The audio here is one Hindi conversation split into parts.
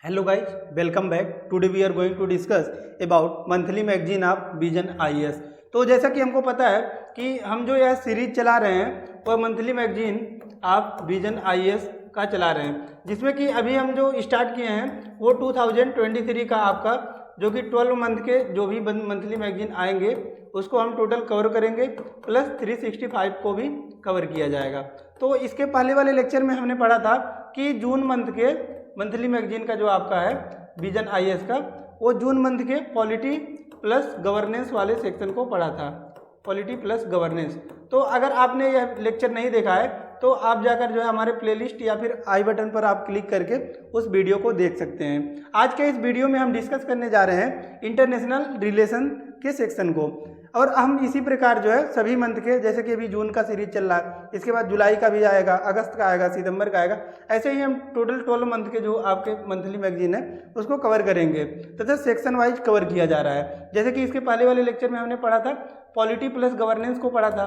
Hello guys, welcome back. Today we are going to discuss about monthly magazine of vision IAS। तो जैसा कि हमको पता है कि हम जो यह सीरीज चला रहे हैं वह monthly magazine of vision IAS का चला रहे हैं, जिसमें कि अभी हम जो स्टार्ट किए हैं वो 2023 का आपका जो कि 12 मंथ के जो भी मंथली मैगजीन आएंगे उसको हम टोटल कवर करेंगे, प्लस 365 को भी कवर किया जाएगा। तो इसके पहले वाले लेक्चर में हमने पढ़ा था कि जून मंथ के मंथली मैगजीन का जो आपका है विजन IAS का, वो जून मंथ के पॉलिटी प्लस गवर्नेंस वाले सेक्शन को पढ़ा था, पॉलिटी प्लस गवर्नेंस। तो अगर आपने यह लेक्चर नहीं देखा है तो आप जाकर जो है हमारे प्लेलिस्ट या फिर आई बटन पर आप क्लिक करके उस वीडियो को देख सकते हैं। आज के इस वीडियो में हम डिस्कस करने जा रहे हैं इंटरनेशनल रिलेशन के सेक्शन को, और हम इसी प्रकार जो है सभी मंथ के, जैसे कि अभी जून का सीरीज चल रहा है, इसके बाद जुलाई का भी आएगा, अगस्त का आएगा, सितंबर का आएगा, ऐसे ही हम टोटल 12 मंथ के जो आपके मंथली मैगजीन है उसको कवर करेंगे तथा सेक्शन वाइज कवर किया जा रहा है। जैसे कि इसके पहले वाले लेक्चर में हमने पढ़ा था पॉलिटी प्लस गवर्नेंस को पढ़ा था,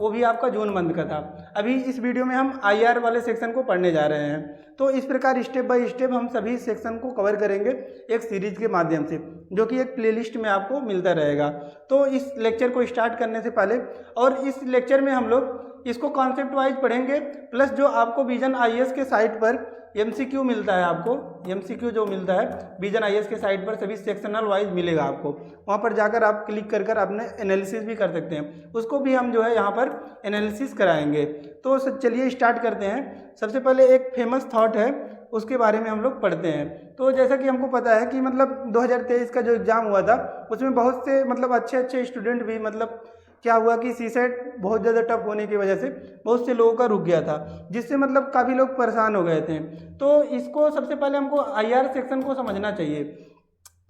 वो भी आपका जून मंथ का था। अभी इस वीडियो में हम IR वाले सेक्शन को पढ़ने जा रहे हैं। तो इस प्रकार स्टेप बाय स्टेप हम सभी सेक्शन को कवर करेंगे एक सीरीज के माध्यम से, जो कि एक प्लेलिस्ट में आपको मिलता रहेगा। तो इस लेक्चर को स्टार्ट करने से पहले, और इस लेक्चर में हम लोग इसको कॉन्सेप्ट वाइज पढ़ेंगे, प्लस जो आपको विजन IAS के साइट पर MCQ मिलता है, आपको MCQ जो मिलता है विजन IAS के साइट पर सभी सेक्शनल वाइज मिलेगा आपको, वहाँ पर जाकर आप क्लिक कर कर अपने एनालिसिस भी कर सकते हैं, उसको भी हम जो है यहाँ पर एनालिसिस कराएंगे। तो चलिए स्टार्ट करते हैं। सबसे पहले एक फेमस थॉट है, उसके बारे में हम लोग पढ़ते हैं। तो जैसा कि हमको पता है कि मतलब 2023 का जो एग्ज़ाम हुआ था उसमें बहुत से मतलब अच्छे स्टूडेंट भी, मतलब क्या हुआ कि सीसेट बहुत ज़्यादा टफ होने की वजह से बहुत से लोगों का रुक गया था, जिससे मतलब काफ़ी लोग परेशान हो गए थे। तो इसको सबसे पहले हमको IR सेक्शन को समझना चाहिए।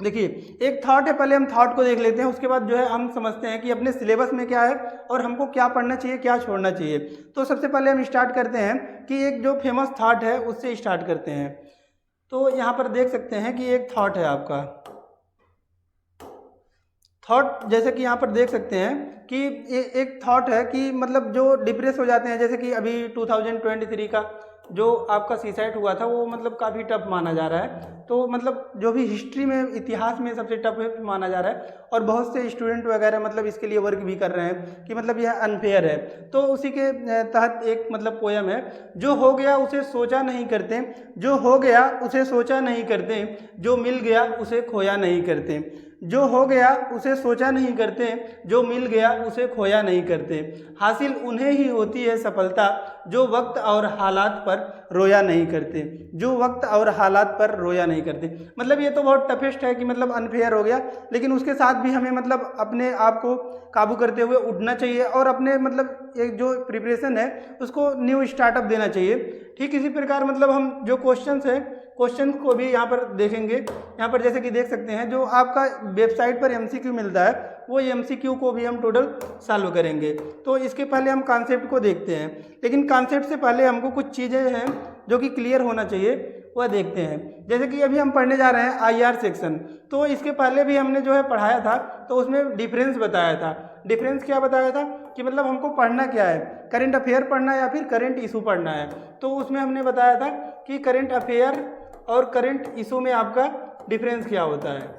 देखिए, एक थॉट है, पहले हम थॉट को देख लेते हैं, उसके बाद जो है हम समझते हैं कि अपने सिलेबस में क्या है और हमको क्या पढ़ना चाहिए, क्या छोड़ना चाहिए। तो सबसे पहले हम स्टार्ट करते हैं कि एक जो फेमस थॉट है उससे स्टार्ट करते हैं। तो यहाँ पर देख सकते हैं कि एक थॉट है आपका थॉट, जैसे कि यहाँ पर देख सकते हैं कि एक थॉट है कि मतलब जो डिप्रेस हो जाते हैं, जैसे कि अभी 2023 का जो आपका सीसेट हुआ था वो मतलब काफ़ी टफ माना जा रहा है। तो मतलब जो भी हिस्ट्री में, इतिहास में सबसे टफ माना जा रहा है, और बहुत से स्टूडेंट वगैरह मतलब इसके लिए वर्क भी कर रहे हैं कि मतलब यह अनफेयर है। तो उसी के तहत एक मतलब पोयम है, जो हो गया उसे सोचा नहीं करते, जो हो गया उसे सोचा नहीं करते, जो मिल गया उसे खोया नहीं करते, जो हो गया उसे सोचा नहीं करते, जो मिल गया उसे खोया नहीं करते, हासिल उन्हें ही होती है सफलता जो वक्त और हालात पर रोया नहीं करते, जो वक्त और हालात पर रोया नहीं करते। मतलब ये तो बहुत टफेस्ट है कि मतलब अनफेयर हो गया, लेकिन उसके साथ भी हमें मतलब अपने आप को काबू करते हुए उठना चाहिए और अपने मतलब एक जो प्रिपरेशन है उसको न्यू स्टार्टअप देना चाहिए। ठीक इसी प्रकार मतलब हम जो क्वेश्चंस है, क्वेश्चन को भी यहाँ पर देखेंगे। यहाँ पर जैसे कि देख सकते हैं जो आपका वेबसाइट पर MCQ मिलता है वो MCQ को भी हम टोटल सॉल्व करेंगे। तो इसके पहले हम कॉन्सेप्ट को देखते हैं, लेकिन कॉन्सेप्ट से पहले हमको कुछ चीज़ें हैं जो कि क्लियर होना चाहिए, वह देखते हैं। जैसे कि अभी हम पढ़ने जा रहे हैं IR सेक्शन, तो इसके पहले भी हमने जो है पढ़ाया था, तो उसमें डिफरेंस बताया था। डिफरेंस क्या बताया था कि मतलब हमको पढ़ना क्या है, करंट अफेयर पढ़ना है या फिर करंट इशू पढ़ना है। तो उसमें हमने बताया था कि करंट अफेयर और करंट इशू में आपका डिफरेंस क्या होता है।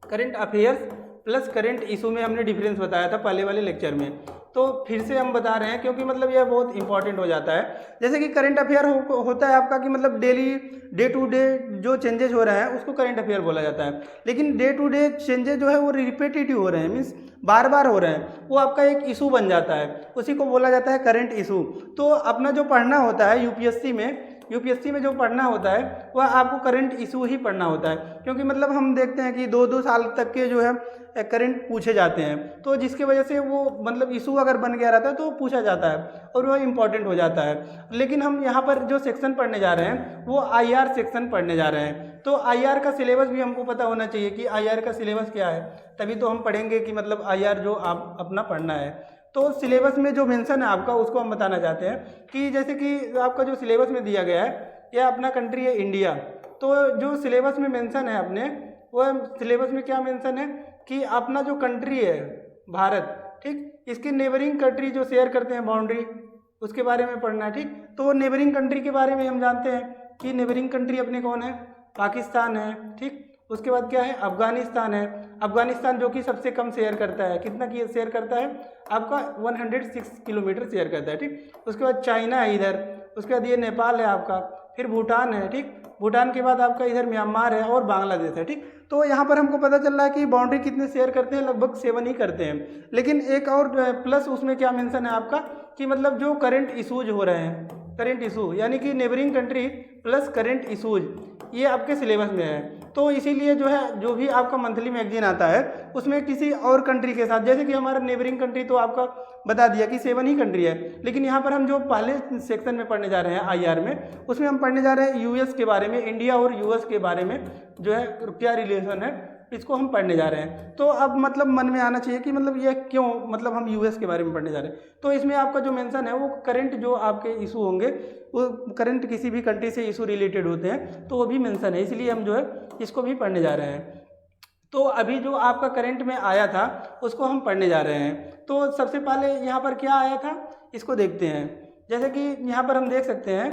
Current affairs plus current issue में हमने डिफरेंस बताया था पहले वाले लेक्चर में। तो फिर से हम बता रहे हैं क्योंकि मतलब यह बहुत इंपॉर्टेंट हो जाता है। जैसे कि करंट अफेयर होता है आपका कि मतलब डेली, डे टू डे जो चेंजेस हो रहे हैं उसको करंट अफेयर बोला जाता है। लेकिन डे टू डे चेंजेस जो है वो रिपीटेटिव हो रहे हैं, मीन्स बार बार हो रहे हैं, वो आपका एक इशू बन जाता है, उसी को बोला जाता है करंट इशू। तो अपना जो पढ़ना होता है यूपीएससी में जो पढ़ना होता है वह आपको करंट इशू ही पढ़ना होता है, क्योंकि मतलब हम देखते हैं कि 2-2 साल तक के जो है करंट पूछे जाते हैं, तो जिसकी वजह से वो मतलब इशू अगर बन गया रहता है तो पूछा जाता है और वह इम्पॉर्टेंट हो जाता है। लेकिन हम यहाँ पर जो सेक्शन पढ़ने जा रहे हैं वो IR सेक्शन पढ़ने जा रहे हैं। तो IR का सिलेबस भी हमको पता होना चाहिए कि IR का सिलेबस क्या है, तभी तो हम पढ़ेंगे कि मतलब IR जो आप अपना पढ़ना है। तो सिलेबस में जो मेंशन है आपका उसको हम बताना चाहते हैं कि जैसे कि आपका जो सिलेबस में दिया गया है, यह अपना कंट्री है इंडिया। तो जो सिलेबस में मेंशन है अपने, वह सिलेबस में क्या मेंशन है कि अपना जो कंट्री है भारत, ठीक, इसके नेबरिंग कंट्री जो शेयर करते हैं बाउंड्री, उसके बारे में पढ़ना है। ठीक, तो नेबरिंग कंट्री के बारे में हम जानते हैं कि नेबरिंग कंट्री अपने कौन है, पाकिस्तान है, ठीक। उसके बाद क्या है, अफगानिस्तान है। अफगानिस्तान जो कि सबसे कम शेयर करता है, कितना की शेयर करता है आपका 106 किलोमीटर शेयर करता है, ठीक। उसके बाद चाइना है इधर, उसके बाद ये नेपाल है आपका, फिर भूटान है, ठीक। भूटान के बाद आपका इधर म्यांमार है और बांग्लादेश है, ठीक। तो यहाँ पर हमको पता चल रहा है कि बाउंड्री कितने शेयर करते हैं, लगभग 7 ही करते हैं। लेकिन एक और प्लस उसमें क्या मेंशन है आपका कि मतलब जो करंट इशूज हो रहे हैं, करंट इशू यानी कि neighbouring country plus current issues, ये आपके सिलेबस में है। तो इसीलिए जो है, जो भी आपका मंथली मैगजीन आता है उसमें किसी और कंट्री के साथ, जैसे कि हमारा नेबरिंग कंट्री तो आपका बता दिया कि 7 ही कंट्री है, लेकिन यहाँ पर हम जो पहले सेक्शन में पढ़ने जा रहे हैं आईआर में, उसमें हम पढ़ने जा रहे हैं यूएस के बारे में, इंडिया और यूएस के बारे में जो है क्या रिलेशन है, इसको हम पढ़ने जा रहे हैं। तो अब मतलब मन में आना चाहिए कि मतलब ये क्यों, मतलब हम यूएस के बारे में पढ़ने जा रहे हैं। तो इसमें आपका जो मेंशन है वो करंट जो आपके इशू होंगे, वो करंट किसी भी कंट्री से इशू रिलेटेड होते हैं, तो वो भी मेंशन है, इसलिए हम जो है इसको भी पढ़ने जा रहे हैं। तो अभी जो आपका करंट में आया था उसको हम पढ़ने जा रहे हैं। तो सबसे पहले यहाँ पर क्या आया था इसको देखते हैं। जैसे कि यहाँ पर हम देख सकते हैं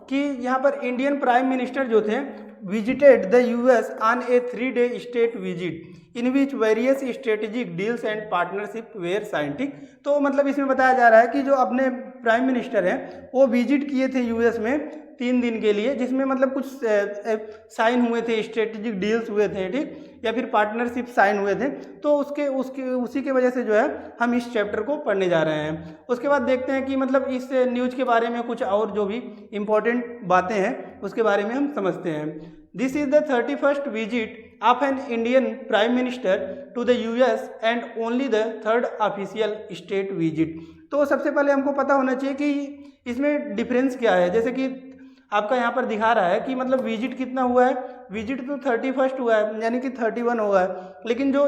कि यहाँ पर इंडियन प्राइम मिनिस्टर जो थे visited the US on a 3-day state visit in which various strategic deals and partnership were signed, ठीक। तो मतलब इसमें बताया जा रहा है कि जो अपने प्राइम मिनिस्टर हैं वो विजिट किए थे यूएस में 3 दिन के लिए, जिसमें मतलब कुछ साइन हुए थे, स्ट्रेटेजिक डील्स हुए थे, ठीक, या फिर पार्टनरशिप साइन हुए थे। तो उसी के वजह से जो है हम इस चैप्टर को पढ़ने जा रहे हैं। उसके बाद देखते हैं कि मतलब इस न्यूज़ के बारे में कुछ और जो भी इम्पोर्टेंट बातें हैं उसके बारे में हम समझते हैं। This is the 31st visit of an Indian prime minister to the US and only the 3rd official state visit. तो सबसे पहले हमको पता होना चाहिए कि इसमें डिफरेंस क्या है। जैसे कि आपका यहाँ पर दिखा रहा है कि मतलब विजिट कितना हुआ है, विजिट तो 31st हुआ है यानी कि 31 हुआ है, लेकिन जो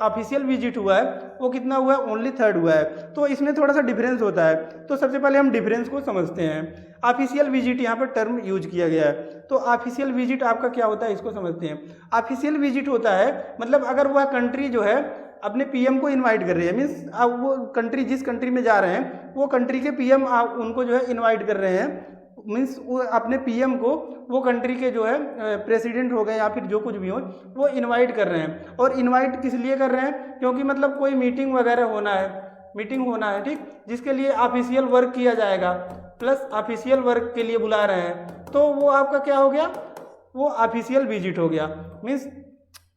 ऑफिशियल विजिट हुआ है वो कितना हुआ है, ओनली 3rd हुआ है। तो इसमें थोड़ा सा डिफरेंस होता है। तो सबसे पहले हम डिफरेंस को समझते हैं। ऑफिशियल विजिट यहाँ पर टर्म यूज किया गया है, तो ऑफिशियल विजिट आपका क्या होता है इसको समझते हैं। ऑफिशियल विजिट होता है मतलब अगर वह कंट्री जो है अपने पीएम को इनवाइट कर रही है, मीन्स अब वो कंट्री जिस कंट्री में जा रहे हैं वो कंट्री के पीएम उनको जो है इनवाइट कर रहे हैं, मीन्स वो अपने पीएम को वो कंट्री के जो है प्रेसिडेंट हो गए या फिर जो कुछ भी हो वो इनवाइट कर रहे हैं। और इनवाइट किस लिए कर रहे हैं, क्योंकि मतलब कोई मीटिंग वगैरह होना है, ठीक, जिसके लिए ऑफिशियल वर्क किया जाएगा, प्लस ऑफिशियल वर्क के लिए बुला रहे हैं। तो वो आपका क्या हो गया, वो ऑफिशियल विजिट हो गया। मीन्स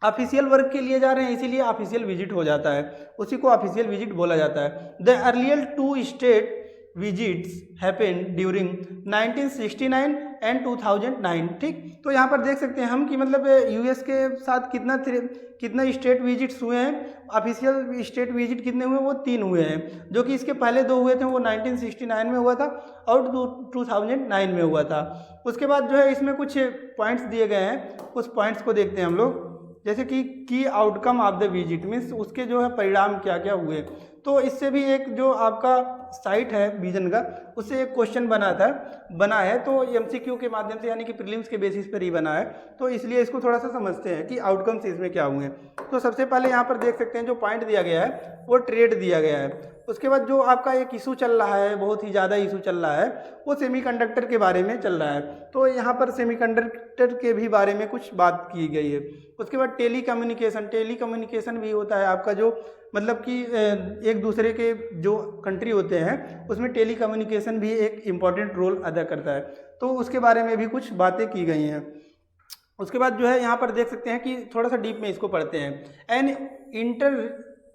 ऑफिशियल वर्क के लिए जा रहे हैं इसीलिए ऑफिशियल विजिट हो जाता है, उसी को ऑफिशियल विजिट बोला जाता है। The earlier 2 state visits happened during 1969 and 2009, ठीक। तो यहाँ पर देख सकते हैं हम कि मतलब यूएस के साथ कितना स्टेट विजिट्स हुए हैं। ऑफिशियल स्टेट विजिट कितने हुए, वो 3 हुए हैं, जो कि इसके पहले 2 हुए थे वो 1969 में हुआ था और 2009 में हुआ था। उसके बाद जो है इसमें कुछ पॉइंट्स दिए गए हैं, उस पॉइंट्स को देखते हैं हम लोग। जैसे कि की outcome of the visit, means उसके जो है परिणाम क्या क्या हुए। तो इससे भी एक जो आपका साइट है विजन का, उससे एक क्वेश्चन बना है तो एमसीक्यू के माध्यम से यानी कि प्रीलिम्स के बेसिस पर ही बना है, तो इसलिए इसको थोड़ा सा समझते हैं कि आउटकम्स इसमें क्या हुए। तो सबसे पहले यहाँ पर देख सकते हैं जो पॉइंट दिया गया है वो ट्रेड दिया गया है। उसके बाद जो आपका एक इशू चल रहा है, बहुत ही ज़्यादा इशू चल रहा है, वो सेमीकंडक्टर के बारे में चल रहा है। तो यहाँ पर सेमीकंडक्टर के भी बारे में कुछ बात की गई है। उसके बाद टेलीकम्युनिकेशन भी होता है आपका, जो मतलब कि एक दूसरे के जो कंट्री होते हैं उसमें टेलीकम्युनिकेशन भी एक इम्पॉर्टेंट रोल अदा करता है। तो उसके बारे में भी कुछ बातें की गई हैं। उसके बाद जो है यहाँ पर देख सकते हैं कि थोड़ा सा डीप में इसको पढ़ते हैं। An inter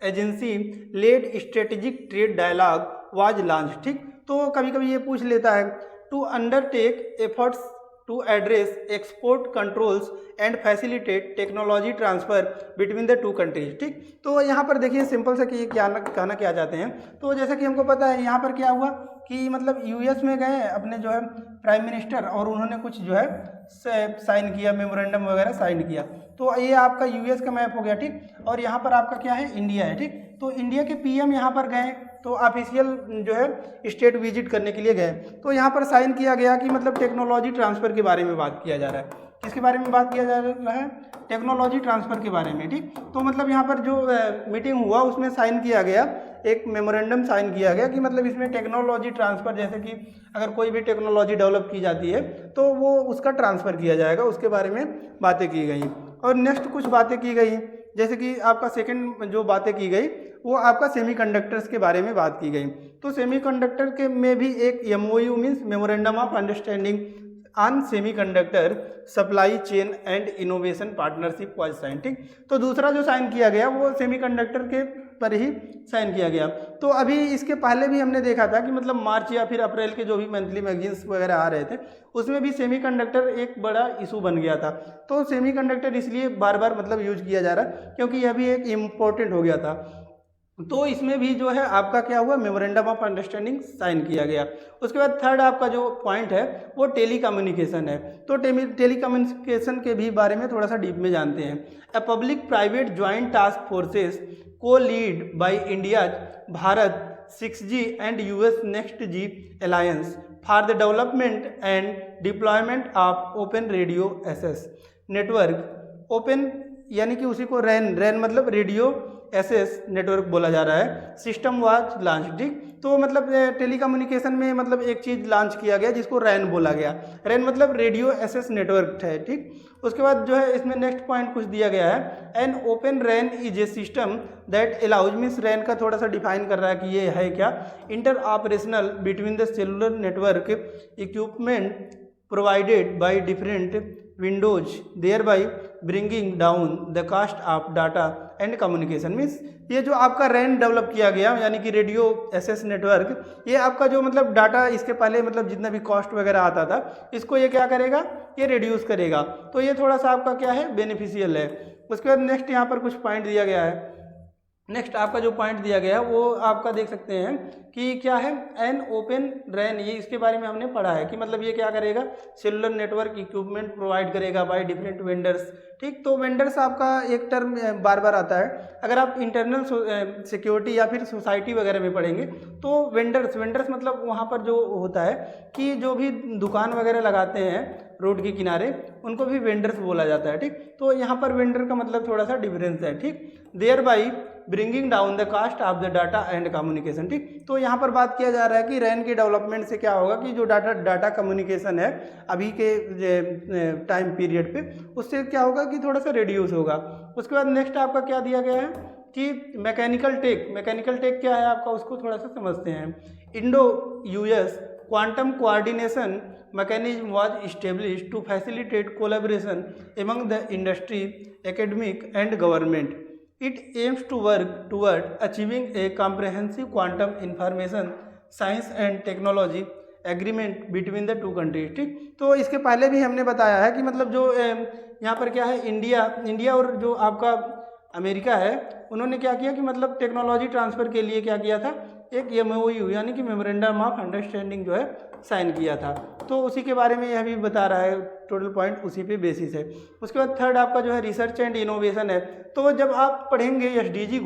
agency led strategic trade dialogue was launch, ठीक। तो कभी कभी ये पूछ लेता है to undertake efforts to address export controls and facilitate technology transfer between the 2 countries, ठीक। तो यहाँ पर देखिए सिंपल से कि ये क्या कहना क्या चाहते हैं। तो जैसा कि हमको पता है यहाँ पर क्या हुआ कि मतलब यूएस में गए अपने जो है प्राइम मिनिस्टर और उन्होंने कुछ जो है साइन किया, मेमोरेंडम वगैरह साइन किया। तो ये आपका यूएस का मैप हो गया, ठीक। और यहाँ पर आपका क्या है, इंडिया है, ठीक। तो इंडिया के पीएम यहाँ पर गए तो ऑफिशियल जो है स्टेट विजिट करने के लिए गए। तो यहाँ पर साइन किया गया कि मतलब टेक्नोलॉजी ट्रांसफ़र के बारे में बात किया जा रहा है। किसके बारे में बात किया जा रहा है, टेक्नोलॉजी ट्रांसफ़र के बारे में, ठीक। तो मतलब यहाँ पर जो मीटिंग हुआ उसमें साइन किया गया एक मेमोरेंडम साइन किया गया कि मतलब इसमें टेक्नोलॉजी ट्रांसफ़र, जैसे कि अगर कोई भी टेक्नोलॉजी डेवलप की जाती है तो वो उसका ट्रांसफ़र किया जाएगा, उसके बारे में बातें की गई। और नेक्स्ट कुछ बातें की गई, जैसे कि आपका सेकंड जो बातें की गई वो आपका सेमीकंडक्टर्स के बारे में बात की गई। तो सेमीकंडक्टर के में भी एक MOU means memorandum of understanding on semiconductor supply chain and innovation partnership was sign. ठीक, तो दूसरा जो साइन किया गया वो सेमीकंडक्टर के पर ही साइन किया गया। तो अभी इसके पहले भी हमने देखा था कि मतलब मार्च या फिर अप्रैल के जो भी मंथली मैगजीन्स वगैरह आ रहे थे उसमें भी सेमीकंडक्टर एक बड़ा इशू बन गया था। तो सेमीकंडक्टर इसलिए बार बार मतलब यूज किया जा रहा है क्योंकि यह भी एक इम्पोर्टेंट हो गया था। तो इसमें भी जो है आपका क्या हुआ, मेमोरेंडम ऑफ अंडरस्टैंडिंग साइन किया गया। उसके बाद थर्ड आपका जो पॉइंट है वो टेलीकम्युनिकेशन है। तो टेलीकम्युनिकेशन के भी बारे में थोड़ा सा डीप में जानते हैं। A public private joint task forces को lead by India Bharat 6G and US next G alliance for the development and deployment of open radio access network. Open यानी कि उसी को रैन मतलब रेडियो SS नेटवर्क बोला जा रहा है। System was launch. ठीक, तो मतलब टेलीकम्युनिकेशन में मतलब एक चीज़ लॉन्च किया गया जिसको रैन बोला गया। रैन मतलब रेडियो SS नेटवर्क है। ठीक, उसके बाद जो है इसमें नेक्स्ट पॉइंट कुछ दिया गया है, an open RAN is a system that allows, means RAN का थोड़ा सा डिफाइन कर रहा है कि ये है क्या, inter operational between the cellular network equipment provided by different windows thereby bringing down the cost of data and communication. Means ये जो आपका रैन डेवलप किया गया यानी कि रेडियो SS नेटवर्क, ये आपका जो मतलब डाटा इसके पहले मतलब जितना भी कॉस्ट वगैरह आता था इसको ये क्या करेगा, ये रिड्यूस करेगा। तो ये थोड़ा सा आपका क्या है, बेनिफिशियल है। उसके बाद नेक्स्ट यहाँ पर कुछ पॉइंट दिया गया है। नेक्स्ट आपका जो पॉइंट दिया गया है वो आपका देख सकते हैं कि क्या है, एन ओपन रैन, ये इसके बारे में हमने पढ़ा है कि मतलब ये क्या करेगा, सेलुलर नेटवर्क इक्विपमेंट प्रोवाइड करेगा बाय डिफरेंट वेंडर्स। ठीक, तो वेंडर्स आपका एक टर्म बार बार आता है। अगर आप इंटरनल सिक्योरिटी या फिर सोसाइटी वगैरह में पढ़ेंगे तो वेंडर्स मतलब वहाँ पर जो होता है कि जो भी दुकान वगैरह लगाते हैं रोड के किनारे उनको भी वेंडर्स बोला जाता है। ठीक, तो यहाँ पर वेंडर का मतलब थोड़ा सा डिफरेंस है। ठीक, thereby bringing down the cost of the data and communication. ठीक, तो यहाँ पर बात किया जा रहा है कि रैन के डेवलपमेंट से क्या होगा कि जो डाटा कम्युनिकेशन है अभी के टाइम पीरियड पे, उससे क्या होगा कि थोड़ा सा रिड्यूस होगा। उसके बाद नेक्स्ट आपका क्या दिया गया है कि मैकेनिकल टेक क्या है आपका, उसको थोड़ा सा समझते हैं। Indo US quantum coordination mechanism was established to facilitate collaboration among the industry, academic and government. It aims to work toward achieving a comprehensive quantum information science and technology agreement between the two countries। ठीक, तो इसके पहले भी हमने बताया है कि मतलब जो यहाँ पर क्या है, इंडिया और जो आपका अमेरिका है उन्होंने क्या किया कि मतलब टेक्नोलॉजी ट्रांसफ़र के लिए क्या किया था, एक MOU यानी कि मेमोरेंडम ऑफ अंडरस्टैंडिंग जो है साइन किया था। तो उसी के बारे में यह भी बता रहा है, टोटल पॉइंट उसी पे बेसिस है। उसके बाद थर्ड आपका जो है रिसर्च एंड इनोवेशन है। तो जब आप पढ़ेंगे SDG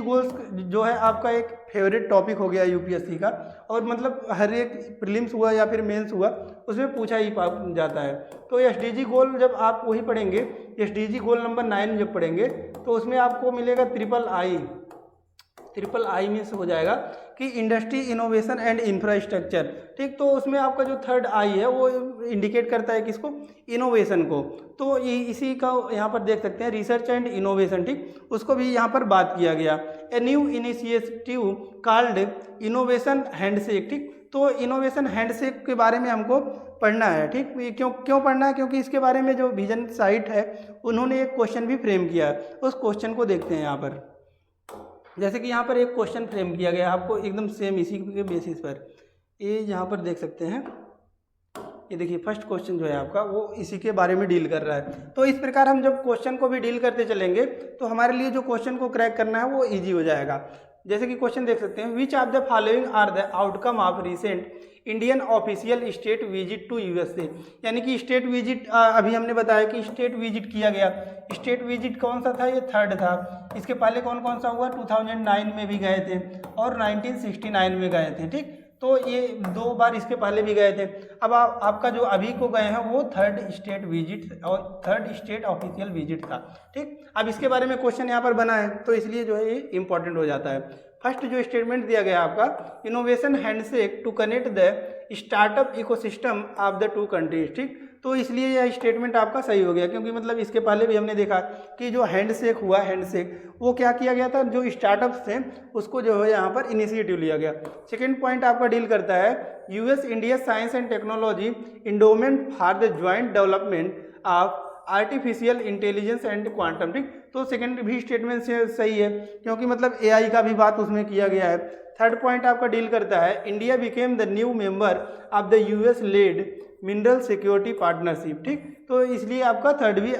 गोल्स जो है आपका एक फेवरेट टॉपिक हो गया UPSC का, और मतलब हर एक प्रीलिम्स हुआ या फिर मेंस हुआ उसमें पूछा ही जाता है। तो SDG गोल जब आप वही पढ़ेंगे, SDG गोल नंबर 9 जब पढ़ेंगे तो उसमें आपको मिलेगा ट्रिपल आई मीन्स हो जाएगा कि इंडस्ट्री इनोवेशन एंड इंफ्रास्ट्रक्चर। ठीक, तो उसमें आपका जो थर्ड आई है वो इंडिकेट करता है किसको, इनोवेशन को। तो इसी का यहाँ पर देख सकते हैं रिसर्च एंड इनोवेशन। ठीक, उसको भी यहाँ पर बात किया गया। A new initiative called innovation handshake. ठीक, तो इनोवेशन हैंडशेक के बारे में हमको पढ़ना है। ठीक, क्यों पढ़ना है, क्योंकि इसके बारे में जो विजन साइट है उन्होंने एक क्वेश्चन भी फ्रेम किया है। उस क्वेश्चन को देखते हैं यहाँ पर। जैसे कि यहाँ पर एक क्वेश्चन फ्रेम किया गया आपको एकदम सेम इसी के बेसिस पर, ये यहाँ पर देख सकते हैं। ये देखिए फर्स्ट क्वेश्चन जो है आपका वो इसी के बारे में डील कर रहा है। तो इस प्रकार हम जब क्वेश्चन को भी डील करते चलेंगे तो हमारे लिए जो क्वेश्चन को क्रैक करना है वो ईजी हो जाएगा। जैसे कि क्वेश्चन देख सकते हैं, which of the following are the outcome of recent Indian official state visit to USA। यानी कि स्टेट विजिट अभी हमने बताया कि स्टेट विजिट किया गया। स्टेट विजिट कौन सा था, ये थर्ड था। इसके पहले कौन कौन सा हुआ, 2009 में भी गए थे और 1969 में गए थे। ठीक, तो ये 2 बार इसके पहले भी गए थे। अब आपका जो अभी को गए हैं वो थर्ड स्टेट विजिट और थर्ड स्टेट ऑफिशियल विजिट था। ठीक, अब इसके बारे में क्वेश्चन यहाँ पर बना है तो इसलिए जो है ये इंपॉर्टेंट हो जाता है। फर्स्ट जो स्टेटमेंट दिया गया आपका, innovation handshake to connect the startup ecosystem of the two countries, ठीक। तो इसलिए यह स्टेटमेंट आपका सही हो गया, क्योंकि मतलब इसके पहले भी हमने देखा कि जो हैंडशेक हुआ, हैंडशेक वो क्या किया गया था, जो स्टार्टअप्स थे उसको जो है यहाँ पर इनिशिएटिव लिया गया। सेकेंड पॉइंट आपका डील करता है US India science and technology endowment for the joint development of artificial intelligence and quantum, ठीक। तो सेकंड भी स्टेटमेंट से सही है, क्योंकि मतलब एआई का भी बात उसमें किया गया है। थर्ड पॉइंट आपका डील करता है India became the new member of the US led mineral security partnership, ठीक। तो इसलिए आपका थर्ड भी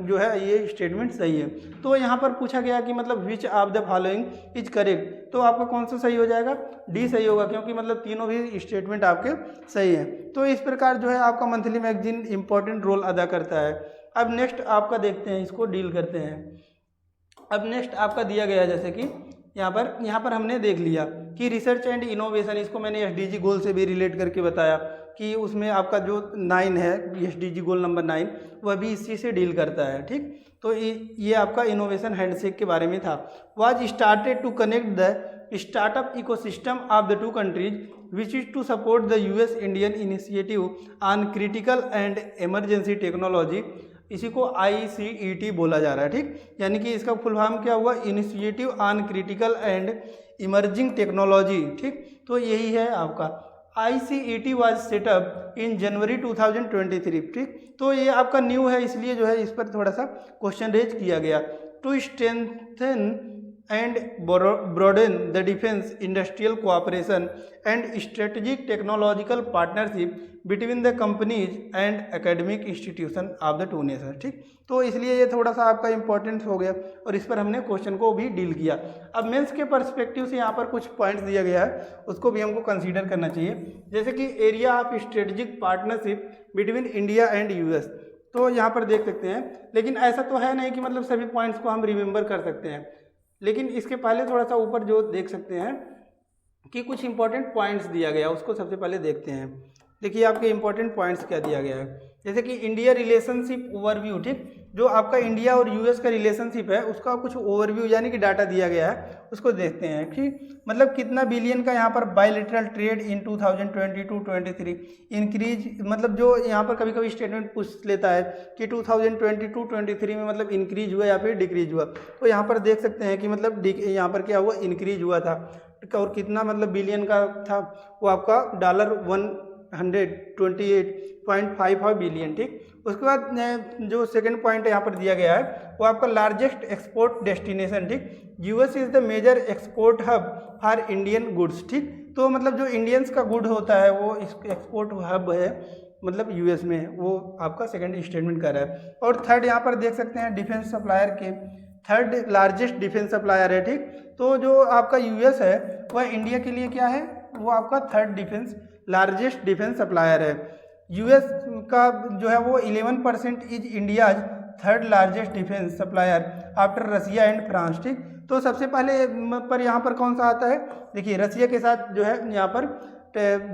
जो है ये स्टेटमेंट सही है। तो यहाँ पर पूछा गया कि मतलब विच of the following is correct, तो आपका कौन सा सही हो जाएगा, डी सही होगा, क्योंकि मतलब तीनों भी स्टेटमेंट आपके सही हैं। तो इस प्रकार जो है आपका मंथली मैगजीन इंपॉर्टेंट रोल अदा करता है। अब नेक्स्ट आपका देखते हैं, इसको डील करते हैं। अब नेक्स्ट आपका दिया गया है, जैसे कि यहाँ पर हमने देख लिया कि रिसर्च एंड इनोवेशन, इसको मैंने एसडीजी गोल से भी रिलेट करके बताया कि उसमें आपका जो 9 है एसडीजी गोल नंबर 9 वह भी इसी से डील करता है, ठीक। तो ये आपका इनोवेशन हैंडशेक के बारे में था। Was started to connect the startup ecosystem of the two countries which is to support the US Indian initiative on critical and emergency technology, इसी को ICET बोला जा रहा है, ठीक। यानी कि इसका फुल फॉर्म क्या हुआ, initiative on critical and emerging technology, ठीक। तो यही है आपका ICET was setup in January 2023, ठीक। तो ये आपका न्यू है, इसलिए जो है इस पर थोड़ा सा क्वेश्चन रेज किया गया। To strengthen and broaden the defense industrial cooperation and strategic technological partnership between the companies and academic institution of the two nations, ठीक। तो इसलिए ये थोड़ा सा आपका इंपॉर्टेंट हो गया और इस पर हमने क्वेश्चन को भी डील किया। अब मेंस के पर्सपेक्टिव से यहाँ पर कुछ पॉइंट्स दिया गया है, उसको भी हमको कंसीडर करना चाहिए, जैसे कि area of strategic partnership between India and US. तो यहाँ पर देख सकते हैं, लेकिन ऐसा तो है नहीं कि मतलब सभी पॉइंट्स को हम रिमेंबर कर सकते हैं, लेकिन इसके पहले थोड़ा सा ऊपर जो देख सकते हैं कि कुछ इंपॉर्टेंट पॉइंट्स दिया गया, उसको सबसे पहले देखते हैं। देखिए आपके इंपॉर्टेंट पॉइंट्स क्या दिया गया है, जैसे कि इंडिया रिलेशनशिप ओवरव्यू, ठीक। जो आपका इंडिया और यूएस का रिलेशनशिप है उसका कुछ ओवरव्यू यानी कि डाटा दिया गया है, उसको देखते हैं, ठीक। मतलब कितना बिलियन का यहाँ पर बायलैटरल ट्रेड इन 2022-23 इंक्रीज, मतलब जो यहाँ पर कभी कभी स्टेटमेंट पूछ लेता है कि 2022-23 में मतलब इंक्रीज हुआ या फिर डिक्रीज हुआ, तो यहाँ पर देख सकते हैं कि मतलब यहाँ पर क्या हुआ, इंक्रीज हुआ था, और कितना मतलब बिलियन का था, वो आपका $128.55 बिलियन, ठीक। उसके बाद जो सेकंड पॉइंट यहाँ पर दिया गया है वो आपका लार्जेस्ट एक्सपोर्ट डेस्टिनेशन, ठीक। US is the major export hub for Indian goods, ठीक। तो मतलब जो इंडियंस का गुड होता है वो एक्सपोर्ट हब है मतलब यूएस में, वो आपका सेकंड स्टेटमेंट कर रहा है। और थर्ड यहाँ पर देख सकते हैं डिफेंस सप्लायर के थर्ड लार्जेस्ट डिफेंस सप्लायर है, ठीक। तो जो आपका यूएस है वह इंडिया के लिए क्या है, वो आपका थर्ड लार्जेस्ट डिफेंस सप्लायर है। यूएस का जो है वो 11% is India's third largest defence supplier after Russia and France, ठीक। तो सबसे पहले पर यहाँ पर कौन सा आता है, देखिए रसिया के साथ जो है यहाँ पर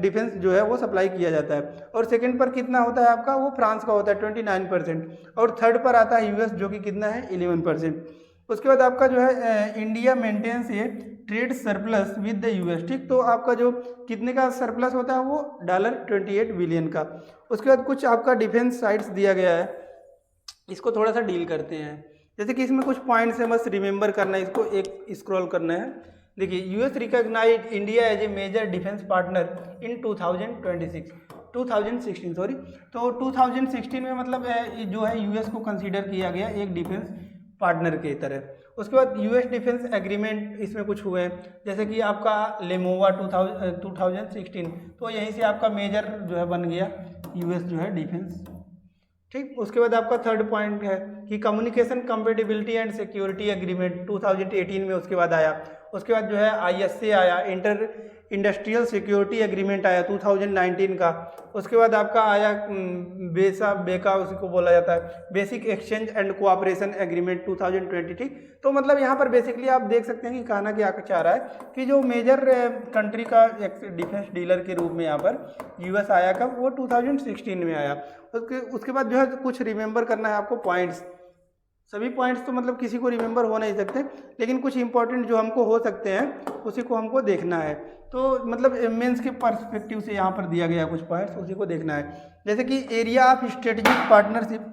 डिफेंस जो है वो सप्लाई किया जाता है, और सेकंड पर कितना होता है आपका, वो फ्रांस का होता है 29%, और थर्ड पर आता है यूएस जो कि कितना है 11%। उसके बाद आपका जो है India maintains a trade surplus with the US, ठीक। तो आपका जो कितने का सरप्लस होता है वो $28 बिलियन का। उसके बाद कुछ आपका डिफेंस साइट्स दिया गया है, इसको थोड़ा सा डील करते हैं। जैसे कि इसमें कुछ पॉइंट्स है, बस रिमेंबर करना है, इसको एक स्क्रॉल करना है। देखिए US recognise India as a major defence partner in 2016 sorry. तो 2016 में मतलब जो है यूएस को कंसीडर किया गया एक डिफेंस पार्टनर की तरह। उसके बाद यूएस डिफेंस एग्रीमेंट इसमें कुछ हुए, जैसे कि आपका लेमोवा 2016, तो यहीं से आपका मेजर जो है बन गया यूएस जो है डिफेंस, ठीक। उसके बाद आपका थर्ड पॉइंट है कि communication compatibility and security agreement 2018 में उसके बाद आया। उसके बाद जो है ISA आया, इंटर इंडस्ट्रियल सिक्योरिटी एग्रीमेंट आया 2019 का। उसके बाद आपका आया बेका उसको बोला जाता है basic exchange and cooperation agreement 2020, ठीक। तो मतलब यहाँ पर बेसिकली आप देख सकते हैं कि कहना क्या चाह रहा है कि जो मेजर कंट्री का डिफेंस डीलर के रूप में यहाँ पर यूएस आया कब, वो 2016 में आया। उसके बाद जो है कुछ रिमेंबर करना है आपको पॉइंट्स, सभी पॉइंट्स तो मतलब किसी को रिमेंबर हो नहीं सकते, लेकिन कुछ इंपॉर्टेंट जो हमको हो सकते हैं उसी को हमको देखना है। तो मतलब मेंस के पर्सपेक्टिव से यहाँ पर दिया गया कुछ पॉइंट्स, उसी को देखना है। जैसे कि एरिया ऑफ स्ट्रेटेजिक पार्टनरशिप,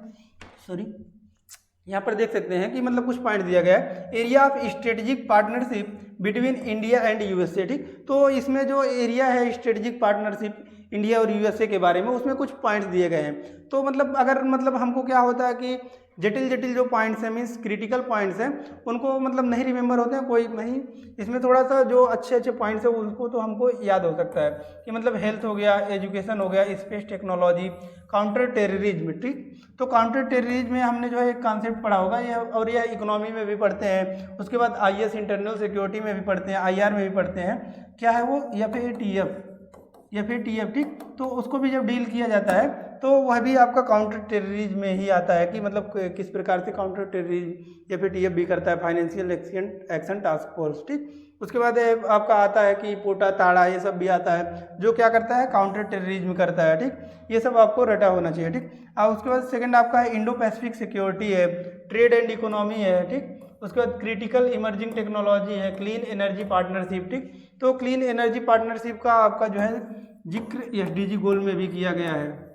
यहाँ पर देख सकते हैं कि मतलब कुछ पॉइंट दिया गया है, area of strategic partnership between India and USA, ठीक। तो इसमें जो एरिया है स्ट्रेटेजिक पार्टनरशिप इंडिया और यूएसए के बारे में, उसमें कुछ पॉइंट्स दिए गए हैं। तो मतलब अगर मतलब हमको क्या होता है कि जटिल जटिल जो पॉइंट्स हैं, मीन्स क्रिटिकल पॉइंट्स हैं, उनको मतलब नहीं रिमेंबर होते हैं, कोई नहीं। इसमें थोड़ा सा जो अच्छे अच्छे पॉइंट्स हैं उनको तो हमको याद हो सकता है कि मतलब हेल्थ हो गया, एजुकेशन हो गया, स्पेस टेक्नोलॉजी, काउंटर टेररिज्म, ठीक। तो काउंटर टेररिज्म में हमने जो है एक कॉन्सेप्ट पढ़ा होगा ये, और यह इकोनॉमी में भी पढ़ते हैं। उसके बाद आईएस इंटरनल सिक्योरिटी में भी पढ़ते हैं, आईआर में भी पढ़ते हैं। क्या है वो, एफएटीएफ, ठीक। तो उसको भी जब डील किया जाता है तो वह भी आपका काउंटर टेररिज्म में ही आता है कि मतलब किस प्रकार से काउंटर टेररिज्म एफएटीएफ भी करता है, फाइनेंशियल एक्शन टास्क फोर्स, ठीक। उसके बाद आपका आता है कि पोटा ताड़ा, ये सब भी आता है जो क्या करता है, काउंटर टेररिज्म करता है, ठीक। ये सब आपको रटा होना चाहिए, ठीक। और उसके बाद सेकंड आपका है इंडो पैसिफिक सिक्योरिटी है, ट्रेड एंड इकोनॉमी है, ठीक। उसके बाद क्रिटिकल इमर्जिंग टेक्नोलॉजी है, क्लीन एनर्जी पार्टनरशिप, ठीक। तो क्लीन एनर्जी पार्टनरशिप का आपका जो है जिक्र एसडीजी गोल में भी किया गया है,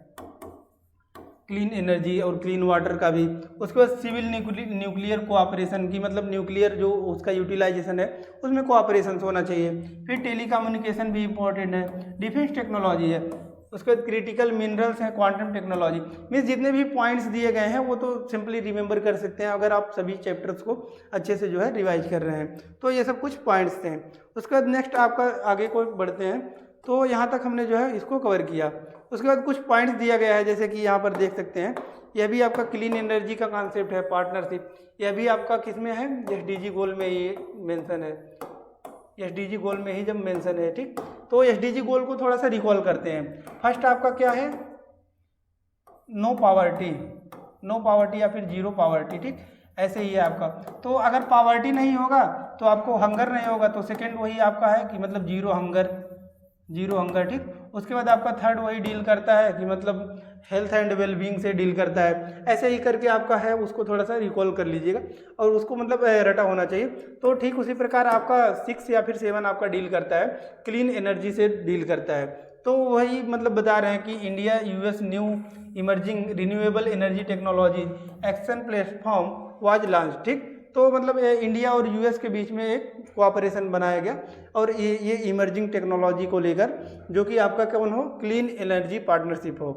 क्लीन एनर्जी और क्लीन वाटर का भी। उसके बाद सिविल न्यूक्लियर कोऑपरेशन की, मतलब न्यूक्लियर जो उसका यूटिलाइजेशन है उसमें कोऑपरेशन होना चाहिए। फिर टेलीकम्युनिकेशन भी इंपॉर्टेंट है, डिफेंस टेक्नोलॉजी है। उसके बाद क्रिटिकल मिनरल्स हैं, क्वांटम टेक्नोलॉजी। मीन्स जितने भी पॉइंट्स दिए गए हैं वो तो सिंपली रिमेंबर कर सकते हैं अगर आप सभी चैप्टर्स को अच्छे से जो है रिवाइज कर रहे हैं। तो ये सब कुछ पॉइंट्स थे। उसके बाद नेक्स्ट आपका आगे को बढ़ते हैं। तो यहाँ तक हमने जो है इसको कवर किया। उसके बाद कुछ पॉइंट्स दिया गया है, जैसे कि यहाँ पर देख सकते हैं, यह भी आपका क्लीन एनर्जी का कॉन्सेप्ट है, पार्टनरशिप। यह भी आपका किस में है, एसडीजी गोल में ये मेंशन है, एसडीजी गोल में ही जब मेंशन है, ठीक। तो एसडीजी गोल को थोड़ा सा रिकॉल करते हैं। फर्स्ट आपका क्या है, नो पावर्टी या फिर जीरो पावर्टी, ठीक। ऐसे ही है आपका। तो अगर पावर्टी नहीं होगा तो आपको हंगर नहीं होगा, तो सेकेंड वही आपका है कि मतलब जीरो हंगर, ठीक। उसके बाद आपका थर्ड वही डील करता है कि मतलब हेल्थ एंड वेलबींग से डील करता है। ऐसे ही करके आपका है, उसको थोड़ा सा रिकॉल कर लीजिएगा और उसको मतलब रटा होना चाहिए। तो ठीक उसी प्रकार आपका 6 या फिर 7 आपका डील करता है, क्लीन एनर्जी से डील करता है। तो वही मतलब बता रहे हैं कि India US new emerging renewable energy technology action platform was launch, ठीक। तो मतलब इंडिया और यूएस के बीच में एक कोऑपरेशन बनाया गया और ये इमर्जिंग टेक्नोलॉजी को लेकर, जो कि आपका कौन हो, क्लीन एनर्जी पार्टनरशिप हो।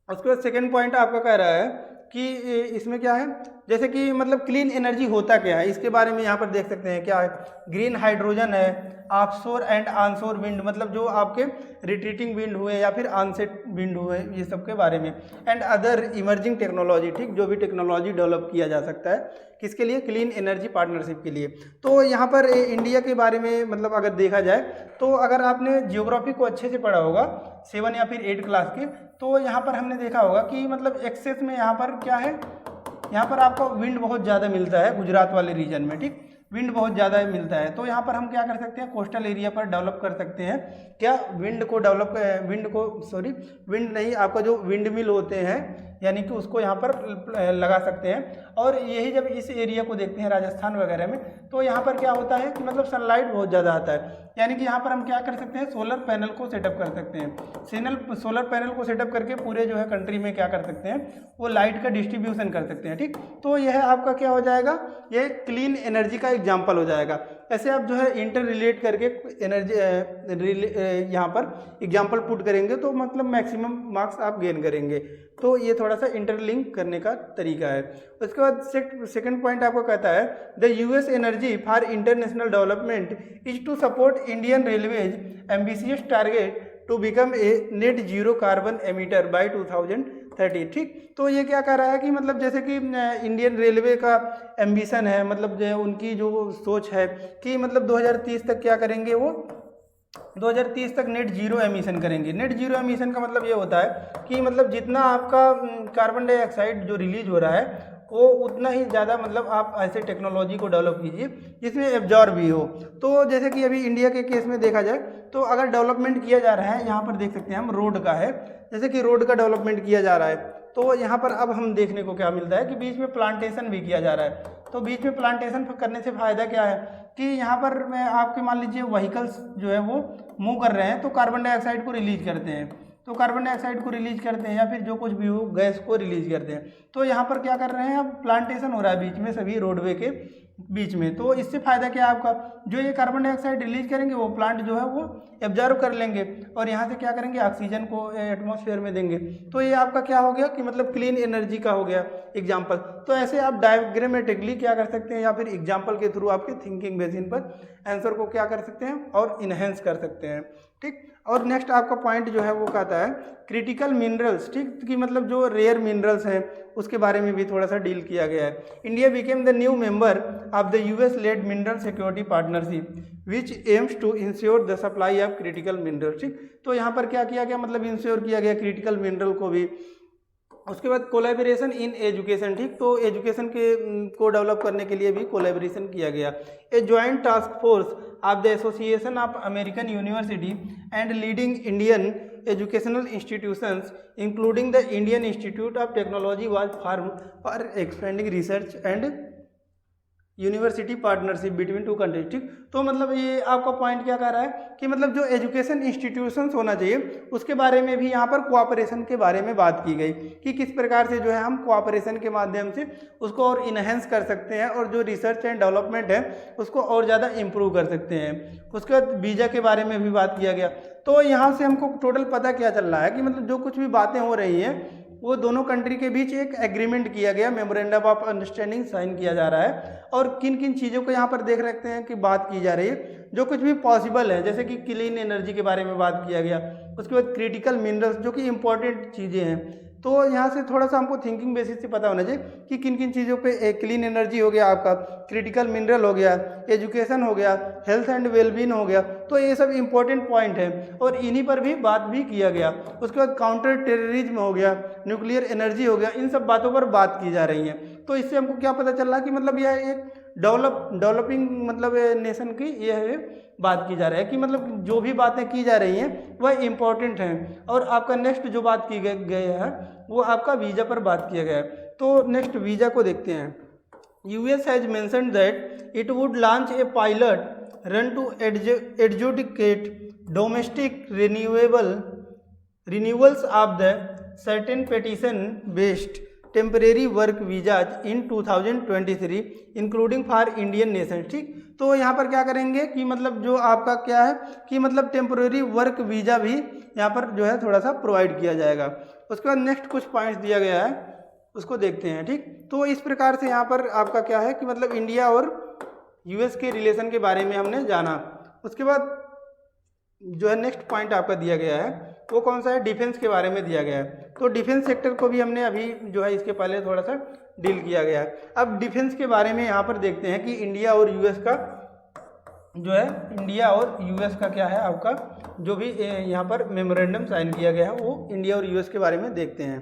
उसके बाद सेकेंड पॉइंट आपका कह रहा है कि इसमें क्या है, जैसे कि मतलब क्लीन एनर्जी होता क्या है, इसके बारे में यहाँ पर देख सकते हैं। क्या है, ग्रीन हाइड्रोजन है, ऑफशोर एंड ऑनशोर विंड, मतलब जो आपके रिट्रीटिंग विंड हुए या फिर ऑनसेट विंड हुए, ये सब के बारे में। एंड अदर इमर्जिंग टेक्नोलॉजी, ठीक, जो भी टेक्नोलॉजी डेवलप किया जा सकता है, किसके लिए, क्लीन एनर्जी पार्टनरशिप के लिए। तो यहाँ पर इंडिया के बारे में मतलब अगर देखा जाए तो अगर आपने जियोग्राफी को अच्छे से पढ़ा होगा 7 या फिर 8 क्लास के, तो यहाँ पर हमने देखा होगा कि मतलब एक्सेस में यहाँ पर क्या है, यहाँ पर आपको विंड बहुत ज़्यादा मिलता है गुजरात वाले रीजन में, ठीक। विंड बहुत ज़्यादा मिलता है। तो यहाँ पर हम क्या कर सकते हैं, कोस्टल एरिया पर डेवलप कर सकते हैं क्या, विंड नहीं, आपका जो विंड मिल होते हैं यानी कि उसको यहाँ पर लगा सकते हैं। और यही जब इस एरिया को देखते हैं राजस्थान वगैरह में, तो यहाँ पर क्या होता है कि मतलब सनलाइट बहुत ज़्यादा आता है, यानी कि यहाँ पर हम क्या कर सकते हैं, सोलर पैनल को सेटअप कर सकते हैं। सोलर पैनल को सेटअप करके पूरे जो है कंट्री में क्या कर सकते हैं, वो लाइट का डिस्ट्रीब्यूशन कर सकते हैं, ठीक। तो यह आपका क्या हो जाएगा, ये क्लीन एनर्जी का एग्जाम्पल हो जाएगा। ऐसे आप जो है इंटर रिलेट करके एनर्जी यहाँ पर एग्जाम्पल पुट करेंगे तो मतलब मैक्सिमम मार्क्स आप गेन करेंगे। तो ये थोड़ा सा इंटरलिंक करने का तरीका है। उसके बाद सेकंड पॉइंट आपको कहता है, the US energy for international development is to support Indian railways ambitious target to become a net zero carbon emitter by 2030, ठीक। तो ये क्या कह रहा है कि मतलब जैसे कि इंडियन रेलवे का एम्बिशन है, मतलब जो उनकी जो सोच है कि मतलब 2030 तक क्या करेंगे, वो 2030 तक नेट जीरो एमिशन करेंगे। नेट जीरो एमिशन का मतलब ये होता है कि मतलब जितना आपका कार्बन डाइऑक्साइड जो रिलीज हो रहा है वो उतना ही ज़्यादा मतलब आप ऐसे टेक्नोलॉजी को डेवलप कीजिए जिसमें एब्जॉर्ब भी हो। तो जैसे कि अभी इंडिया के केस में देखा जाए तो अगर डेवलपमेंट किया जा रहा है, यहाँ पर देख सकते हैं हम रोड का है, जैसे कि रोड का डेवलपमेंट किया जा रहा है तो यहाँ पर अब हम देखने को क्या मिलता है कि बीच में प्लांटेशन भी किया जा रहा है। तो बीच में प्लांटेशन करने से फ़ायदा क्या है कि यहाँ पर मैं आपके मान लीजिए व्हीकल्स जो है वो मूव कर रहे हैं तो कार्बन डाइऑक्साइड को रिलीज करते हैं, तो कार्बन डाइऑक्साइड को रिलीज करते हैं या फिर जो कुछ भी हो गैस को रिलीज करते हैं। तो यहाँ पर क्या कर रहे हैं, अब प्लांटेशन हो रहा है बीच में सभी रोडवे के बीच में। तो इससे फ़ायदा क्या है आपका, जो ये कार्बन डाइऑक्साइड रिलीज करेंगे वो प्लांट जो है वो एब्जॉर्व कर लेंगे और यहाँ से क्या करेंगे, ऑक्सीजन को एटमॉस्फेयर में देंगे। तो ये आपका क्या हो गया कि मतलब क्लीन एनर्जी का हो गया एग्जाम्पल। तो ऐसे आप डायग्रामेटिकली क्या कर सकते हैं या फिर एग्जाम्पल के थ्रू आपके थिंकिंग बेसिन पर आंसर को क्या कर सकते हैं और इन्हेंस कर सकते हैं। ठीक, और नेक्स्ट आपका पॉइंट जो है वो कहता है क्रिटिकल मिनरल्स। ठीक, कि मतलब जो रेयर मिनरल्स हैं उसके बारे में भी थोड़ा सा डील किया गया है। India became the new member of the US led mineral security partnership which aims to ensure the supply of critical mineral. ठीक, तो यहाँ पर क्या किया गया, मतलब इंश्योर किया गया क्रिटिकल मिनरल को भी। उसके बाद कोलैबोरेशन इन एजुकेशन। ठीक, तो एजुकेशन के को डेवलप करने के लिए भी कोलैबोरेशन किया गया। A joint task force of the association of American university and leading Indian educational institutions including the Indian institute of technology was form for expanding research and university partnership between two countries. ठीक, तो मतलब ये आपका पॉइंट क्या कह रहा है कि मतलब जो एजुकेशन इंस्टीट्यूशंस होना चाहिए उसके बारे में भी यहाँ पर कोऑपरेशन के बारे में बात की गई कि किस प्रकार से जो है हम कोऑपरेशन के माध्यम से उसको और इन्हेंस कर सकते हैं और जो रिसर्च एंड डेवलपमेंट है उसको और ज़्यादा इम्प्रूव कर सकते हैं। उसके बाद वीज़ा के बारे में भी बात किया गया। तो यहाँ से हमको टोटल पता क्या चल रहा है कि मतलब जो कुछ भी बातें हो रही हैं वो दोनों कंट्री के बीच एक एग्रीमेंट किया गया, मेमोरेंडम ऑफ अंडरस्टैंडिंग साइन किया जा रहा है। और किन किन चीज़ों को यहाँ पर देख रखते हैं कि बात की जा रही है, जो कुछ भी पॉसिबल है, जैसे कि क्लीन एनर्जी के बारे में बात किया गया। उसके बाद क्रिटिकल मिनरल्स जो कि इंपॉर्टेंट चीज़ें हैं। तो यहाँ से थोड़ा सा हमको थिंकिंग बेसिस से पता होना चाहिए कि किन किन चीज़ों पे क्लीन एनर्जी हो गया, आपका क्रिटिकल मिनरल हो गया, एजुकेशन हो गया, हेल्थ एंड वेलबींग हो गया। तो ये सब इंपॉर्टेंट पॉइंट है और इन्हीं पर भी बात भी किया गया। उसके बाद काउंटर टेररिज्म हो गया, न्यूक्लियर एनर्जी हो गया, इन सब बातों पर बात की जा रही है। तो इससे हमको क्या पता चल रहा है कि मतलब यह एक डेवलपिंग मतलब नेशन की यह बात की जा रही है कि मतलब जो भी बातें की जा रही हैं वह इम्पोर्टेंट हैं। और आपका नेक्स्ट जो बात की गई है वो आपका वीज़ा पर बात किया गया है। तो नेक्स्ट वीज़ा को देखते हैं। US has mentioned that it would launch a pilot run to adjudicate domestic renewals of the certain petition based temporary work visas in 2023 including for Indian nation. ठीक, तो यहाँ पर क्या करेंगे कि मतलब जो आपका क्या है कि मतलब टेम्परेरी वर्क वीज़ा भी यहाँ पर जो है थोड़ा सा प्रोवाइड किया जाएगा। उसके बाद नेक्स्ट कुछ पॉइंट्स दिया गया है उसको देखते हैं। ठीक, तो इस प्रकार से यहाँ पर आपका क्या है कि मतलब इंडिया और यूएस के रिलेशन के बारे में हमने जाना। उसके बाद जो है नेक्स्ट पॉइंट आपका दिया गया है वो कौन सा है, डिफेंस के बारे में दिया गया है। तो डिफेंस सेक्टर को भी हमने अभी जो है इसके पहले थोड़ा सा डील किया गया है। अब डिफेंस के बारे में यहाँ पर देखते हैं कि इंडिया और यूएस का जो है, इंडिया और यूएस का क्या है आपका जो भी यहाँ पर मेमोरेंडम साइन किया गया है वो इंडिया और यूएस के बारे में देखते हैं।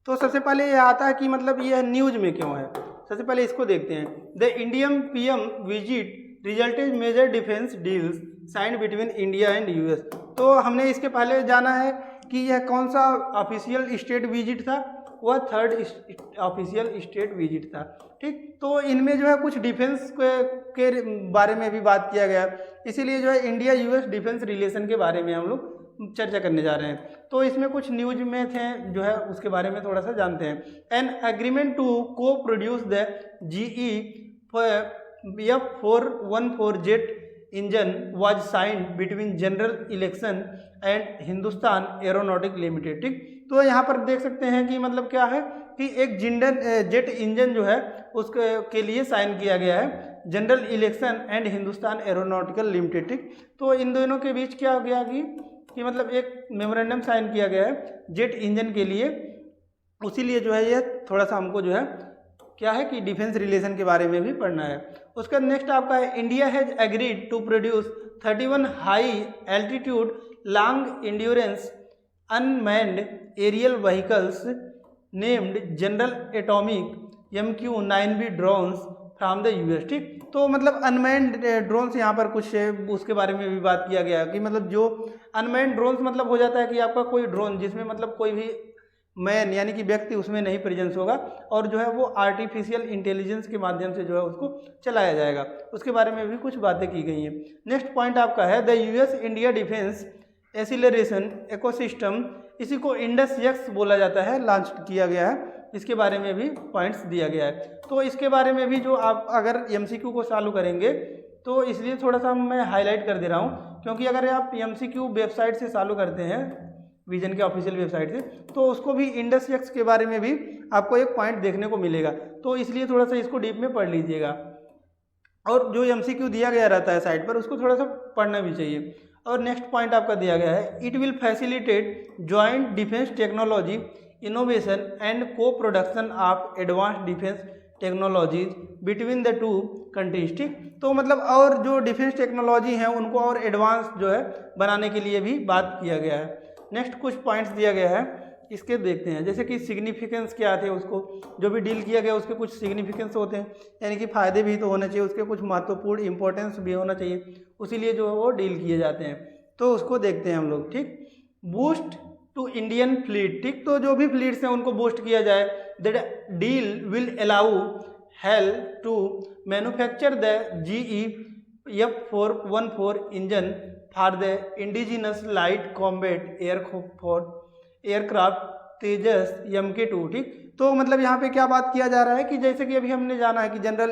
तो सबसे पहले ये आता है कि मतलब यह न्यूज में क्यों है। सबसे पहले इसको देखते हैं। The Indian PM visit resulted major defence deals signed between India and US. तो हमने इसके पहले जाना है कि यह कौन सा ऑफिशियल स्टेट विजिट था, वह थर्ड ऑफिशियल स्टेट विजिट था। ठीक, तो इनमें जो है कुछ डिफेंस के बारे में भी बात किया गया, इसीलिए जो है इंडिया यूएस डिफेंस रिलेशन के बारे में हम लोग चर्चा करने जा रहे हैं। तो इसमें कुछ न्यूज में थे जो है उसके बारे में थोड़ा सा जानते हैं। एन एग्रीमेंट टू को produce the GE F414 jet engine was signed between general election and Hindustan aeronautic limited. ठीक, तो यहाँ पर देख सकते हैं कि मतलब क्या है कि एक जेट इंजन जो है उसके लिए साइन किया गया है general election and Hindustan aeronautical limited. ठीक, तो इन दोनों के बीच क्या हो गया कि मतलब एक मेमोरेंडम साइन किया गया है जेट इंजन के लिए। उसी लिए जो है ये थोड़ा सा हमको जो है क्या है कि डिफेंस रिलेशन के बारे में भी पढ़ना है। उसका नेक्स्ट आपका है India has agreed to produce 31 high altitude long endurance unmanned aerial vehicles named general atomic MQ-9B drones from the US. ठीक, तो मतलब अनमैन्ड ड्रोन्स यहाँ पर कुछ है, उसके बारे में भी बात किया गया कि मतलब जो अनमैन्ड ड्रोन्स मतलब हो जाता है कि आपका कोई ड्रोन जिसमें मतलब कोई भी मैन यानी कि व्यक्ति उसमें नहीं प्रेजेंस होगा और जो है वो आर्टिफिशियल इंटेलिजेंस के माध्यम से जो है उसको चलाया जाएगा, उसके बारे में भी कुछ बातें की गई हैं। नेक्स्ट पॉइंट आपका है the US India defence acceleration ecosystem, इसी को इंडस एक्स बोला जाता है, लॉन्च किया गया है, इसके बारे में भी पॉइंट्स दिया गया है। तो इसके बारे में भी जो आप अगर एमसीक्यू को सॉल्व करेंगे तो इसलिए थोड़ा सा मैं हाईलाइट कर दे रहा हूँ, क्योंकि अगर आप एमसीक्यू वेबसाइट से सॉल्व करते हैं विजन के ऑफिशियल वेबसाइट से, तो उसको भी इंडस एक्स के बारे में भी आपको एक पॉइंट देखने को मिलेगा, तो इसलिए थोड़ा सा इसको डीप में पढ़ लीजिएगा। और जो एमसीक्यू दिया गया रहता है साइट पर उसको थोड़ा सा पढ़ना भी चाहिए। और नेक्स्ट पॉइंट आपका दिया गया है it will facilitate joint defence technology innovation and coproduction of advance defence technologies between the two countries. ठीक, तो मतलब और जो डिफेंस टेक्नोलॉजी हैं उनको और एडवांस जो है बनाने के लिए भी बात किया गया है। नेक्स्ट कुछ पॉइंट्स दिया गया है, इसके देखते हैं, जैसे कि सिग्निफिकेंस क्या थे, उसको जो भी डील किया गया उसके कुछ सिग्निफिकेंस होते हैं, यानी कि फ़ायदे भी तो होने चाहिए, उसके कुछ महत्वपूर्ण इंपॉर्टेंस भी होना चाहिए, उसीलिए जो है वो डील किए जाते हैं, तो उसको देखते हैं हम लोग। ठीक, बूस्ट टू इंडियन फ्लीट। ठीक, तो जो भी फ्लीट्स हैं उनको बूस्ट किया जाए। That deal will allow HAL to manufacture the GE-F414 engine for the indigenous light combat aircraft Tejas MK2। ठीक, तो मतलब यहाँ पे क्या बात किया जा रहा है कि जैसे कि अभी हमने जाना है कि जनरल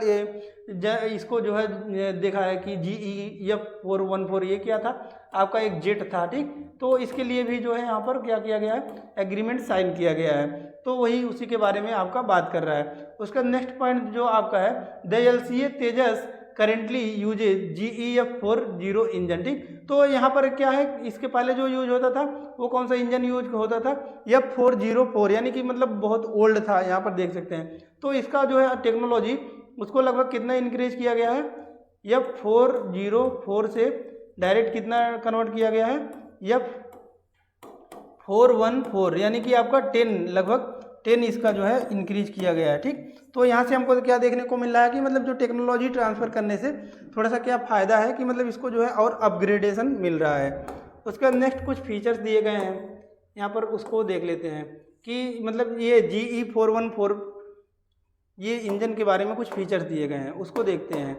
इसको जो है देखा है कि GE-F414 ये क्या था, आपका एक जेट था। ठीक, तो इसके लिए भी जो है यहाँ पर क्या किया गया है, एग्रीमेंट साइन किया गया है, तो वही उसी के बारे में आपका बात कर रहा है। उसका नेक्स्ट पॉइंट जो आपका है the LCA Tejas currently uses GE-F40 engine. ठीक, तो यहाँ पर क्या है, इसके पहले जो यूज होता था वो कौन सा इंजन यूज होता था, F404, यानी कि मतलब बहुत ओल्ड था, यहाँ पर देख सकते हैं। तो इसका जो है टेक्नोलॉजी उसको लगभग कितना इंक्रीज किया गया है, F404 से डायरेक्ट कितना कन्वर्ट किया गया है, F414, यानी कि आपका 10 लगभग 10 इसका जो है इंक्रीज किया गया है। ठीक, तो यहाँ से हमको क्या देखने को मिल रहा है कि मतलब जो टेक्नोलॉजी ट्रांसफ़र करने से थोड़ा सा क्या फ़ायदा है कि मतलब इसको जो है और अपग्रेडेशन मिल रहा है। उसके बाद नेक्स्ट कुछ फीचर्स दिए गए हैं यहाँ पर, उसको देख लेते हैं कि मतलब ये GE-414 ये इंजन के बारे में कुछ फीचर्स दिए गए हैं, उसको देखते हैं।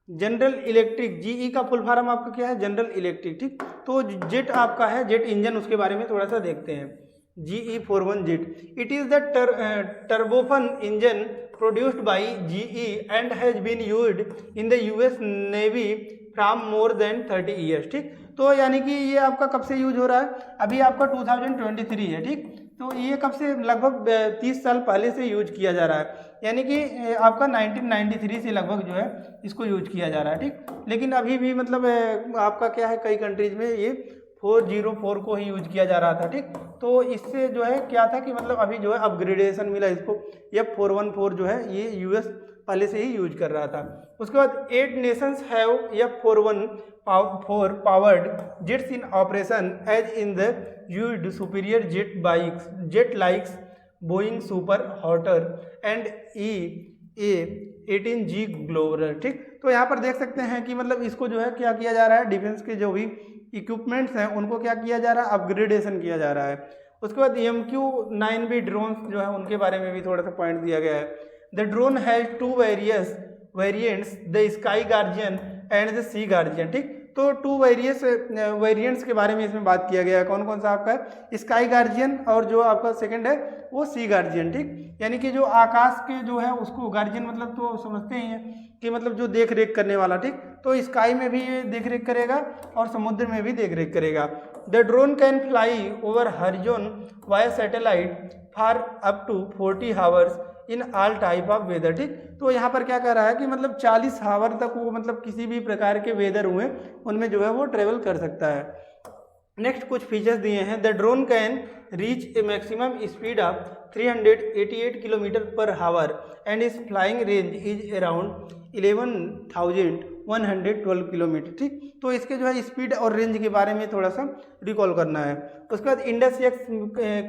जनरल इलेक्ट्रिक, GE का फुल फॉर्म आपका क्या है, जनरल इलेक्ट्रिक। ठीक, तो जेट आपका है, जेट इंजन, उसके बारे में थोड़ा सा देखते हैं। GE-41 jet, it is the turbofan engine produced by GE and has been used in the US navy from more than 30 years. ठीक, तो यानी कि ये आपका कब से यूज हो रहा है, अभी आपका 2023 है। ठीक, तो ये कब से, लगभग 30 साल पहले से यूज किया जा रहा है, यानी कि आपका 1993 से लगभग जो है इसको यूज किया जा रहा है। ठीक, लेकिन अभी भी मतलब आपका क्या है, कई कंट्रीज में ये 404 को ही यूज किया जा रहा था। ठीक, तो इससे जो है क्या था कि मतलब अभी जो है अपग्रेडेशन मिला इसको, F414 जो है ये US पहले से ही यूज कर रहा था। उसके बाद 8 nations have F414 powered jets in operation as in the used superior jet likes Boeing super hotter and EA-18G growler. ठीक, तो यहाँ पर देख सकते हैं कि मतलब इसको जो है क्या किया जा रहा है, डिफेंस के जो भी इक्विपमेंट्स हैं उनको क्या किया जा रहा है, अपग्रेडेशन किया जा रहा है। उसके बाद MQ-9B ड्रोन्स जो है उनके बारे में भी थोड़ा सा पॉइंट दिया गया है। The drone has 2 variants, the sky guardian and the sea guardian. ठीक, तो 2 वेरिएंट्स के बारे में इसमें बात किया गया है। कौन कौन सा आपका है, स्काई गार्जियन और जो आपका सेकंड है वो सी गार्जियन। ठीक, यानी कि जो आकाश के जो है उसको गार्जियन मतलब तो समझते ही हैं कि मतलब जो देख रेख करने वाला। ठीक, तो स्काई में भी ये देख रेख करेगा और समुद्र में भी देख रेख करेगा। The drone can fly over horizon via satellite for up to 40 hours in all type of weather. ठीक, तो यहाँ पर क्या कह रहा है कि मतलब 40 आवर तक वो मतलब किसी भी प्रकार के वेदर हुए उनमें जो है वो ट्रेवल कर सकता है। नेक्स्ट कुछ फीचर्स दिए हैं। The drone can reach a maximum speed of 388 kilometre per hour and its flying range is around 11,000 112 kilometre. ठीक, तो इसके जो है स्पीड और रेंज के बारे में थोड़ा सा रिकॉल करना है। उसके बाद इंडस एक्स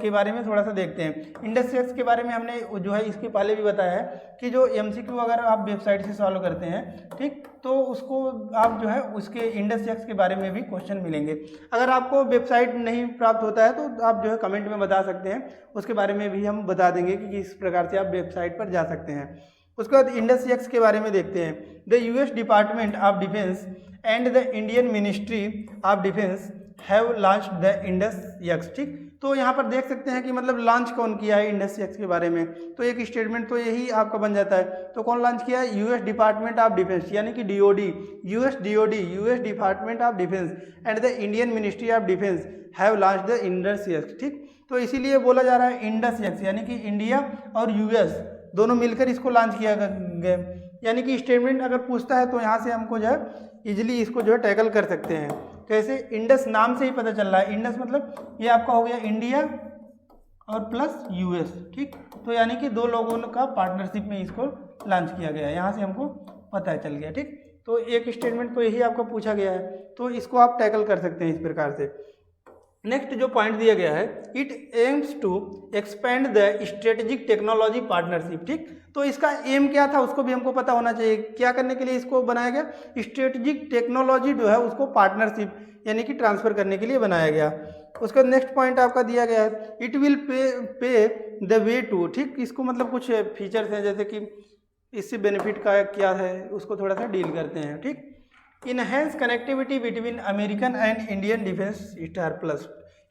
के बारे में थोड़ा सा देखते हैं। इंडस एक्स के बारे में हमने जो है इसके पहले भी बताया है कि जो MCQ अगर आप वेबसाइट से सॉल्व करते हैं, ठीक, तो उसको आप जो है उसके इंडस एक्स के बारे में भी क्वेश्चन मिलेंगे। अगर आपको वेबसाइट नहीं प्राप्त होता है तो आप जो है कमेंट में बता सकते हैं, उसके बारे में भी हम बता देंगे कि किस प्रकार से आप वेबसाइट पर जा सकते हैं। उसके बाद इंडस एक्स के बारे में देखते हैं। The US department of defence and the Indian ministry of defence have launched the Indus x. ठीक, तो यहाँ पर देख सकते हैं कि मतलब लॉन्च कौन किया है इंडस एक्स के बारे में, तो एक स्टेटमेंट तो यही आपका बन जाता है। तो कौन लॉन्च किया है? US डिपार्टमेंट ऑफ डिफेंस यानी कि DOD, US department of defence and the Indian ministry of defence have launched the Indus x. ठीक, तो इसीलिए बोला जा रहा है इंडस एक्स, यानी कि इंडिया और US दोनों मिलकर इसको लॉन्च किया गया। यानी कि स्टेटमेंट अगर पूछता है तो यहाँ से हमको जो है इजीली इसको जो है टैकल कर सकते हैं। कैसे? इंडस नाम से ही पता चल रहा है। इंडस मतलब ये आपका हो गया इंडिया और प्लस US। ठीक, तो यानी कि दो लोगों का पार्टनरशिप में इसको लॉन्च किया गया है, यहाँ से हमको पता चल गया। ठीक, तो एक स्टेटमेंट तो यही आपका पूछा गया है, तो इसको आप टैकल कर सकते हैं इस प्रकार से। नेक्स्ट जो पॉइंट दिया गया है, it aims to expand the strategic technology partnership. ठीक, तो इसका एम क्या था उसको भी हमको पता होना चाहिए। क्या करने के लिए इसको बनाया गया? स्ट्रेटेजिक टेक्नोलॉजी जो है उसको पार्टनरशिप यानी कि ट्रांसफर करने के लिए बनाया गया। उसका नेक्स्ट पॉइंट आपका दिया गया है, it will pay the way to. ठीक, इसको मतलब कुछ फीचर्स हैं जैसे कि इससे बेनिफिट का क्या है उसको थोड़ा सा डील करते हैं। ठीक, enhance connectivity between American and Indian defence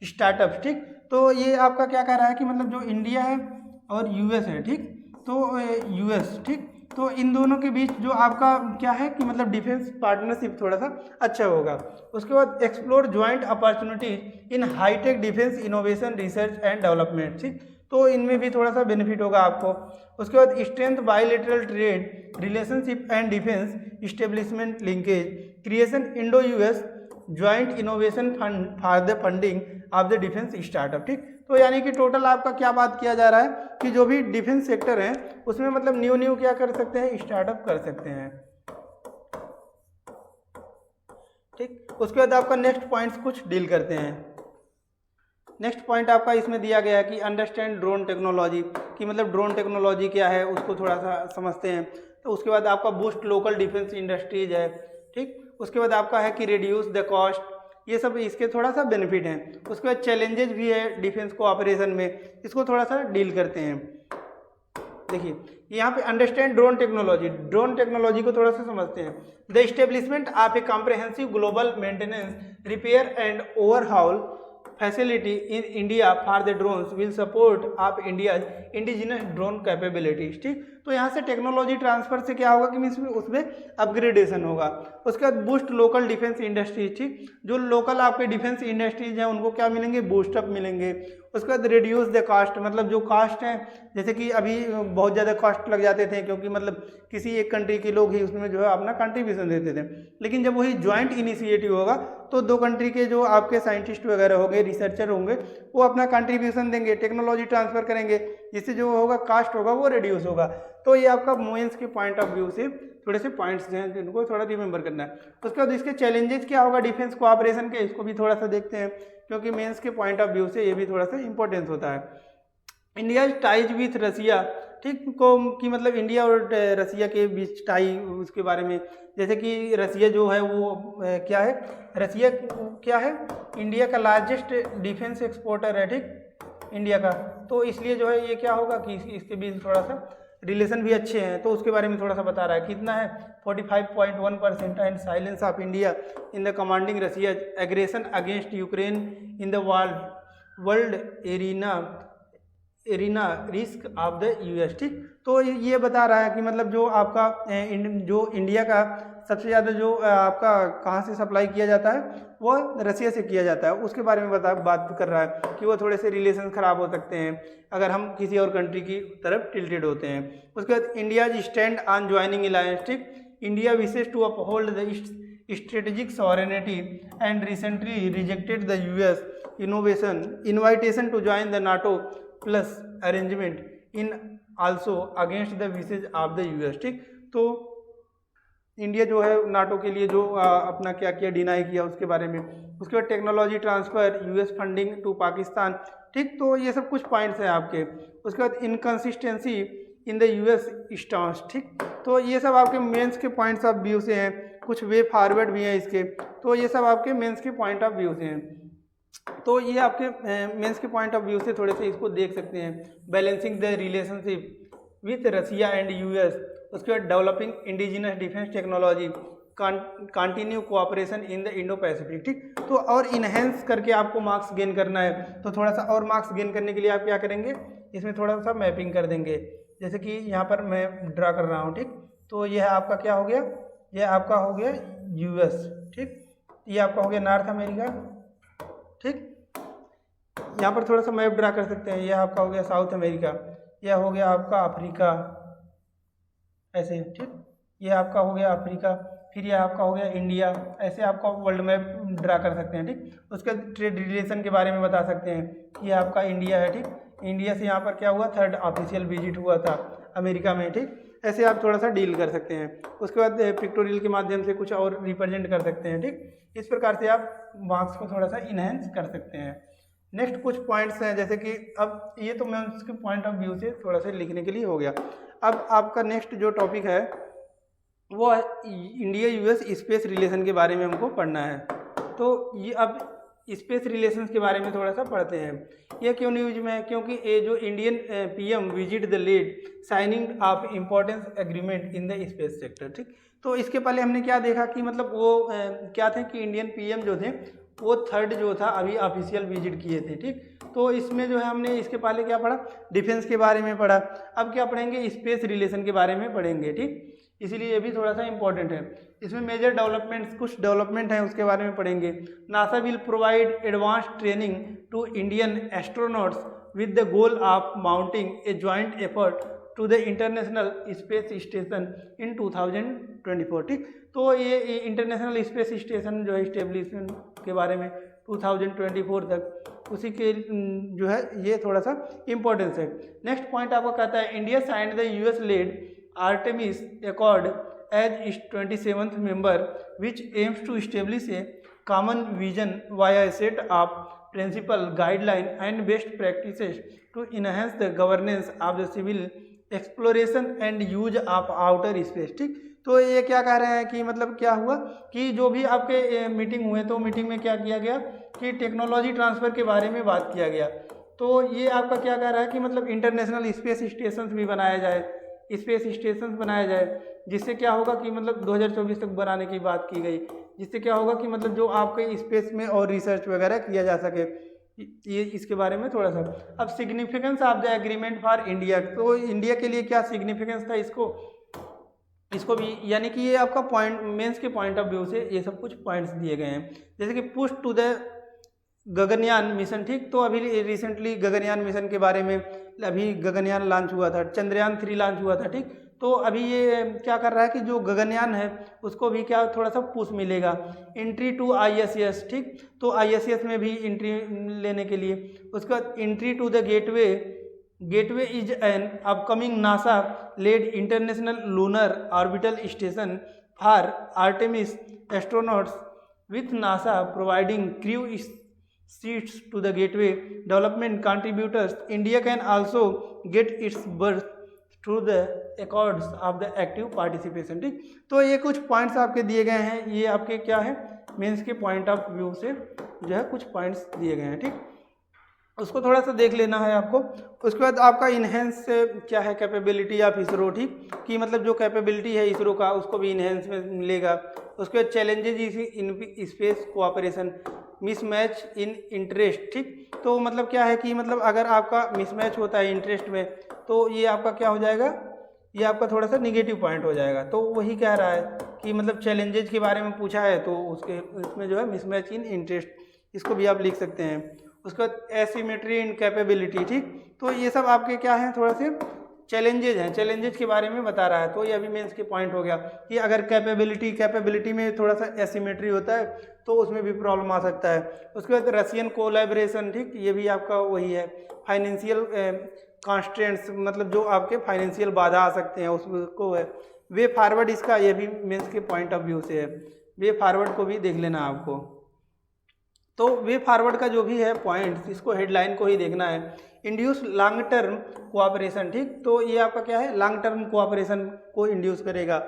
startups. ठीक, तो ये आपका क्या कह रहा है कि मतलब जो इंडिया है और US है, ठीक, तो US, ठीक, तो इन दोनों के बीच जो आपका क्या है कि मतलब डिफेंस पार्टनरशिप थोड़ा सा अच्छा होगा। उसके बाद explore joint opportunities in high tech defence innovation research and development. ठीक, तो इनमें भी थोड़ा सा बेनिफिट होगा आपको। उसके बाद strength bilateral trade relationship and defence establishment linkage, creation Indo US joint innovation fund for the funding of the defence startup. ठीक, तो यानी कि टोटल आपका क्या बात किया जा रहा है कि जो भी डिफेंस सेक्टर है उसमें मतलब न्यू क्या कर सकते हैं? स्टार्टअप कर सकते हैं। ठीक, उसके बाद आपका नेक्स्ट पॉइंट्स कुछ डील करते हैं। नेक्स्ट पॉइंट आपका इसमें दिया गया है कि अंडरस्टैंड ड्रोन टेक्नोलॉजी, कि मतलब ड्रोन टेक्नोलॉजी क्या है उसको थोड़ा सा समझते हैं। तो उसके बाद आपका बूस्ट लोकल डिफेंस इंडस्ट्रीज है। ठीक, उसके बाद आपका है कि रिड्यूस द कॉस्ट, ये सब इसके थोड़ा सा बेनिफिट हैं। उसके बाद चैलेंजेस भी है डिफेंस कोऑपरेशन में, इसको थोड़ा सा डील करते हैं। देखिए यहाँ पे अंडरस्टैंड ड्रोन टेक्नोलॉजी को थोड़ा सा समझते हैं। The establishment of A comprehensive global maintenance repair and overhaul facility in India for the drones will support of India's indigenous drone capabilities। ठीक, तो यहाँ से टेक्नोलॉजी ट्रांसफर से क्या होगा कि मीन्स उसमें अपग्रेडेशन होगा। उसके बाद बूस्ट लोकल डिफेंस इंडस्ट्रीज। ठीक, जो लोकल आपके डिफेंस इंडस्ट्रीज हैं उनको क्या मिलेंगे? बूस्टअप मिलेंगे। उसके बाद रिड्यूस द कास्ट, मतलब जो कास्ट है जैसे कि अभी बहुत ज़्यादा कॉस्ट लग जाते थे क्योंकि मतलब किसी एक कंट्री के लोग ही उसमें जो है अपना कंट्रीब्यूशन देते थे, लेकिन जब वही ज्वाइंट इनिशिएटिव होगा तो दो कंट्री के जो आपके साइंटिस्ट वगैरह होंगे, रिसर्चर होंगे, वो अपना कंट्रीब्यूशन देंगे, टेक्नोलॉजी ट्रांसफर करेंगे, जिससे जो होगा कास्ट होगा वो रिड्यूस होगा। तो ये आपका मोएंस के पॉइंट ऑफ व्यू से थोड़े से पॉइंट्स हैं जिनको थोड़ा रिमेंबर करना है। उसके बाद इसके चैलेंजेस क्या होगा डिफेंस कोऑपरेशन के, इसको भी थोड़ा सा देखते हैं क्योंकि मेंस के पॉइंट ऑफ व्यू से ये भी थोड़ा सा इंपॉर्टेंस होता है। इंडिया टाइज विथ रसिया। ठीक, को कि मतलब इंडिया और रसिया के बीच टाई, उसके बारे में जैसे कि रसिया जो है वो क्या है? रसिया क्या है? इंडिया का लार्जेस्ट डिफेंस एक्सपोर्टर है। ठीक, इंडिया का, तो इसलिए जो है ये क्या होगा कि इसके बीच थोड़ा सा रिलेशन भी अच्छे हैं, तो उसके बारे में थोड़ा सा बता रहा है। कितना है? 45.1% and silence of India in the commanding Russia aggression against Ukraine in the world arena risk of the US। ठीक, तो ये बता रहा है कि मतलब जो आपका जो इंडिया का सबसे ज़्यादा जो आपका कहाँ से सप्लाई किया जाता है वो रसिया से किया जाता है, उसके बारे में बात कर रहा है कि वो थोड़े से रिलेशन ख़राब हो सकते हैं अगर हम किसी और कंट्री की तरफ टिल्टेड होते हैं। उसके बाद India's stand on joining alliance. ठीक, India wishes to uphold the strategic sovereignty and recently rejected the US invitation to join the NATO plus arrangement in also against the wishes of the US। ठीक, तो इंडिया जो है नाटो के लिए जो अपना क्या किया, डिनाई किया उसके बारे में। उसके बाद technology transfer, US funding to Pakistan, ठीक। तो ये सब कुछ पॉइंट्स हैं आपके। उसके बाद inconsistency in the US stance, ठीक। तो ये सब आपके मेंस के पॉइंट्स ऑफ व्यू से हैं। कुछ वे फॉरवर्ड भी हैं इसके, तो ये सब आपके मेंस के पॉइंट ऑफ व्यू से हैं। तो ये आपके मेंस के पॉइंट ऑफ व्यू से थोड़े से इसको देख सकते हैं। Balancing the relationship with Russia and US, उसके बाद developing indigenous defence technology, continue cooperation in the Indo Pacific, ठीक। तो और इन्हेंस करके आपको मार्क्स गेन करना है, तो थोड़ा सा और मार्क्स गेन करने के लिए आप क्या करेंगे, इसमें थोड़ा सा मैपिंग कर देंगे। जैसे कि यहाँ पर मैं ड्रा कर रहा हूँ, ठीक। तो यह आपका क्या हो गया, यह आपका हो गया यूएस, ठीक। ये आपका हो गया नॉर्थ अमेरिका, ठीक। यहाँ पर थोड़ा सा मैप ड्रा कर सकते हैं। यह आपका हो गया साउथ अमेरिका, यह हो गया आपका अफ्रीका, ऐसे, ठीक। ये आपका हो गया अफ्रीका, फिर ये आपका हो गया इंडिया। ऐसे आपका वर्ल्ड मैप ड्रा कर सकते हैं, ठीक। उसके ट्रेड रिलेशन के बारे में बता सकते हैं। ये आपका इंडिया है, ठीक। इंडिया से यहाँ पर क्या हुआ, 3rd ऑफिशियल विजिट हुआ था अमेरिका में, ठीक। ऐसे आप थोड़ा सा डील कर सकते हैं। उसके बाद पिक्टोरियल के माध्यम से कुछ और रिप्रेजेंट कर सकते हैं, ठीक। इस प्रकार से आप मार्क्स को थोड़ा सा इन्हेंस कर सकते हैं। नेक्स्ट कुछ पॉइंट्स हैं, जैसे कि अब ये तो मैं उसके पॉइंट ऑफ व्यू से थोड़ा सा लिखने के लिए हो गया। अब आपका नेक्स्ट जो टॉपिक है वो इंडिया यूएस स्पेस रिलेशन के बारे में हमको पढ़ना है। तो ये अब स्पेस रिलेशंस के बारे में थोड़ा सा पढ़ते हैं। ये क्यों न्यूज में है, क्योंकि ये जो Indian PM visit the led signing of importance agreement in the space sector, ठीक। तो इसके पहले हमने क्या देखा कि मतलब वो क्या थे कि इंडियन पीएम जो थे वो 3rd जो था अभी ऑफिशियल विजिट किए थे, ठीक। तो इसमें जो है हमने इसके पहले क्या पढ़ा, डिफेंस के बारे में पढ़ा। अब क्या पढ़ेंगे, स्पेस रिलेशन के बारे में पढ़ेंगे, ठीक। इसीलिए ये भी थोड़ा सा इंपॉर्टेंट है। इसमें मेजर डेवलपमेंट्स, कुछ डेवलपमेंट हैं उसके बारे में पढ़ेंगे। NASA will provide advance training to Indian astronauts with the goal of mounting a joint effort to the international space station in 2024, ठीक। तो ये इंटरनेशनल स्पेस स्टेशन जो है इस्टेब्लिशमेंट के बारे में 2024 तक, उसी के जो है ये थोड़ा सा इम्पोर्टेंस है। नेक्स्ट पॉइंट आपको कहता है India signed the US led Artemis accord as is 27th member which aims to establish a common vision via a set of principle, guideline and best practices to enhance the governance of the civil exploration and use of outer space, ठीक। तो ये क्या कह रहे हैं कि मतलब क्या हुआ कि जो भी आपके मीटिंग हुए तो मीटिंग में क्या किया गया कि टेक्नोलॉजी ट्रांसफ़र के बारे में बात किया गया। तो ये आपका क्या कह रहा है कि मतलब इंटरनेशनल स्पेस स्टेशन भी बनाया जाए, स्पेस स्टेशन बनाया जाए, जिससे क्या होगा कि मतलब 2024 तक बनाने की बात की गई, जिससे क्या होगा कि मतलब जो आपके स्पेस में और रिसर्च वगैरह किया जा सके। ये इसके बारे में थोड़ा सा। अब significance of the agreement for India, तो इंडिया के लिए क्या सिग्निफिकेंस था इसको भी, यानी कि ये आपका पॉइंट मेंस के पॉइंट ऑफ व्यू से ये सब कुछ पॉइंट्स दिए गए हैं। जैसे कि push to the Gaganyaan mission, ठीक। तो अभी रिसेंटली गगनयान मिशन के बारे में अभी गगनयान लॉन्च हुआ था, चंद्रयान 3 लॉन्च हुआ था, ठीक। तो अभी ये क्या कर रहा है कि जो गगनयान है उसको भी क्या थोड़ा सा पुश मिलेगा। एंट्री टू ISS, ठीक। तो ISS में भी एंट्री लेने के लिए। उसके बाद entry to the gateway is an upcoming NASA led international lunar orbital station for Artemis astronauts with NASA providing crew seats to the gateway development contributors. India can also get its birth through the accords of the active participation, ठीक। तो ये कुछ पॉइंट्स आपके दिए गए हैं, ये आपके क्या है मेंस के पॉइंट ऑफ व्यू से जो है कुछ पॉइंट्स दिए गए हैं, ठीक। उसको थोड़ा सा देख लेना है आपको। उसके बाद आपका इन्हेंस क्या है कैपेबिलिटी ऑफ इसरो, ठीक। कि मतलब जो कैपेबिलिटी है इसरो का उसको भी इन्हेंस में मिलेगा। उसके बाद challenges in space cooperation, mismatch in interest, ठीक। तो मतलब क्या है कि मतलब अगर आपका मिसमैच होता है इंटरेस्ट में तो ये आपका क्या हो जाएगा, ये आपका थोड़ा सा निगेटिव पॉइंट हो जाएगा। तो वही कह रहा है कि मतलब चैलेंजेज के बारे में पूछा है तो उसके इसमें जो है मिसमैच इन इंटरेस्ट, इसको भी आप लिख सकते हैं। उसके बाद एसिमेट्री इन कैपेबिलिटी, ठीक। तो ये सब आपके क्या हैं थोड़ा से चैलेंजेज हैं, चैलेंजेज के बारे में बता रहा है। तो ये अभी मेंस के पॉइंट हो गया कि अगर कैपेबिलिटी में थोड़ा सा एसिमेट्री होता है तो उसमें भी प्रॉब्लम आ सकता है। उसके बाद रशियन कोलैबोरेशन, ठीक। ये भी आपका वही है। फाइनेंशियल कॉन्स्ट्रेंट्स, मतलब जो आपके फाइनेंशियल बाधा आ सकते हैं उसको है। वे फॉरवर्ड इसका ये भी मेंस के पॉइंट ऑफ व्यू से है, वे फॉरवर्ड को भी देख लेना आपको। तो वे फॉरवर्ड का जो भी है पॉइंट्स, इसको हेडलाइन को ही देखना है। इंड्यूस लॉन्ग टर्म कोऑपरेशन, ठीक, तो ये आपका क्या है, लॉन्ग टर्म कोऑपरेशन को इंड्यूस करेगा।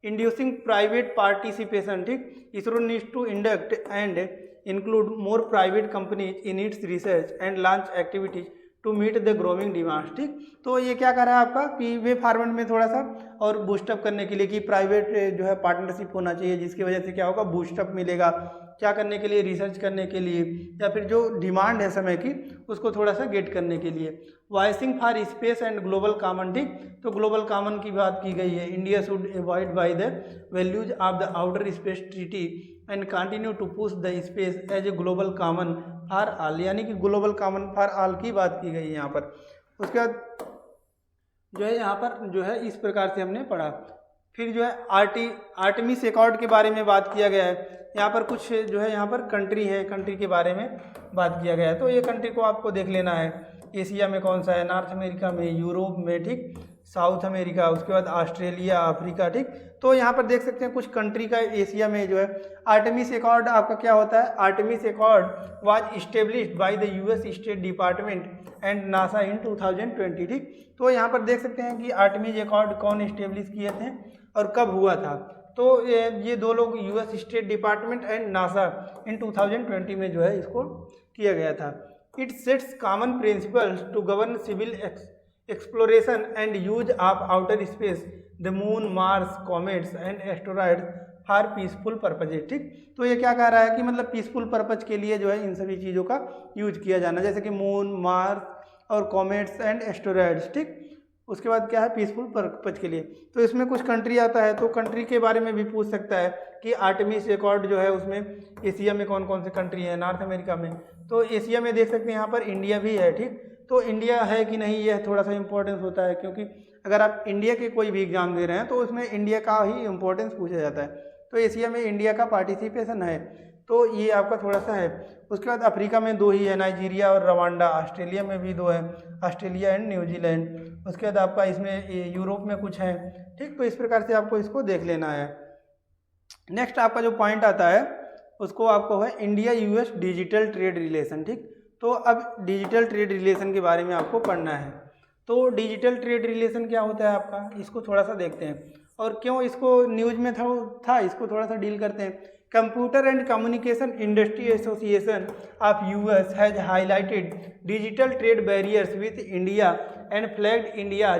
इंड्यूसिंग प्राइवेट पार्टिसिपेशन, ठीक, ISRO needs to induct and include more private companies in its research and launch activities to meet the growing demand, ठीक। तो ये क्या कर रहा है आपका कि वे फॉरवर्ड में थोड़ा सा और बूस्टअप करने के लिए कि प्राइवेट जो है पार्टनरशिप होना चाहिए, जिसकी वजह से क्या होगा, बूस्टअप मिलेगा, क्या करने के लिए, रिसर्च करने के लिए, या फिर जो डिमांड है समय की उसको थोड़ा सा गेट करने के लिए। Voicing for space and global common, ठीक, तो ग्लोबल कॉमन की बात की गई है। India should avoid by the values of the outer space treaty and continue to push the space as a global common for all, यानी कि ग्लोबल कॉमन फॉर ऑल की बात की गई है यहाँ पर। उसके बाद जो है यहाँ पर जो है इस प्रकार से हमने पढ़ा। फिर जो है आर्टेमिस अकॉर्ड के बारे में बात किया गया है। यहाँ पर कुछ जो है यहाँ पर कंट्री है, कंट्री के बारे में बात किया गया है। तो ये कंट्री को आपको देख लेना है। एशिया में कौन सा है, नॉर्थ अमेरिका में, यूरोप में, ठीक, साउथ अमेरिका, उसके बाद ऑस्ट्रेलिया, अफ्रीका, ठीक। तो यहाँ पर देख सकते हैं कुछ कंट्री का एशिया में जो है। आर्टेमिस अकॉर्ड आपका क्या होता है, Artemis accord was established by the US state department and NASA in 2020, ठीक। तो यहाँ पर देख सकते हैं कि आर्टेमिस अकॉर्ड कौन इस्टेब्लिश किए थे और कब हुआ था। तो ये दो लोग, US state department and NASA, in 2020 में जो है इसको किया गया था। It sets common principles to govern civil exploration and use of outer space, the moon, Mars, comets and asteroid for peaceful purposes, ठीक। तो ये क्या कह रहा है कि मतलब पीसफुल पर्पज के लिए जो है इन सभी चीज़ों का यूज किया जाना, जैसे कि मून, मार्स और कॉमेट्स एंड एस्टेरॉयड्स, ठीक। उसके बाद क्या है, पीसफुल पर्पज के लिए। तो इसमें कुछ कंट्री आता है, तो कंट्री के बारे में भी पूछ सकता है कि आर्टेमिस अकॉर्ड जो है उसमें एशिया में कौन कौन से कंट्री है, नॉर्थ अमेरिका में। तो एशिया में देख सकते हैं यहाँ पर इंडिया भी है, ठीक। तो इंडिया है कि नहीं, यह थोड़ा सा इंपॉर्टेंस होता है, क्योंकि अगर आप इंडिया के कोई भी एग्जाम दे रहे हैं तो उसमें इंडिया का ही इंपॉर्टेंस पूछा जाता है। तो एशिया में इंडिया का पार्टिसिपेशन है, तो ये आपका थोड़ा सा है। उसके बाद अफ्रीका में 2 ही है, नाइजीरिया और रवांडा। ऑस्ट्रेलिया में भी 2 है, ऑस्ट्रेलिया एंड न्यूजीलैंड। उसके बाद आपका इसमें यूरोप में कुछ है, ठीक। तो इस प्रकार से आपको इसको देख लेना है। नेक्स्ट आपका जो पॉइंट आता है उसको आपको है India US digital trade relation, ठीक। तो अब डिजिटल ट्रेड रिलेशन के बारे में आपको पढ़ना है। तो डिजिटल ट्रेड रिलेशन क्या होता है आपका, इसको थोड़ा सा देखते हैं और क्यों इसको न्यूज में था इसको थोड़ा सा डील करते हैं। Computer and communication industry association of US has highlighted digital trade barriers with India and flagged India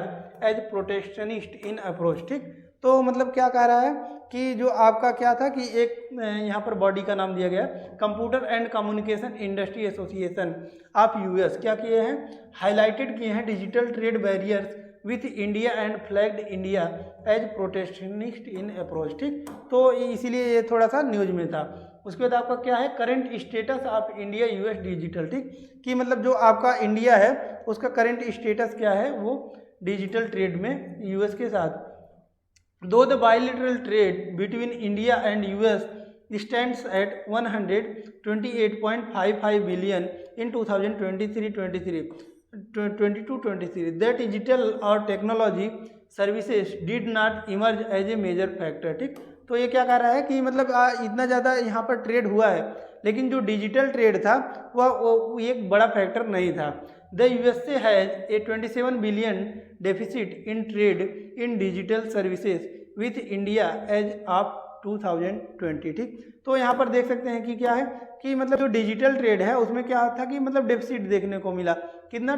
as protectionist in approach, ठीक। तो मतलब क्या कह रहा है कि जो आपका क्या था कि एक यहाँ पर बॉडी का नाम दिया गया, computer and communication industry association of US, क्या किए हैं, हाईलाइटेड किए हैं digital trade barriers with India and flagged India as protectionist in approach, ठीक। तो इसीलिए ये थोड़ा सा न्यूज में था। उसके बाद आपका क्या है, current status of India US digital, ठीक, कि मतलब जो आपका इंडिया है उसका करंट स्टेटस क्या है, वो डिजिटल ट्रेड में यूएस के साथ। Though the bilateral trade between India and US stands at 128.55 billion in 2023, that digital or technology services did not emerge as a major factor, ठीक। तो ये क्या कह रहा है कि मतलब इतना ज़्यादा यहाँ पर ट्रेड हुआ है, लेकिन जो डिजिटल ट्रेड था वो एक बड़ा फैक्टर नहीं था। The USA has a 27 billion deficit in trade in digital services with India as of 2020, ठीक। तो यहाँ पर देख सकते हैं कि क्या है कि मतलब जो डिजिटल ट्रेड है उसमें क्या था कि मतलब डेफिसिट देखने को मिला, कितना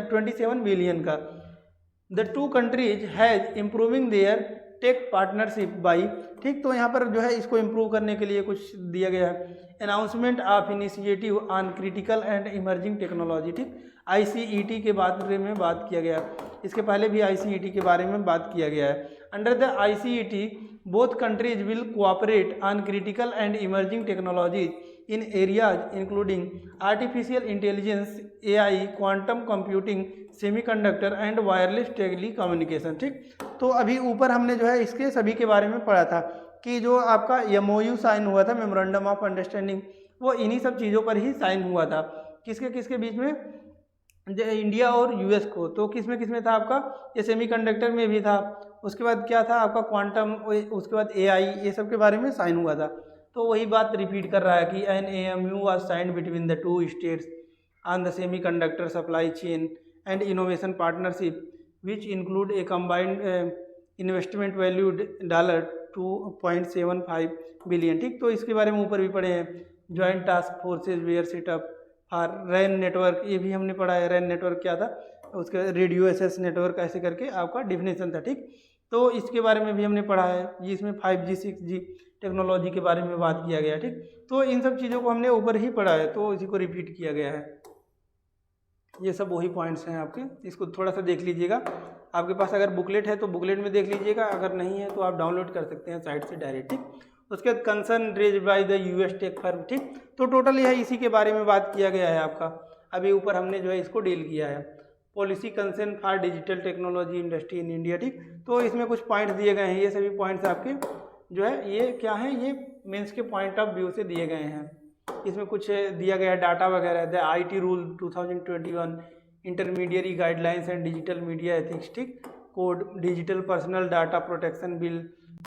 27 बिलियन का। The two countries has improving their tech partnership by, ठीक। तो यहाँ पर जो है इसको इम्प्रूव करने के लिए कुछ दिया गया है। Announcement of initiative on critical and emerging technology, ठीक, आईसीईटी के बारे में बात किया गया। इसके पहले भी आईसीईटी के बारे में बात किया गया है। Under the ICET both countries will cooperate on critical and emerging technologies in areas including artificial intelligence, AI, quantum computing, semiconductor and wireless telecommunication, ठीक। तो अभी ऊपर हमने जो है इसके सभी के बारे में पढ़ा था कि जो आपका एमओयू साइन हुआ था, मेमोरेंडम ऑफ अंडरस्टैंडिंग, वो इन्हीं सब चीज़ों पर ही साइन हुआ था। किसके किसके बीच में, इंडिया और यूएस को। तो किस में था आपका, ये सेमीकंडक्टर में भी था। उसके बाद क्या था आपका क्वांटम, उसके बाद एआई, ये सब के बारे में साइन हुआ था। तो वही बात रिपीट कर रहा है कि an MoU was signed between the two states on the semiconductor supply chain and innovation partnership which include a combined investment valued $2.75 billion. ठीक, तो इसके बारे में ऊपर भी पढ़े हैं। Joint task forces were set up और रैन नेटवर्क, ये भी हमने पढ़ा है। रैन नेटवर्क क्या था, उसके रेडियो एसेस नेटवर्क ऐसे करके आपका डिफिनेशन था। ठीक, तो इसके बारे में भी हमने पढ़ा है। ये इसमें 5G 6G टेक्नोलॉजी के बारे में बात किया गया। ठीक, तो इन सब चीज़ों को हमने ऊपर ही पढ़ा है, तो इसी को रिपीट किया गया है। ये सब वही पॉइंट्स हैं आपके, इसको थोड़ा सा देख लीजिएगा। आपके पास अगर बुकलेट है तो बुकलेट में देख लीजिएगा, अगर नहीं है तो आप डाउनलोड कर सकते हैं साइट से डायरेक्ट। ठीक, उसके बाद concern raise by the US tech firm. ठीक, तो टोटल यह इसी के बारे में बात किया गया है आपका। अभी ऊपर हमने जो है इसको डील किया है। Policy concern for digital technology industry in India. ठीक, तो इसमें कुछ पॉइंट्स दिए गए हैं। ये सभी पॉइंट्स आपके जो है ये क्या है, ये मेंस के पॉइंट ऑफ व्यू से दिए गए हैं। इसमें कुछ दिया गया है डाटा वगैरह, the IT rule 2021, intermediary guidelines and digital media ethics. ठीक, code, digital personal data protection bill,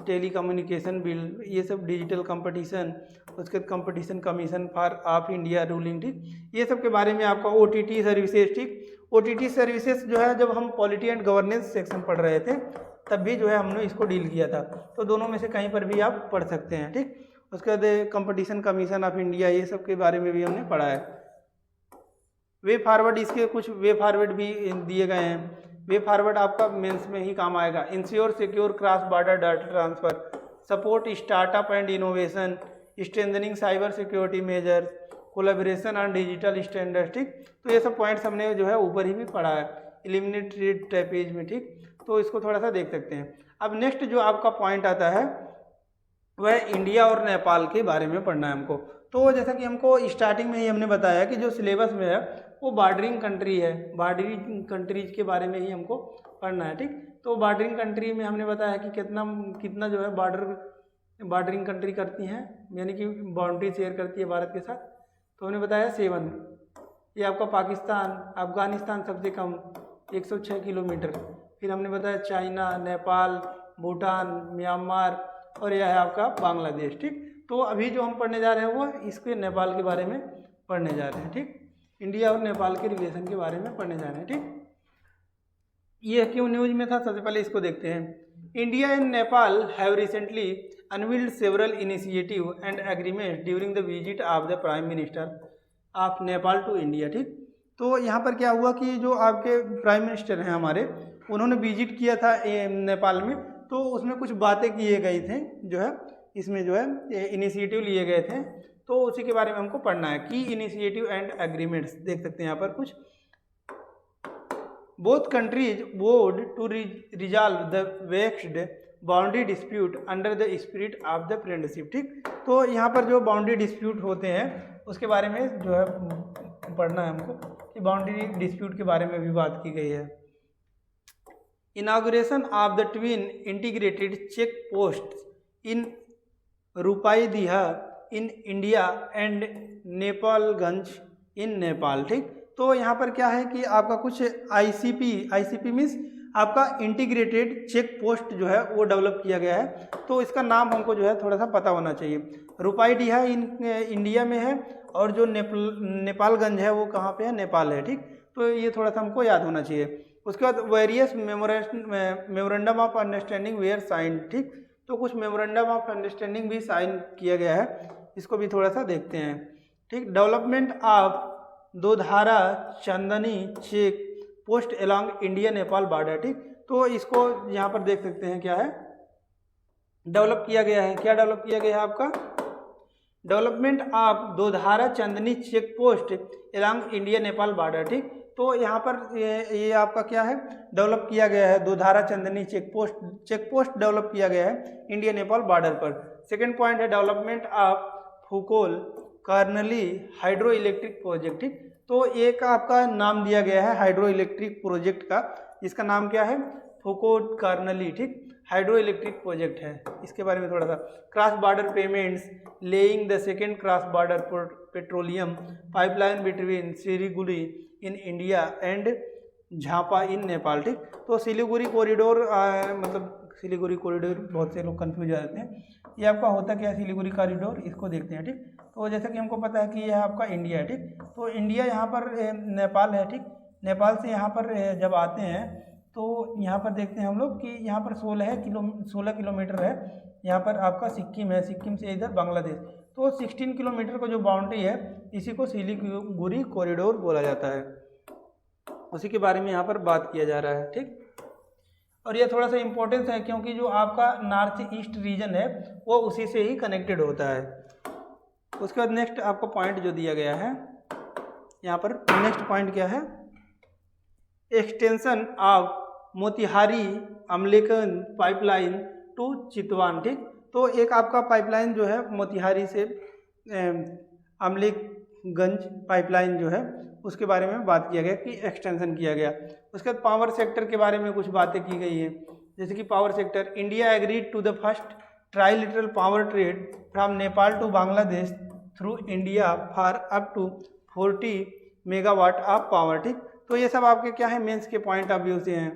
telecommunication bill, ये सब डिजिटल कंपटीशन, उसके बाद competition commission for of India ruling. ठीक, ये सब के बारे में आपका ओटीटी सर्विसेज। ठीक, ओटीटी सर्विसेज जो है जब हम पॉलिटी एंड गवर्नेंस सेक्शन पढ़ रहे थे तब भी जो है हमने इसको डील किया था, तो दोनों में से कहीं पर भी आप पढ़ सकते हैं। ठीक, उसके बाद कंपटीशन कमीशन ऑफ इंडिया, ये सब के बारे में भी हमने पढ़ा है। वे फॉरवर्ड, इसके कुछ वे फॉरवर्ड भी दिए गए हैं। वे फॉरवर्ड आपका मेंस में ही काम आएगा। Ensure secure cross border data transfer, support startup and innovation, strengthening cyber security measures, collaboration on digital standards. ठीक, तो ये सब पॉइंट्स हमने जो है ऊपर ही भी पढ़ा है एलिमिनेट ट्रेड ट्रैपेज में। ठीक, तो इसको थोड़ा सा देख सकते हैं। अब नेक्स्ट जो आपका पॉइंट आता है वह इंडिया और नेपाल के बारे में पढ़ना है हमको। तो जैसा कि हमको स्टार्टिंग में ही हमने बताया कि जो सिलेबस में है वो बॉर्डरिंग कंट्री है, बॉर्डरिंग कंट्रीज के बारे में ही हमको पढ़ना है। ठीक, तो बॉर्डरिंग कंट्री में हमने बताया कि कितना जो है बॉर्डरिंग कंट्री करती हैं, यानी कि बाउंड्री शेयर करती है भारत के साथ। तो हमने बताया 7। ये आपका पाकिस्तान, अफगानिस्तान सबसे कम 106 किलोमीटर। फिर हमने बताया चाइना, नेपाल, भूटान, म्यांमार और यह है आपका बांग्लादेश। ठीक, तो अभी जो हम पढ़ने जा रहे हैं वो इसके नेपाल के बारे में पढ़ने जा रहे हैं। ठीक, इंडिया और नेपाल के रिलेशन के बारे में पढ़ने जा रहे हैं। ठीक, ये क्यों न्यूज में था, सबसे पहले इसको देखते हैं। India and Nepal have recently unveiled several initiative and agreement during the visit of the prime minister of Nepal to India. ठीक, तो यहाँ पर क्या हुआ कि जो आपके प्राइम मिनिस्टर हैं हमारे, उन्होंने विजिट किया था नेपाल में, तो उसमें कुछ बातें किए गई थे जो है इसमें जो है इनिशिएटिव लिए गए थे, तो उसी के बारे में हमको पढ़ना है। की इनिशिएटिव एंड एग्रीमेंट्स देख सकते हैं यहाँ पर कुछ। Both countries vowed to resolve the vexed boundary dispute under the spirit of the friendship. ठीक, तो यहाँ पर जो बाउंड्री डिस्प्यूट होते हैं उसके बारे में जो है पढ़ना है हमको, कि बाउंड्री डिस्प्यूट के बारे में भी बात की गई है। Inauguration of the twin integrated check post in Rupaidiha in India and Nepalgunj in Nepal. ठीक, तो यहाँ पर क्या है कि आपका कुछ आईसीपी मीन्स आपका इंटीग्रेटेड चेक पोस्ट जो है वो डेवलप किया गया है, तो इसका नाम हमको जो है थोड़ा सा पता होना चाहिए। रूपाईडीहा इंडिया में है और जो नेपालगंज है वो कहाँ पे है, नेपाल है। ठीक, तो ये थोड़ा सा हमको याद होना चाहिए। उसके बाद various memorandum of understanding were sign. ठीक, तो कुछ मेमोरेंडम ऑफ अंडरस्टैंडिंग भी साइन किया गया है, इसको भी थोड़ा सा देखते हैं। ठीक, development of Dodhara Chandni check post along India Nepal border. ठीक, तो इसको यहाँ पर देख सकते हैं क्या है डेवलप किया गया है। क्या डेवलप किया गया है आपका, development of Dodhara Chandni check post along India Nepal border. ठीक, तो यहाँ पर ये आपका क्या है डेवलप किया गया है, दोधारा चंदनी चेक पोस्ट डेवलप किया गया है इंडिया नेपाल बॉर्डर पर। सेकेंड पॉइंट है development of Phukot Karnali hydro electric project. ठीक, तो एक आपका नाम दिया गया है हाइड्रो इलेक्ट्रिक प्रोजेक्ट का, जिसका नाम क्या है फुकोट कर्नली। ठीक, हाइड्रो इलेक्ट्रिक प्रोजेक्ट है, इसके बारे में थोड़ा सा। Cross border payments, laying the second cross border petroleum pipeline between Siliguri in India and Jhapa in Nepal. ठीक, तो सिलीगुड़ी कॉरिडोर मतलब सिलीगुड़ी कॉरिडोर बहुत से लोग कंफ्यूज हो जाते हैं। ये आपका होता क्या है सिलीगुड़ी कॉरिडोर, इसको देखते हैं। ठीक, तो जैसा कि हमको पता है कि यह आपका इंडिया है। ठीक, तो इंडिया यहाँ पर नेपाल है। ठीक, नेपाल से यहाँ पर जब आते हैं तो यहाँ पर देखते हैं हम लोग कि यहाँ पर 16 किलोमीटर है। यहाँ पर आपका सिक्किम है, सिक्किम से इधर बांग्लादेश, तो 16 किलोमीटर का जो बाउंड्री है इसी को सिलीगुड़ी कॉरिडोर बोला जाता है। उसी के बारे में यहाँ पर बात किया जा रहा है। ठीक, और ये थोड़ा सा इम्पोर्टेंस है क्योंकि जो आपका नॉर्थ ईस्ट रीजन है वो उसी से ही कनेक्टेड होता है। उसके बाद नेक्स्ट आपको पॉइंट जो दिया गया है यहाँ पर, नेक्स्ट पॉइंट क्या है, extension of Motihari Amlekhganj pipeline to Chitwan. ठीक, तो एक आपका पाइपलाइन जो है मोतिहारी से अमलेखगंज पाइपलाइन जो है उसके बारे में बात किया गया कि एक्सटेंशन किया गया। उसके बाद पावर सेक्टर के बारे में कुछ बातें की गई है, जैसे कि power sector, India agreed to the first trilateral power trade from Nepal to Bangladesh through India for up to 40 megawatt of power. ठीक, तो ये सब आपके क्या है मेंस के पॉइंट ऑफ व्यू से हैं।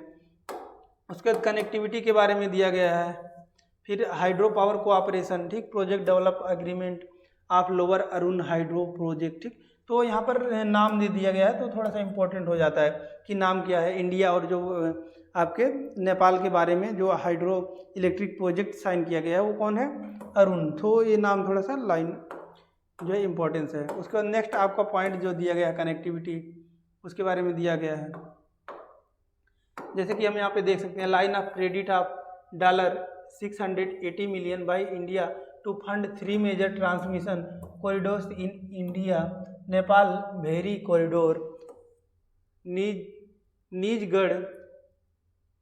उसके बाद कनेक्टिविटी के बारे में दिया गया है, फिर हाइड्रो पावर कोऑपरेशन। ठीक, project develop agreement of lower Arun hydro project. ठीक, तो यहाँ पर नाम दे दिया गया है तो थोड़ा सा इम्पोर्टेंट हो जाता है कि नाम क्या है इंडिया, और जो आपके नेपाल के बारे में जो हाइड्रो इलेक्ट्रिक प्रोजेक्ट साइन किया गया है वो कौन है, अरुण। तो ये नाम थोड़ा सा लाइन जो है इम्पोर्टेंस है। उसके बाद नेक्स्ट आपका पॉइंट जो दिया गया है कनेक्टिविटी, उसके बारे में दिया गया है। जैसे कि हम यहाँ पे देख सकते हैं, line of credit of $680 million by India to fund 3 major transmission corridors in India, Nepal Bheri corridor, Nijgadh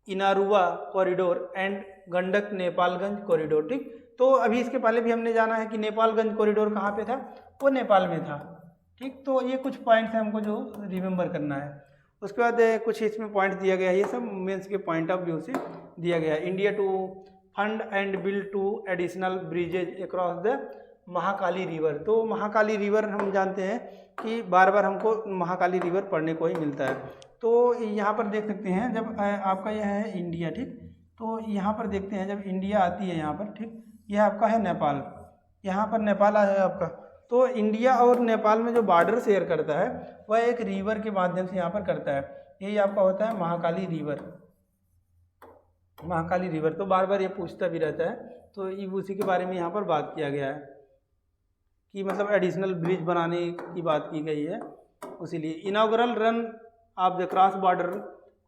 Inaruwa corridor and Gandak Nepalganj corridor. ठीक, तो अभी इसके पहले भी हमने जाना है कि नेपालगंज कॉरिडोर कहाँ पे था, वो नेपाल में था। ठीक, तो ये कुछ पॉइंट्स हैं हमको जो रिमेंबर करना है। उसके बाद कुछ इसमें पॉइंट दिया गया है, ये सब मेंस के पॉइंट ऑफ व्यू से दिया गया है। India to fund and build 2 additional bridges across the Mahakali river. तो महाकाली रिवर हम जानते हैं कि बार बार हमको महाकाली रिवर पढ़ने को ही मिलता है। तो यहाँ पर देख सकते हैं जब आपका यह है इंडिया। ठीक, तो यहाँ पर देखते हैं जब इंडिया आती है यहाँ पर, ठीक, यह आपका है नेपाल, यहाँ पर नेपाल है आपका। तो इंडिया और नेपाल में जो बॉर्डर शेयर करता है वह एक रिवर के माध्यम से यहाँ पर करता है, यही आपका होता है महाकाली रिवर। महाकाली रिवर तो बार बार ये पूछता भी रहता है, तो उसी के बारे में यहाँ पर बात किया गया है कि मतलब एडिशनल ब्रिज बनाने की बात की गई है। इसीलिए inaugural run of the cross border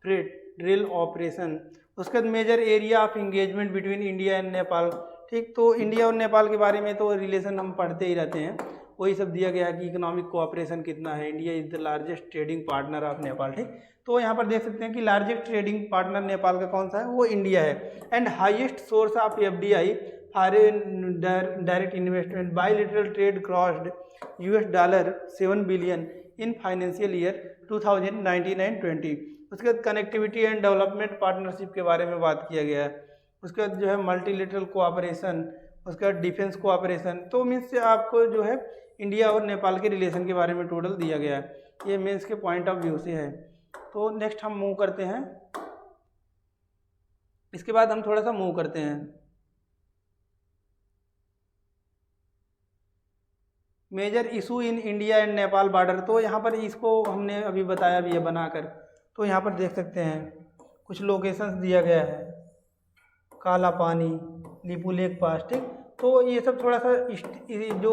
freight rail operation. उसके बाद major area of engagement between India and Nepal. ठीक, तो इंडिया और नेपाल के बारे में तो रिलेशन हम पढ़ते ही रहते हैं, वही सब दिया गया है कि इकोनॉमिक कोऑपरेशन कितना है। India is the largest trading partner of Nepal. ठीक, तो यहाँ पर देख सकते हैं कि लार्जेस्ट ट्रेडिंग पार्टनर नेपाल का कौन सा है, वो इंडिया है। And highest source of FDI foreign direct investment, bilateral trade crossed $7 billion in financial year 2019 and 20। उसके बाद कनेक्टिविटी एंड डेवलपमेंट पार्टनरशिप के बारे में बात किया गया है। उसके बाद जो है मल्टीलेटरल कोऑपरेशन, उसके बाद डिफेंस कोऑपरेशन। तो मीन्स आपको जो है इंडिया और नेपाल के रिलेशन के बारे में टोटल दिया गया है, ये मेंस के पॉइंट ऑफ व्यू से है। तो नेक्स्ट हम मूव करते हैं, इसके बाद हम थोड़ा सा मूव करते हैं major issue in India and Nepal border. तो यहाँ पर इसको हमने अभी बताया भी है बनाकर, तो यहाँ पर देख सकते हैं कुछ लोकेशंस दिया गया है, काला पानी, लिपू लेक पास। ठीक, तो ये सब थोड़ा सा जो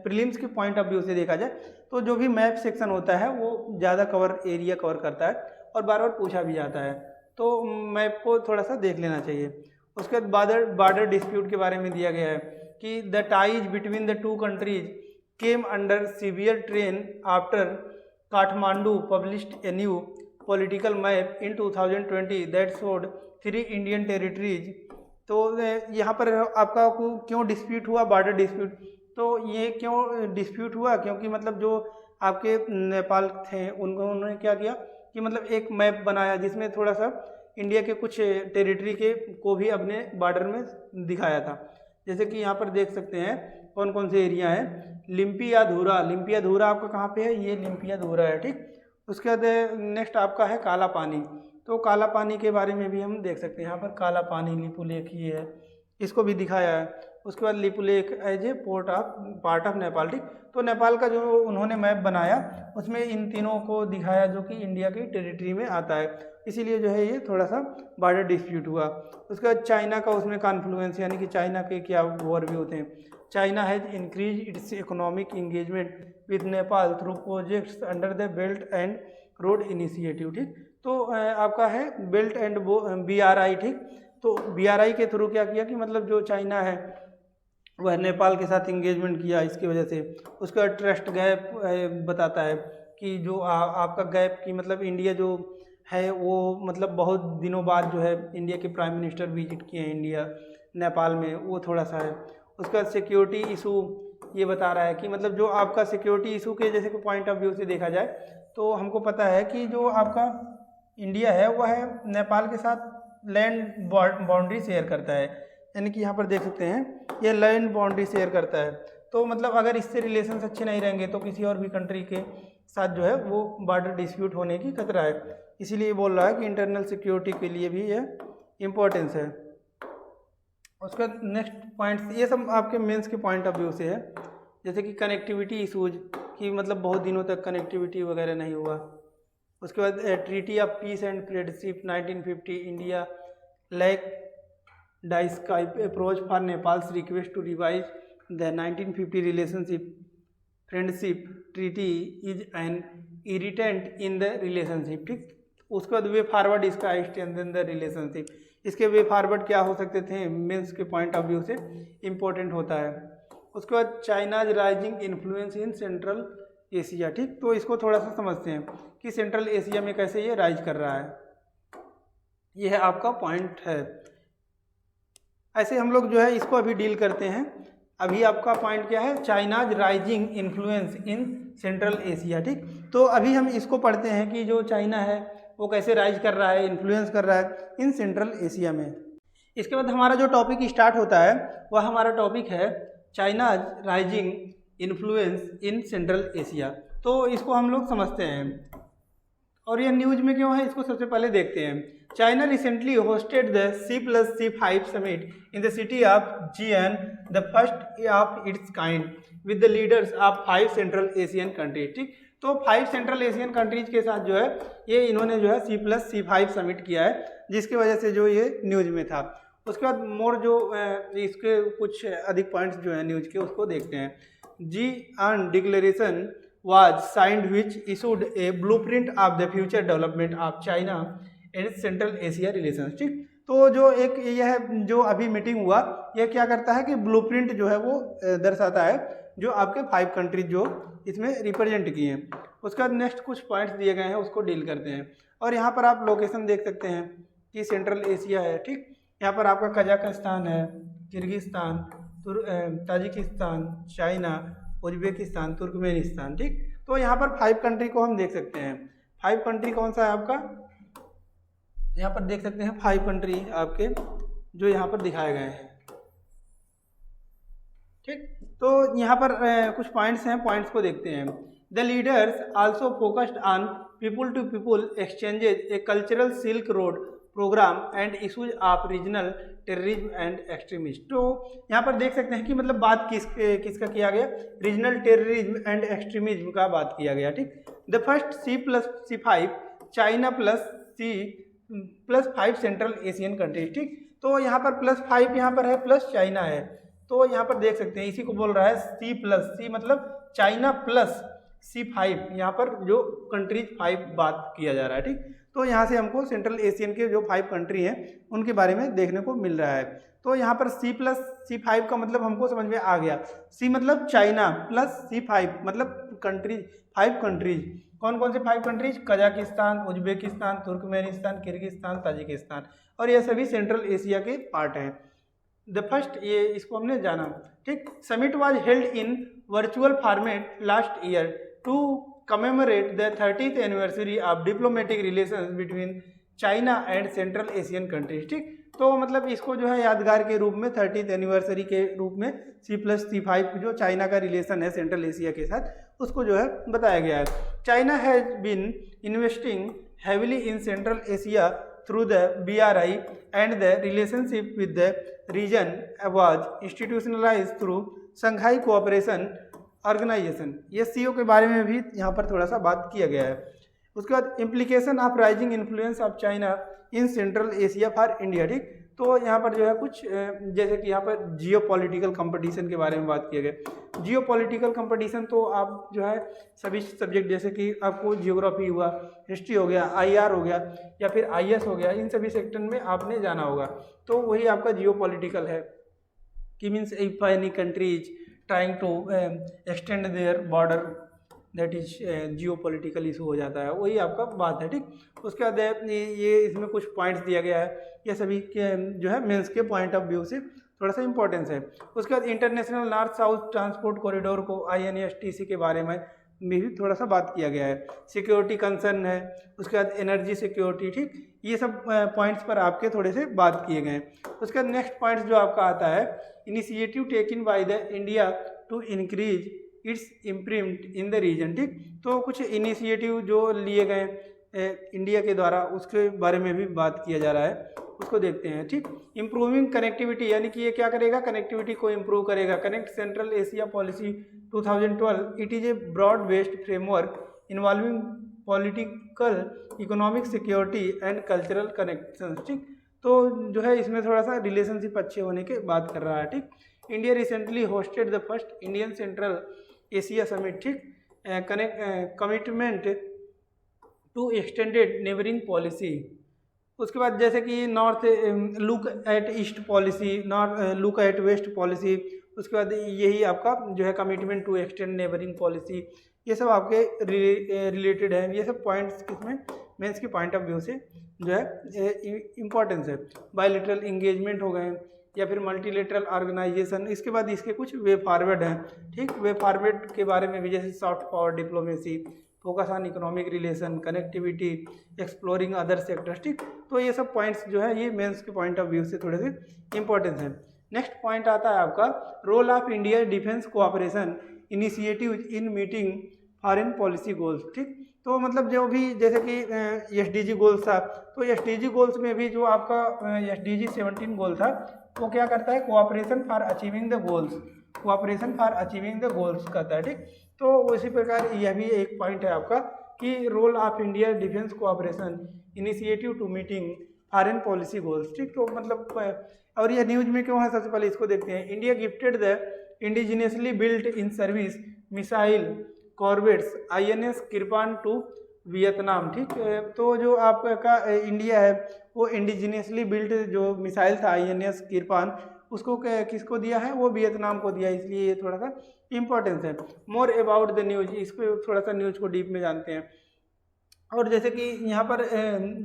प्रीलिम्स के पॉइंट ऑफ व्यू से देखा जाए तो जो भी मैप सेक्शन होता है वो ज़्यादा एरिया कवर करता है और बार बार पूछा भी जाता है, तो मैप को थोड़ा सा देख लेना चाहिए। उसके बाद बॉर्डर डिस्प्यूट के बारे में दिया गया है कि the ties between the 2 countries came under severe train after Kathmandu published a new political map in 2020 that showed 3 Indian territories. तो यहाँ पर आपका क्यों डिस्प्यूट हुआ, बॉर्डर डिस्प्यूट, तो ये क्यों डिस्प्यूट हुआ, क्योंकि मतलब जो आपके नेपाल थे उन्होंने क्या किया कि मतलब एक मैप बनाया जिसमें थोड़ा सा इंडिया के कुछ टेरिटरी के को भी अपने बॉर्डर में दिखाया था। जैसे कि यहाँ पर देख सकते हैं कौन कौन से एरिया हैं। लिम्पियाधुरा, लिम्पियाधुरा आपका कहाँ पे है, ये लिम्पियाधुरा है। ठीक, उसके बाद नेक्स्ट आपका है काला पानी। तो काला पानी के बारे में भी हम देख सकते हैं, यहाँ पर काला पानी लिपुलेख ये है, इसको भी दिखाया है। उसके बाद Lipulekh as a part of Nepal, ठीक। तो नेपाल का जो उन्होंने मैप बनाया उसमें इन तीनों को दिखाया जो कि इंडिया की टेरिटरी में आता है, इसीलिए जो है ये थोड़ा सा बॉर्डर डिस्प्यूट हुआ। उसके बाद चाइना का उसमें कॉन्फ्लुएंस, यानी कि चाइना के क्या वॉर भी होते हैं। China has increase its economic engagement with Nepal through projects under the belt and road initiative, ठीक। तो आपका है बेल्ट एंड BRI, ठीक। तो BRI के थ्रू क्या किया कि मतलब जो चाइना है वह नेपाल के साथ इंगेजमेंट किया, इसकी वजह से। उसका ट्रस्ट गैप बताता है कि जो आपका गैप की मतलब इंडिया जो है वो मतलब बहुत दिनों बाद जो है इंडिया के प्राइम मिनिस्टर विजिट किए हैं इंडिया नेपाल में, वो थोड़ा सा है। उसका सिक्योरिटी इशू ये बता रहा है कि मतलब जो आपका सिक्योरिटी इशू के जैसे कि पॉइंट ऑफ व्यू से देखा जाए तो हमको पता है कि जो आपका इंडिया है वह है नेपाल के साथ लैंड बाउंड्री शेयर करता है, यानी कि यहाँ पर देख सकते हैं ये लैंड बाउंड्री शेयर करता है। तो मतलब अगर इससे रिलेशंस अच्छे नहीं रहेंगे तो किसी और भी कंट्री के साथ जो है वो बॉर्डर डिस्प्यूट होने की खतरा है, इसीलिए बोल रहा है कि इंटरनल सिक्योरिटी के लिए भी ये इम्पोर्टेंस है। उसका नेक्स्ट पॉइंट्स ये सब आपके मेंस के पॉइंट ऑफ व्यू से है, जैसे कि कनेक्टिविटी इशूज कि मतलब बहुत दिनों तक कनेक्टिविटी वगैरह नहीं हुआ। उसके बाद treaty of peace and friendship 1950, India lackadaisical approach for Nepal's request to revise the 1950 relationship friendship treaty is an irritant in the relationship, ठीक। उसके बाद वे फॉरवर्ड इसका स्ट्रेंथन द रिलेशनशिप, इसके वे फॉरवर्ड क्या हो सकते थे मेंस के पॉइंट ऑफ व्यू से इम्पोर्टेंट होता है। उसके बाद China's rising influence in Central Asia, ठीक। तो इसको थोड़ा सा समझते हैं कि सेंट्रल एशिया में कैसे ये राइज कर रहा है, यह आपका पॉइंट है। ऐसे हम लोग जो है इसको अभी डील करते हैं। अभी आपका पॉइंट क्या है, China's rising influence in Central Asia, ठीक। तो अभी हम इसको पढ़ते हैं कि जो चाइना है वो कैसे राइज कर रहा है, इन्फ्लुएंस कर रहा है इन सेंट्रल एशिया में। इसके बाद हमारा जो टॉपिक स्टार्ट होता है वह हमारा टॉपिक है China's rising influence in Central Asia. तो इसको हम लोग समझते हैं और ये न्यूज में क्यों है इसको सबसे पहले देखते हैं। China recently hosted the C+C5 summit in the city of Xian, the first of its kind with the leaders of 5 Central Asian countries, ठीक। तो 5 सेंट्रल एशियन कंट्रीज के साथ जो है ये इन्होंने जो है C+C5 समिट किया है, जिसकी वजह से जो ये न्यूज में था। उसके बाद मोर जो इसके कुछ अधिक पॉइंट्स जो है न्यूज के उसको देखते हैं। जियन declaration was signed which issued a blueprint of the future development of China and Central Asia relations, ठीक। तो जो एक यह जो अभी मीटिंग हुआ यह क्या करता है कि ब्लूप्रिंट जो है वो दर्शाता है जो आपके 5 कंट्रीज जो इसमें रिप्रेजेंट किए हैं। उसके बाद नेक्स्ट कुछ पॉइंट्स दिए गए हैं उसको डील करते हैं। और यहाँ पर आप लोकेशन देख सकते हैं कि सेंट्रल एशिया है, ठीक। यहाँ पर आपका कजाकिस्तान है, Kyrgyzstan, Tajikistan, China, Uzbekistan, Turkmenistan, ठीक। तो यहाँ पर 5 कंट्री को हम देख सकते हैं। 5 कंट्री कौन सा है आपका, यहाँ पर देख सकते हैं 5 कंट्री आपके जो यहाँ पर दिखाए गए हैं, ठीक। तो यहाँ पर कुछ पॉइंट्स हैं, पॉइंट्स को देखते हैं। The leaders also focused on people to people exchanges, a cultural silk road programme and issues of regional terrorism and extremist. तो यहाँ पर देख सकते हैं कि मतलब बात किसका किया गया, रीजनल टेररिज्म एंड एक्सट्रीमिज्म का बात किया गया, ठीक। The first C+C5 China +C+5 central Asian countries, ठीक। तो यहाँ पर +5 यहाँ पर है, प्लस चाइना है। तो यहाँ पर देख सकते हैं इसी को बोल रहा है C+C मतलब चाइना +C5, यहाँ पर जो कंट्रीज 5 बात किया जा रहा है, ठीक। तो यहाँ से हमको सेंट्रल एशियन के जो 5 कंट्री हैं उनके बारे में देखने को मिल रहा है। तो यहाँ पर C+C5 का मतलब हमको समझ में आ गया। C मतलब चाइना +C5 मतलब कंट्रीज, 5 कंट्रीज। कौन कौन से 5 countries, Kazakhstan, Uzbekistan, Turkmenistan, Kyrgyzstan, Tajikistan, और ये सभी सेंट्रल एशिया के पार्ट हैं। द फर्स्ट ये इसको हमने जाना, ठीक। Summit was held in virtual format last year to commemorate the 30th anniversary of diplomatic relations between China and Central Asian countries, ठीक। तो मतलब इसको जो है यादगार के रूप में 30th एनिवर्सरी के रूप में C+C5 जो चाइना का रिलेशन है सेंट्रल एशिया के साथ, उसको जो है बताया गया है। China has been investing heavily in Central Asia through the BRI and the relationship with the region was institutionalised through Shanghai Cooperation Organisation. ये CO के बारे में भी यहाँ पर थोड़ा सा बात किया गया है। उसके बाद implication of rising influence of China in Central Asia for India. ठीक, तो यहाँ पर जो है कुछ जैसे कि यहाँ पर जियो पॉलिटिकल कंपटीशन के बारे में बात किया गया। जियो पॉलिटिकल कंपटीशन तो आप जो है सभी सब्जेक्ट जैसे कि आपको जियोग्राफी हुआ, हिस्ट्री हो गया, IR हो गया या फिर IS हो गया, इन सभी सेक्टर में आपने जाना होगा। तो वही आपका जियो पॉलिटिकल है कि means if any countries trying to extend their border, that is geopolitical issue हो जाता है, वही आपका बात है। ठीक, उसके बाद ये इसमें कुछ पॉइंट्स दिया गया है, ये सभी के जो है मेंस के पॉइंट ऑफ व्यू से थोड़ा सा इंपॉर्टेंस है। उसके बाद international north south transport corridor को INSTC के बारे में भी थोड़ा सा बात किया गया है। सिक्योरिटी कंसर्न है, उसके बाद एनर्जी सिक्योरिटी। ठीक, ये सब पॉइंट्स पर आपके थोड़े से बात किए गए हैं। उसके बाद नेक्स्ट पॉइंट्स जो आपका आता है, initiative taken by the India to increase its imprint in the region. ठीक, तो कुछ इनिशिएटिव जो लिए गए इंडिया के द्वारा उसके बारे में भी बात किया जा रहा है, उसको देखते हैं। ठीक, इम्प्रूविंग कनेक्टिविटी, यानी कि ये क्या करेगा, कनेक्टिविटी को इम्प्रूव करेगा। Connect Central Asia policy 2012, it is a broad based framework involving political, economic, security and cultural connections. ठीक, तो जो है इसमें थोड़ा सा रिलेशनशिप अच्छे होने के बात कर रहा है। ठीक, India recently hosted the first Indian Central Asia summit. ठीक, commitment to extended neighbouring policy. उसके बाद जैसे कि north look at east policy, north look at west policy. उसके बाद यही आपका जो है commitment to extend neighbouring policy, ये सब आपके रिलेटेड हैं। ये सब पॉइंट्स किसमें, मेंस के पॉइंट ऑफ व्यू से जो है इम्पोर्टेंस है। बायलैटरल इंगेजमेंट हो गए या फिर मल्टीलेटरल ऑर्गेनाइजेशन। इसके बाद इसके कुछ वे फॉरवर्ड हैं। ठीक, वे फॉरवर्ड के बारे में भी जैसे soft power diplomacy, focus on economic relation, connectivity, exploring other sectors. ठीक, तो ये सब पॉइंट्स जो है ये मेंस के पॉइंट ऑफ व्यू से थोड़े से इंपॉर्टेंस है। नेक्स्ट पॉइंट आता है आपका role of India defence cooperation initiative in meeting foreign policy goals. ठीक, तो मतलब जो भी जैसे कि SDG गोल्स था, तो SDG गोल्स में भी जो आपका SDG 17 गोल था वो क्या करता है, cooperation for achieving the goals, cooperation for achieving the goals करता है। ठीक, तो उसी प्रकार यह भी एक पॉइंट है आपका कि role of India defence cooperation initiative to meeting foreign policy goals. ठीक, तो मतलब और यह न्यूज में क्यों है, सबसे पहले इसको देखते हैं। India gifted the indigenously built in service missile corvettes INS Kirpan to Vietnam. ठीक, तो जो आपका इंडिया है वो इंडिजिनियसली बिल्ट जो मिसाइल था INS किरपान, उसको किसको दिया है, वो वियतनाम को दिया, इसलिए ये थोड़ा सा इंपॉर्टेंस है। मोर अबाउट द न्यूज, इसको थोड़ा सा न्यूज को डीप में जानते हैं। और जैसे कि यहाँ पर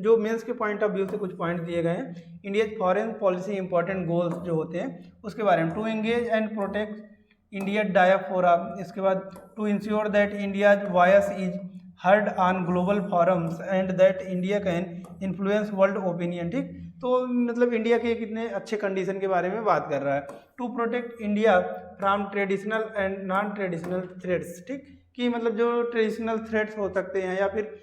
जो मेंस के पॉइंट ऑफ व्यू से कुछ पॉइंट दिए गए हैं, India foreign policy important goals जो होते हैं उसके बारे में। To engage and protect India diaspora. इसके बाद to ensure that India's voice is heard on global forums and that India can influence world opinion. ठीक, तो मतलब इंडिया के कितने अच्छे कंडीशन के बारे में बात कर रहा है। To protect India from traditional and non traditional threats. ठीक, कि मतलब जो ट्रेडिशनल थ्रेट्स हो सकते हैं या फिर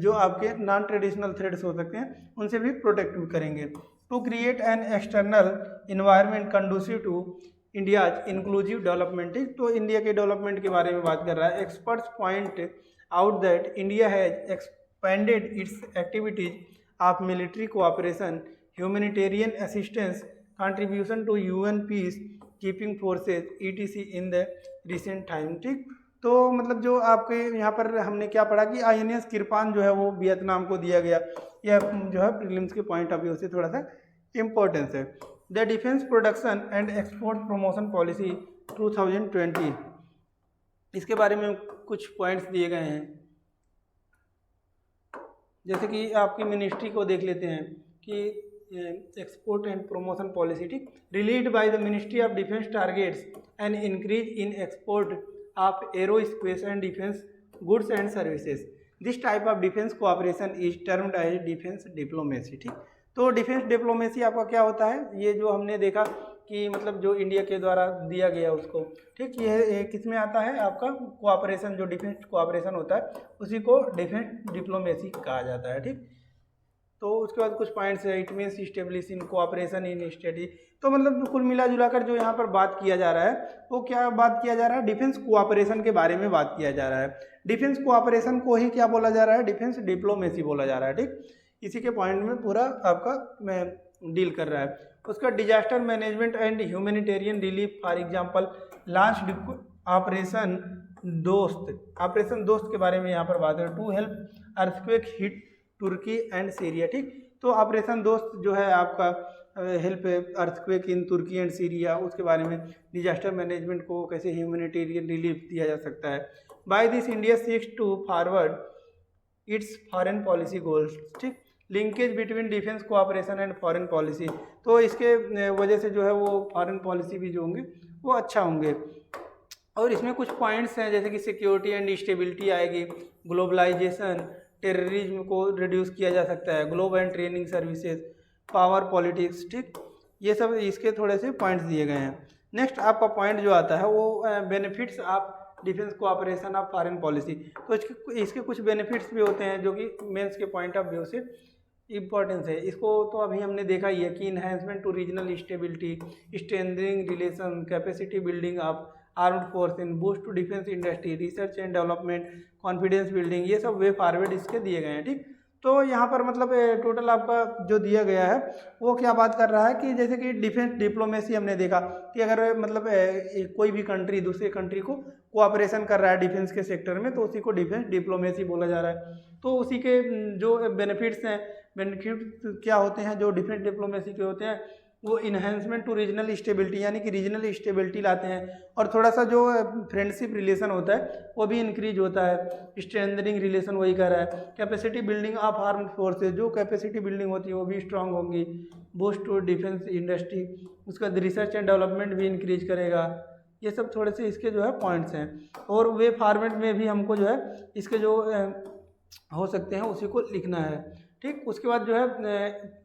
जो आपके नॉन ट्रेडिशनल थ्रेट्स हो सकते हैं उनसे भी प्रोटेक्ट करेंगे। To create an external environment conducive to India inclusive development. ठीक, तो इंडिया के डेवलपमेंट के बारे में बात कर रहा है। Experts point out that India has expanded its activities of military cooperation, humanitarian assistance, contribution to UN peace keeping forces ETC in the recent time. ठीक, तो मतलब जो आपके यहाँ पर हमने क्या पढ़ा कि INS किरपान जो है वो वियतनाम को दिया गया, यह जो है प्रीलिम्स के पॉइंट ऑफ व्यू से थोड़ा सा इम्पोर्टेंस है। The defence production and export promotion policy 2020, इसके बारे में कुछ पॉइंट्स दिए गए हैं। जैसे कि आपकी मिनिस्ट्री को देख लेते हैं कि एक्सपोर्ट एंड प्रमोशन पॉलिसी। ठीक, released by the ministry of defence targets and increase in export of aerospace and defence goods and services. This type of defence cooperation is termed as defence diplomacy. ठीक, तो डिफेंस डिप्लोमेसी आपका क्या होता है, ये जो हमने देखा कि मतलब जो इंडिया के द्वारा दिया गया उसको, ठीक, ये किस में आता है आपका कोऑपरेशन, जो डिफेंस कोऑपरेशन होता है उसी को डिफेंस डिप्लोमेसी कहा जाता है, ठीक। तो उसके बाद कुछ पॉइंट्स है, it means establish in cooperation in study. तो मतलब कुल मिला जुला कर जो यहाँ पर बात किया जा रहा है वो क्या बात किया जा रहा है, डिफेंस कोऑपरेशन के बारे में बात किया जा रहा है। डिफेंस कोऑपरेशन को ही क्या बोला जा रहा है, डिफेंस डिप्लोमेसी बोला जा रहा है, ठीक। इसी के पॉइंट में पूरा आपका मैं डील कर रहा है। उसका disaster management and humanitarian relief, for example launch operation Dost, operation Dost के बारे में यहाँ पर बात है, to help earthquake hit Turkey and Syria, ठीक। तो ऑपरेशन दोस्त जो है आपका help earthquake in Turkey and Syria, उसके बारे में डिजास्टर मैनेजमेंट को कैसे ह्यूमैनिटेरियन रिलीफ दिया जा सकता है। By this India seeks to forward its foreign policy goals, ठीक। Linkage between defence cooperation and foreign policy, तो इसके वजह से जो है वो फॉरेन पॉलिसी भी जो होंगे वो अच्छा होंगे। और इसमें कुछ पॉइंट्स हैं जैसे कि सिक्योरिटी एंड स्टेबिलिटी आएगी, ग्लोबलाइजेशन, टेररिज्म को रिड्यूस किया जा सकता है, globe and training services, power politics, ठीक। ये सब इसके थोड़े से पॉइंट्स दिए गए हैं। नेक्स्ट आपका पॉइंट जो आता है वो benefits of defence cooperation of foreign policy. तो इसके कुछ बेनिफिट्स भी होते हैं जो कि मेंस के पॉइंट ऑफ व्यू से इम्पोर्टेंस है। इसको तो अभी हमने देखा ही है कि enhancement to regional stability, strengthening relation, capacity building of armed force in, boost to defence industry, research and development, confidence building, ये सब वे फॉरवर्ड इसके दिए गए हैं, ठीक। तो यहाँ पर मतलब टोटल आपका जो दिया गया है वो क्या बात कर रहा है कि जैसे कि डिफेंस डिप्लोमेसी हमने देखा कि अगर मतलब कोई भी कंट्री दूसरे कंट्री को कोऑपरेशन कर रहा है डिफेंस के सेक्टर में तो उसी को डिफेंस डिप्लोमेसी बोला जा रहा है। तो उसी के जो बेनिफिट्स हैं, बेनिफिट्स क्या होते हैं जो डिफेंस डिप्लोमेसी के होते हैं, वो इन्हेंसमेंट टू रीजनल स्टेबिलिटी, यानी कि रीजनल स्टेबिलिटी लाते हैं, और थोड़ा सा जो फ्रेंडशिप रिलेशन होता है वो भी इंक्रीज होता है। स्ट्रेंथनिंग रिलेशन वही कर रहा है। Capacity building of armed forces, जो कैपेसिटी बिल्डिंग होती है वो भी स्ट्रांग होंगी। बूस्ट टू डिफेंस इंडस्ट्री, उसका रिसर्च एंड डेवलपमेंट भी इंक्रीज करेगा। ये सब थोड़े से इसके जो है पॉइंट्स हैं। और वे फॉर्मेट में भी हमको जो है इसके जो हो सकते हैं उसी को लिखना है, ठीक। उसके बाद जो है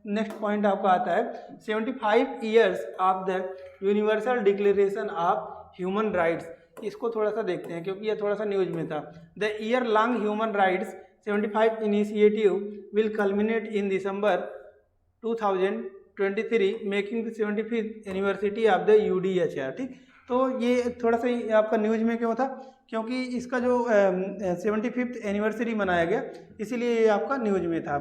नेक्स्ट पॉइंट आपका आता है 75 years of the universal declaration of human rights. इसको थोड़ा सा देखते हैं क्योंकि ये थोड़ा सा न्यूज में था। The year long human rights 75 initiative will culminate in December 2023 making the 75th anniversary of the UDHR, ठीक। तो ये थोड़ा सा आपका न्यूज में क्यों था, क्योंकि इसका जो 75th एनिवर्सरी मनाया गया इसीलिए ये आपका न्यूज में था,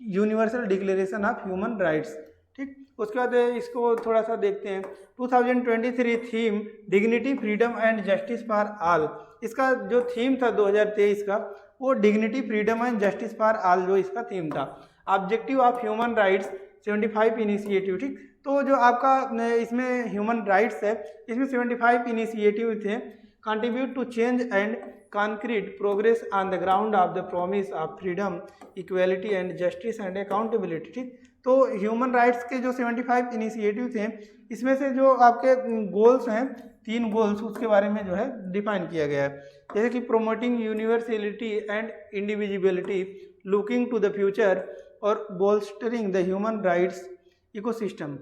universal declaration of human rights, ठीक। उसके बाद इसको थोड़ा सा देखते हैं। 2023 theme dignity freedom and justice for all. इसका जो थीम था 2023 का वो dignity freedom and justice for all जो इसका थीम था। Objective of human rights 75 initiative, ठीक। तो जो आपका इसमें ह्यूमन राइट्स है इसमें 75 इनिशिएटिव थे। Contribute to change and concrete progress on the ground of the promise of freedom, equality and justice and accountability, ठीक। तो ह्यूमन राइट्स के जो 75 इनिशिएटिव थे इसमें से जो आपके गोल्स हैं 3 गोल्स उसके बारे में जो है डिफाइन किया गया है, जैसे कि promoting universality and individuality, looking to the future और bolstering the human rights ecosystem.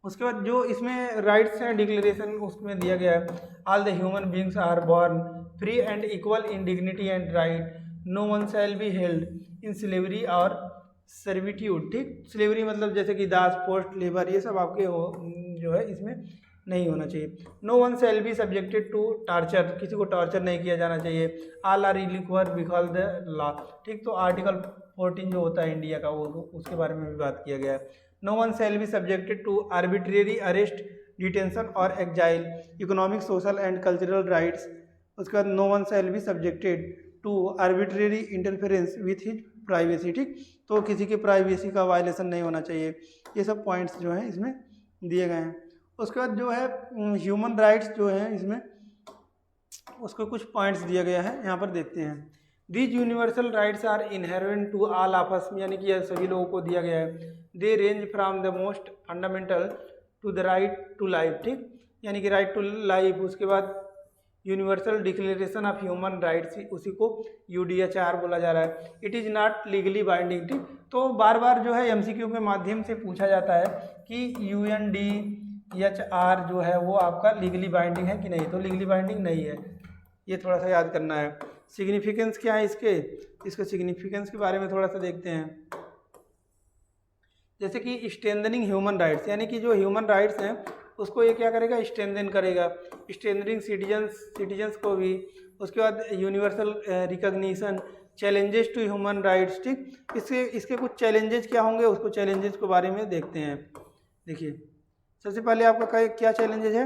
उसके बाद जो इसमें राइट्स हैं डिक्लेरेशन उसमें दिया गया है, all the human beings are born free and equal in dignity and right, no one shall be held in slavery और सर्विट्यूड, ठीक। स्लेवरी मतलब जैसे कि दास, पोस्ट लेबर, ये सब आपके जो है इसमें नहीं होना चाहिए। No one shall be subjected to torture, किसी को टॉर्चर नहीं किया जाना चाहिए। All are equal because the law, ठीक। तो आर्टिकल 14 जो होता है इंडिया का वो उसके बारे में भी बात किया गया है। No one shall be subjected to arbitrary arrest, detention और exile, economic, social and cultural rights. उसके बाद no one shall be subjected to arbitrary interference with his privacy, ठीक। तो किसी की प्राइवेसी का वायलेशन नहीं होना चाहिए। ये सब पॉइंट्स जो हैं इसमें दिए गए हैं। उसके बाद जो है ह्यूमन राइट्स जो है इसमें उसको कुछ पॉइंट्स दिया गया है, यहाँ पर देखते हैं। These universal rights are inherent to all of us, यानी कि यह सभी लोगों को दिया गया है। They range from the most fundamental to the right to life, ठीक, यानी कि राइट टू लाइफ। उसके बाद universal declaration of human rights, उसी को UDHR बोला जा रहा है। It is not legally binding, ठीक। तो बार बार जो है MCQ के माध्यम से पूछा जाता है कि UNDHR जो है वो आपका लीगली बाइंडिंग है कि नहीं, तो लीगली बाइंडिंग नहीं है, ये थोड़ा सा याद करना है। सिग्निफिकेंस क्या है इसके सिग्निफिकेंस के बारे में थोड़ा सा देखते हैं। जैसे कि स्ट्रेंथनिंग ह्यूमन राइट्स, यानी कि जो ह्यूमन राइट्स हैं उसको ये क्या करेगा, स्ट्रेंथन करेगा, स्ट्रेंथनिंग सिटीजन्स को भी। उसके बाद universal recognition, challenges to human rights, ठीक। इसके कुछ चैलेंजेस क्या होंगे, उसको चैलेंजेस के बारे में देखते हैं। देखिए सबसे पहले आपका क्या चैलेंजेस है,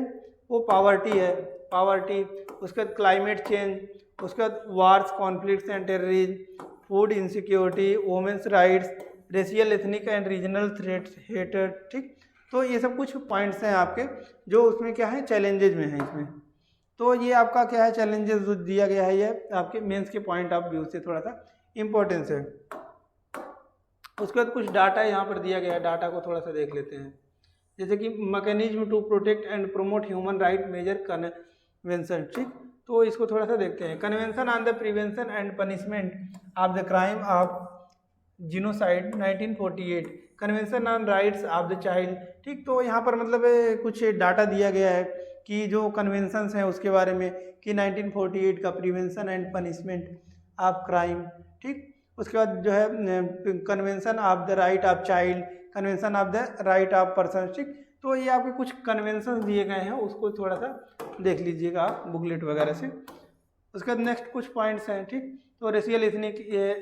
वो पावर्टी है, पावर्टी। उसके बाद क्लाइमेट चेंज, उसके बाद wars, conflicts and terrorism, food insecurity, women's rights, racial, ethnic and regional threats, hater, ठीक। तो ये सब कुछ पॉइंट्स हैं आपके जो उसमें क्या है, चैलेंजेज में है इसमें। तो ये आपका क्या है, चैलेंजेस जो दिया गया है, ये आपके मेंस के पॉइंट ऑफ व्यू से थोड़ा सा इम्पोर्टेंस है। उसके बाद कुछ डाटा यहाँ पर दिया गया है, डाटा को थोड़ा सा देख लेते हैं। जैसे कि mechanism to protect and promote human right major convention, ठीक। तो इसको थोड़ा सा देखते हैं। Convention on the prevention and punishment of the crime of genocide 1948, convention on rights of the child, ठीक। तो यहाँ पर मतलब कुछ डाटा दिया गया है कि जो कन्वेंशंस हैं उसके बारे में, कि 1948 का prevention and punishment of crime, ठीक। उसके बाद जो है convention of the right of child, convention of the right of person, ठीक। तो ये आपके कुछ कन्वेंशन दिए गए हैं, उसको थोड़ा सा देख लीजिएगा आप बुकलेट वगैरह से। उसके बाद नेक्स्ट कुछ पॉइंट्स हैं, ठीक। तो racial, ethnic,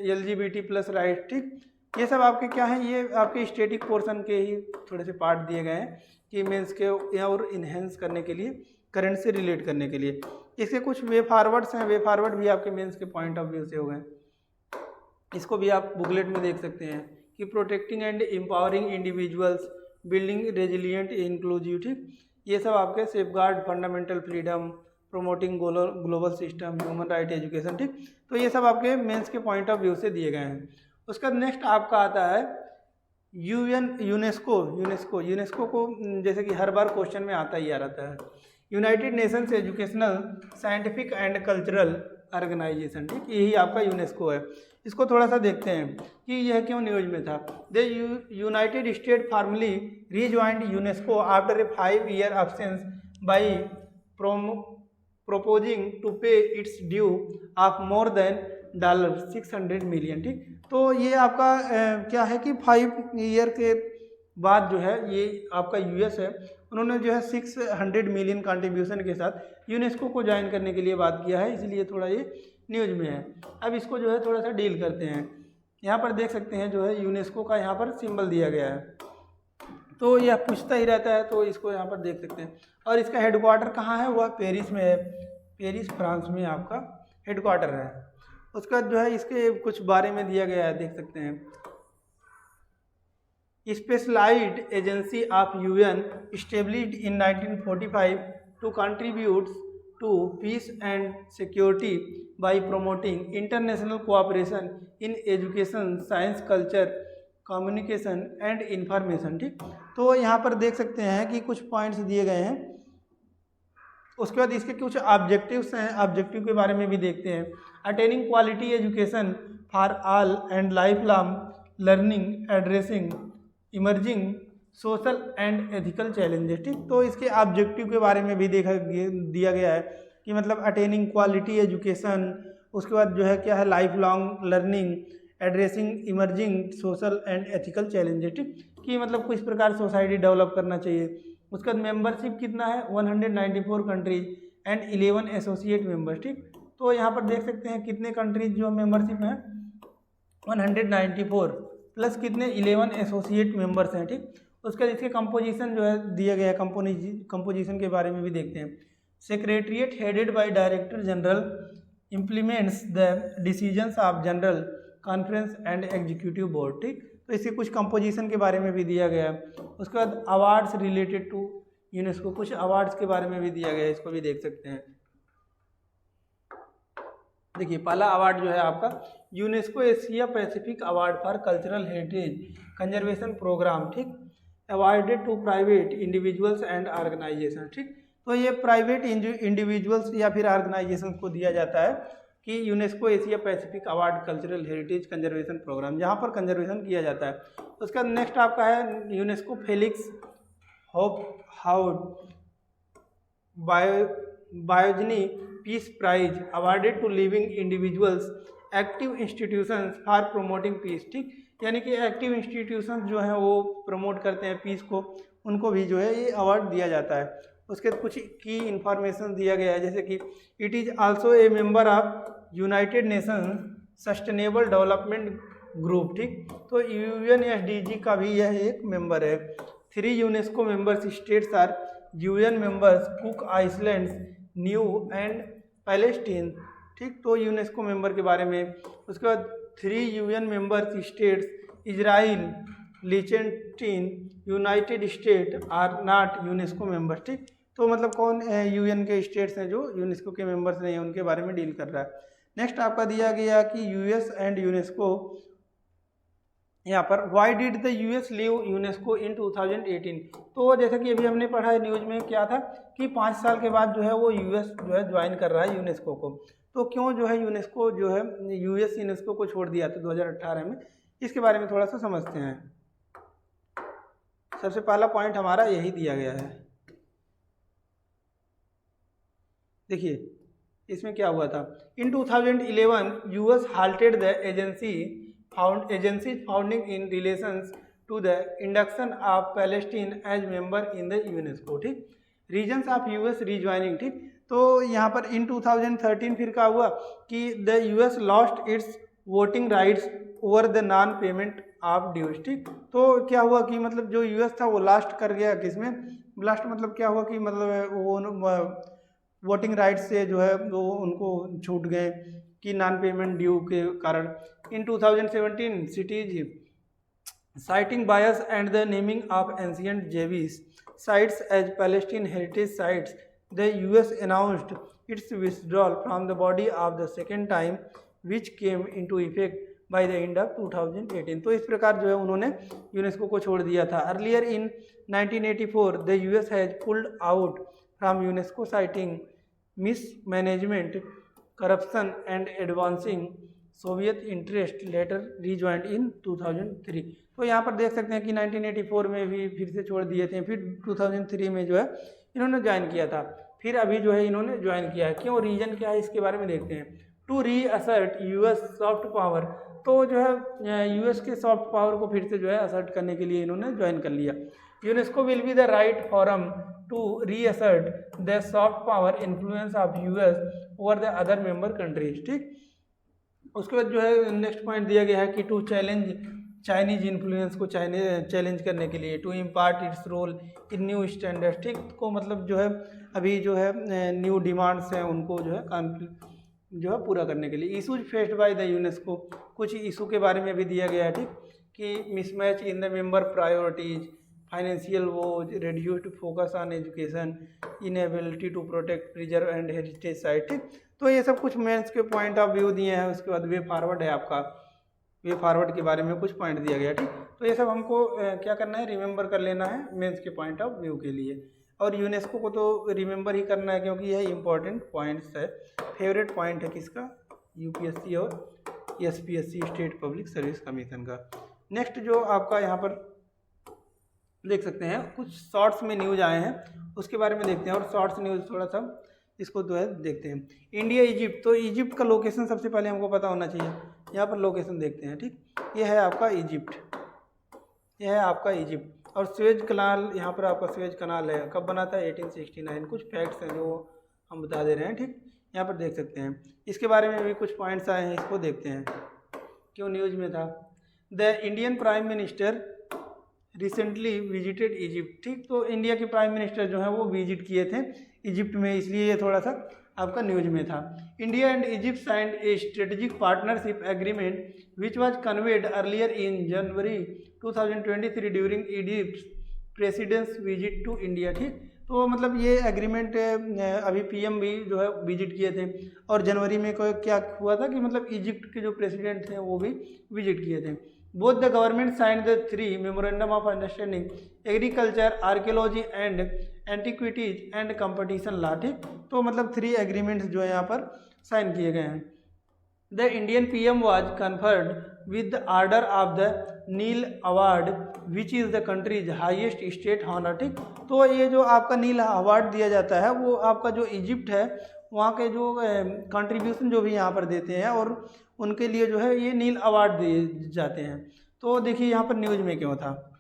LGBT plus right, ठीक। ये सब आपके क्या है, ये आपके स्टैटिक पोर्शन के ही थोड़े से पार्ट दिए गए हैं कि मेंस के और इन्हेंस करने के लिए, करंट से रिलेट करने के लिए। इसके कुछ वे फॉरवर्ड्स हैं, वे फॉरवर्ड भी आपके मेंस के पॉइंट ऑफ व्यू से हो गए, इसको भी आप बुकलेट में देख सकते हैं कि protecting and empowering individuals, building resilient inclusive, ठीक। ये सब आपके safeguard fundamental freedom, promoting global system, human right, education, ठीक। तो ये सब आपके मेंस के पॉइंट ऑफ व्यू से दिए गए हैं। उसका नेक्स्ट आपका आता है यूनेस्को को जैसे कि हर बार क्वेश्चन में आता ही आ रहता है, United Nations Educational, Scientific and Cultural Organization, ठीक। यही आपका यूनेस्को है। इसको थोड़ा सा देखते हैं कि यह क्यों न्यूज में था। The United State formally rejoined UNESCO after a 5 year absence बाई proposing to pay its due of more than $600 million, ठीक। तो ये आपका क्या है कि 5 year के बाद जो है ये आपका US है, उन्होंने जो है 600 मिलियन कंट्रीब्यूशन के साथ यूनेस्को को ज्वाइन करने के लिए बात किया है, इसलिए थोड़ा ये न्यूज में है। अब इसको जो है थोड़ा सा डील करते हैं। यहाँ पर देख सकते हैं जो है यूनेस्को का यहाँ पर सिंबल दिया गया है, तो यह पूछता ही रहता है, तो इसको यहाँ पर देख सकते हैं। और इसका हेडक्वार्टर कहाँ है, वह पेरिस में है, पेरिस फ्रांस में आपका हेडक्वार्टर है। उसका जो है इसके कुछ बारे में दिया गया है, देख सकते हैं। Specialised agency of UN established in 1945 to contribute to peace and security by promoting international cooperation in education, science, culture, communication and information, ठीक। तो यहाँ पर देख सकते हैं कि कुछ पॉइंट्स दिए गए हैं। उसके बाद इसके कुछ ऑब्जेक्टिव्स हैं, ऑब्जेक्टिव के बारे में भी देखते हैं। Attaining quality education for all and life long learning, addressing emerging social and ethical challenges, ठीक। तो इसके ऑब्जेक्टिव के बारे में भी दिया गया है कि मतलब अटेनिंग क्वालिटी एजुकेशन, उसके बाद जो है क्या है, life long learning, addressing emerging social and ethical challenges, ठीक। कि मतलब किस प्रकार सोसाइटी डेवलप करना चाहिए। उसके बाद मेंबरशिप कितना है, 194 कंट्रीज एंड 11 एसोसिएट मेंबर्स, ठीक। तो यहाँ पर देख सकते हैं कितने कंट्रीज जो मेंबरशिप हैं, 194 प्लस कितने 11 एसोसिएट मेंबर्स हैं, ठीक। उसके बाद इसके कंपोजिशन जो है दिया गया है, कंपोजिशन के बारे में भी देखते हैं। Secretariat headed by director general implements the decisions of general conference and executive board, ठीक। तो इसके कुछ कंपोजिशन के बारे में भी दिया गया है। उसके बाद अवार्ड्स रिलेटेड टू यूनेस्को, कुछ अवार्ड्स के बारे में भी दिया गया है, इसको भी देख सकते हैं। देखिए पहला अवार्ड जो है आपका UNESCO Asia Pacific award for cultural heritage conservation programme, ठीक, awarded to private individuals and organisation, ठीक। तो ये प्राइवेट इंडिविजुअल्स या फिर ऑर्गेनाइजेशन को दिया जाता है कि UNESCO Asia Pacific award cultural heritage conservation programme, जहाँ पर कंजर्वेशन किया जाता है। उसका नेक्स्ट आपका है UNESCO Felix Houphouet Boigny peace prize awarded to living individuals active institutions for promoting peace. ठीक, यानी कि एक्टिव इंस्टीट्यूशंस जो हैं वो प्रमोट करते हैं पीस को, उनको भी जो है ये अवार्ड दिया जाता है। उसके कुछ की इंफॉर्मेशन दिया गया है, जैसे कि it is also a member of United Nations sustainable development group. ठीक, तो UNSDG का भी यह एक मेंबर है। 3 UNESCO members states are UN members Cook Islands, Niue and Palestine. ठीक, तो यूनेस्को मेंबर के बारे में। उसके बाद 3 UN members states Israel, Liechtenstein, United State are not UNESCO members. ठीक, तो मतलब कौन UN के स्टेट्स हैं जो यूनेस्को के मेंबर्स नहीं हैं, उनके बारे में डील कर रहा है। नेक्स्ट आपका दिया गया कि US एंड यूनेस्को, यहाँ पर why did the US leave UNESCO इन 2018। तो जैसा कि अभी हमने पढ़ा है न्यूज में क्या था कि 5 साल के बाद जो है वो US जो है ज्वाइन कर रहा है यूनेस्को को। तो क्यों जो है यूनेस्को जो है US यूनेस्को को छोड़ दिया था 2018 में, इसके बारे में थोड़ा सा समझते हैं। सबसे पहला पॉइंट हमारा यही दिया गया है। देखिए इसमें क्या हुआ था। इन 2011 US halted the agency's founding in relations to the induction of Palestine as member in the UNESCO। ठीक, रीजन्स ऑफ US rejoining। ठीक, तो यहाँ पर इन 2013 फिर क्या हुआ कि the US lost its voting rights over the non payment of dues. ठीक, तो क्या हुआ कि मतलब जो US था वो लास्ट कर गया किसमें, लास्ट मतलब क्या हुआ कि मतलब वो वोटिंग राइट्स से जो है वो उनको छूट गए कि नॉन पेमेंट ड्यू के कारण। In 2017 cities citing bias and the naming of ancient Jewish sites as Palestine heritage sites, the US announced its withdrawal from the body of the second time which came into effect by the end of 2018। तो इस प्रकार जो है उन्होंने यूनेस्को को छोड़ दिया था। Earlier in 1984 the US has pulled out from UNESCO citing mismanagement, corruption and advancing Soviet interest, later rejoined in 2003। तो यहाँ पर देख सकते हैं कि 1984 में भी फिर से छोड़ दिए थे, फिर 2003 में जो है इन्होंने ज्वाइन किया था, फिर अभी जो है इन्होंने ज्वाइन किया है। क्यों, रीजन क्या है इसके बारे में देखते हैं। टू रीअसर्ट US सॉफ्ट पावर, तो जो है US के सॉफ्ट पावर को फिर से जो है असर्ट करने के लिए इन्होंने ज्वाइन कर लिया। UNESCO will be the right forum to reassert the soft power influence of US over the other member countries. ठीक, उसके बाद जो है नेक्स्ट पॉइंट दिया गया है कि टू चैलेंज चाइनीज इन्फ्लुएंस को चैलेंज करने के लिए, to impart its role in new standards. ठीक, को मतलब जो है अभी जो है न्यू डिमांड्स हैं उनको जो है पूरा करने के लिए। Issues faced by the UNESCO, कुछ इशू के बारे में भी दिया गया है। ठीक, कि mismatch in the member priorities, financial woes, reduced focus on education, inability to protect preserve and heritage site. ठीक, तो ये सब कुछ मेंस के पॉइंट ऑफ व्यू दिए हैं। उसके बाद वे फॉरवर्ड है आपका, वे फॉरवर्ड के बारे में कुछ पॉइंट दिया गया। ठीक, तो ये सब हमको क्या करना है, रिमेंबर कर लेना है मेंस के पॉइंट ऑफ व्यू के लिए। और यूनेस्को को तो रिमेंबर ही करना है क्योंकि यह इंपॉर्टेंट पॉइंट्स है, फेवरेट पॉइंट है किसका, UPSC और SPSC state public service commission का। नेक्स्ट जो आपका यहाँ पर देख सकते हैं कुछ शॉर्ट्स में न्यूज आए हैं, उसके बारे में देखते हैं। और शॉर्ट्स न्यूज़ थोड़ा सा इसको जो है देखते हैं। इंडिया इजिप्ट, तो इजिप्ट का लोकेशन सबसे पहले हमको पता होना चाहिए। यहाँ पर लोकेशन देखते हैं। ठीक, ये है आपका इजिप्ट, यह है आपका इजिप्ट। और स्वेज कनाल, यहाँ पर आपका स्वेज कनाल है, कब बना था, 1869। कुछ फैक्ट्स हैं जो हम बता दे रहे हैं। ठीक, यहाँ पर देख सकते हैं, इसके बारे में भी कुछ पॉइंट्स आए हैं, इसको देखते हैं क्यों न्यूज़ में था। The Indian prime minister recently visited Egypt. ठीक, तो इंडिया के प्राइम मिनिस्टर जो है वो विजिट किए थे इजिप्ट में, इसलिए ये थोड़ा सा आपका न्यूज में था। India and Egypt signed a strategic partnership agreement which was conveyed earlier in January 2023 during Egypt president's visit to India. ठीक, तो मतलब ये एग्रीमेंट अभी PM भी जो है विजिट किए थे, और जनवरी में क्या हुआ था कि मतलब इजिप्ट के जो प्रेसिडेंट थे वो भी विजिट किए थे। Both the government signed the 3 memorandum of understanding agriculture, archaeology and antiquities and competition law. ठीक, तो मतलब 3 एग्रीमेंट्स जो है यहाँ पर साइन किए गए हैं। The Indian PM was conferred with the order of the Nile award which is the country's highest state honour. ठीक, तो ये जो आपका नील अवार्ड दिया जाता है वो आपका जो इजिप्ट है वहाँ के जो कंट्रीब्यूशन जो भी यहाँ पर देते हैं और उनके लिए जो है ये नील अवार्ड दिए जाते हैं। तो देखिए यहाँ पर न्यूज में क्यों था।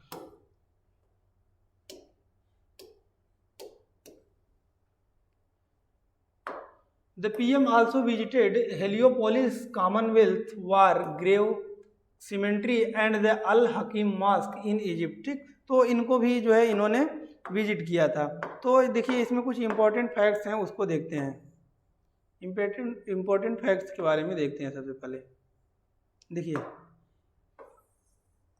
The PM also visited Heliopolis Commonwealth War Grave Cemetery and the Al Hakim Mosque in Egypt। ठीक, तो इनको भी जो है इन्होंने विजिट किया था। तो देखिए इसमें कुछ इंपॉर्टेंट फैक्ट्स हैं, उसको देखते हैं। इंपॉर्टेंट फैक्ट्स के बारे में देखते हैं। सबसे पहले देखिए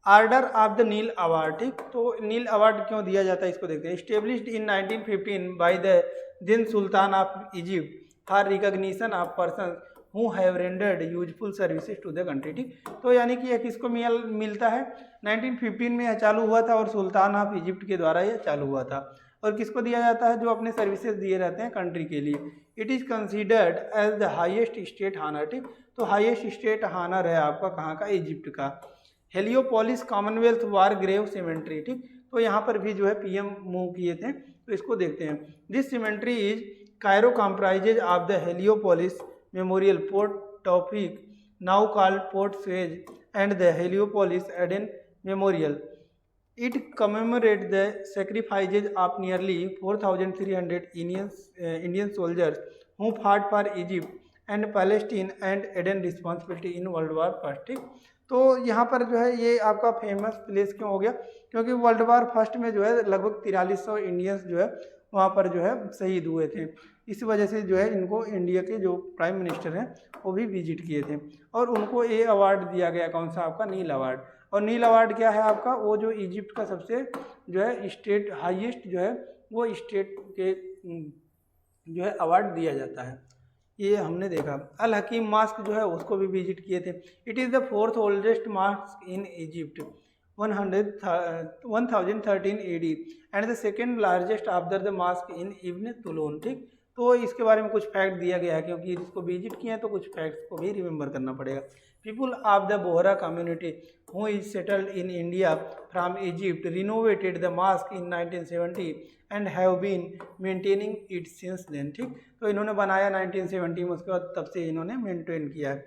order of the Nile award. ठीक, तो नील अवार्ड क्यों दिया जाता है इसको देखते हैं। Established in 1915 by the then sultan of Egypt for recognition of person who have rendered useful services to the country. ठीक, तो यानी कि यह किसको मिलता है, 1915 में यह चालू हुआ था और सुल्तान ऑफ इजिप्ट के द्वारा यह चालू हुआ था। और किसको दिया जाता है, जो अपने सर्विसेज दिए रहते हैं कंट्री के लिए। It is considered as the highest state honour. ठीक, तो हाईएस्ट स्टेट हानर है आपका कहाँ का, इजिप्ट का। हेलियोपोलिस कॉमनवेल्थ वार ग्रेव सीमेंट्री। ठीक, तो यहाँ पर भी जो है पीएम मूव किए थे, तो इसको देखते हैं। This cemetery is Cairo comprises of the Heliopolis memorial port Tewfik now called Port Suez and the Heliopolis Aden memorial. It commemorates the sacrifices of nearly 4,300 Indian soldiers who fought for Egypt and Palestine and Aden responsibility in World War First। ठीक, तो यहाँ पर जो है ये आपका फेमस प्लेस क्यों हो गया, क्योंकि वर्ल्ड वार फर्स्ट में जो है लगभग 4300 इंडियंस जो है वहाँ पर जो है शहीद हुए थे। इस वजह से जो है इनको इंडिया के जो प्राइम मिनिस्टर हैं वो भी विजिट किए थे और उनको ये अवार्ड दिया गया, कौन सा आपका, नील अवार्ड। और नील अवार्ड क्या है आपका, वो जो इजिप्ट का सबसे जो है स्टेट हाईएस्ट जो है वो स्टेट के जो है अवार्ड दिया जाता है। ये हमने देखा। अल हकीम मास्क जो है उसको भी विजिट किए थे। It is the 4th oldest mosque in Egypt 1013 AD and the second largest after the mosque in Ibn Tulun. ठीक, तो इसके बारे में कुछ फैक्ट दिया गया है, क्योंकि इसको विजिट किए हैं तो कुछ फैक्ट्स को भी रिमेंबर करना पड़ेगा। People of the Bohra community who is settled in India from Egypt renovated the mosque in 1970 and have been maintaining it since then। ठीक, तो इन्होंने बनाया 1970 में, उसके बाद तब से इन्होंने मेंटेन किया है।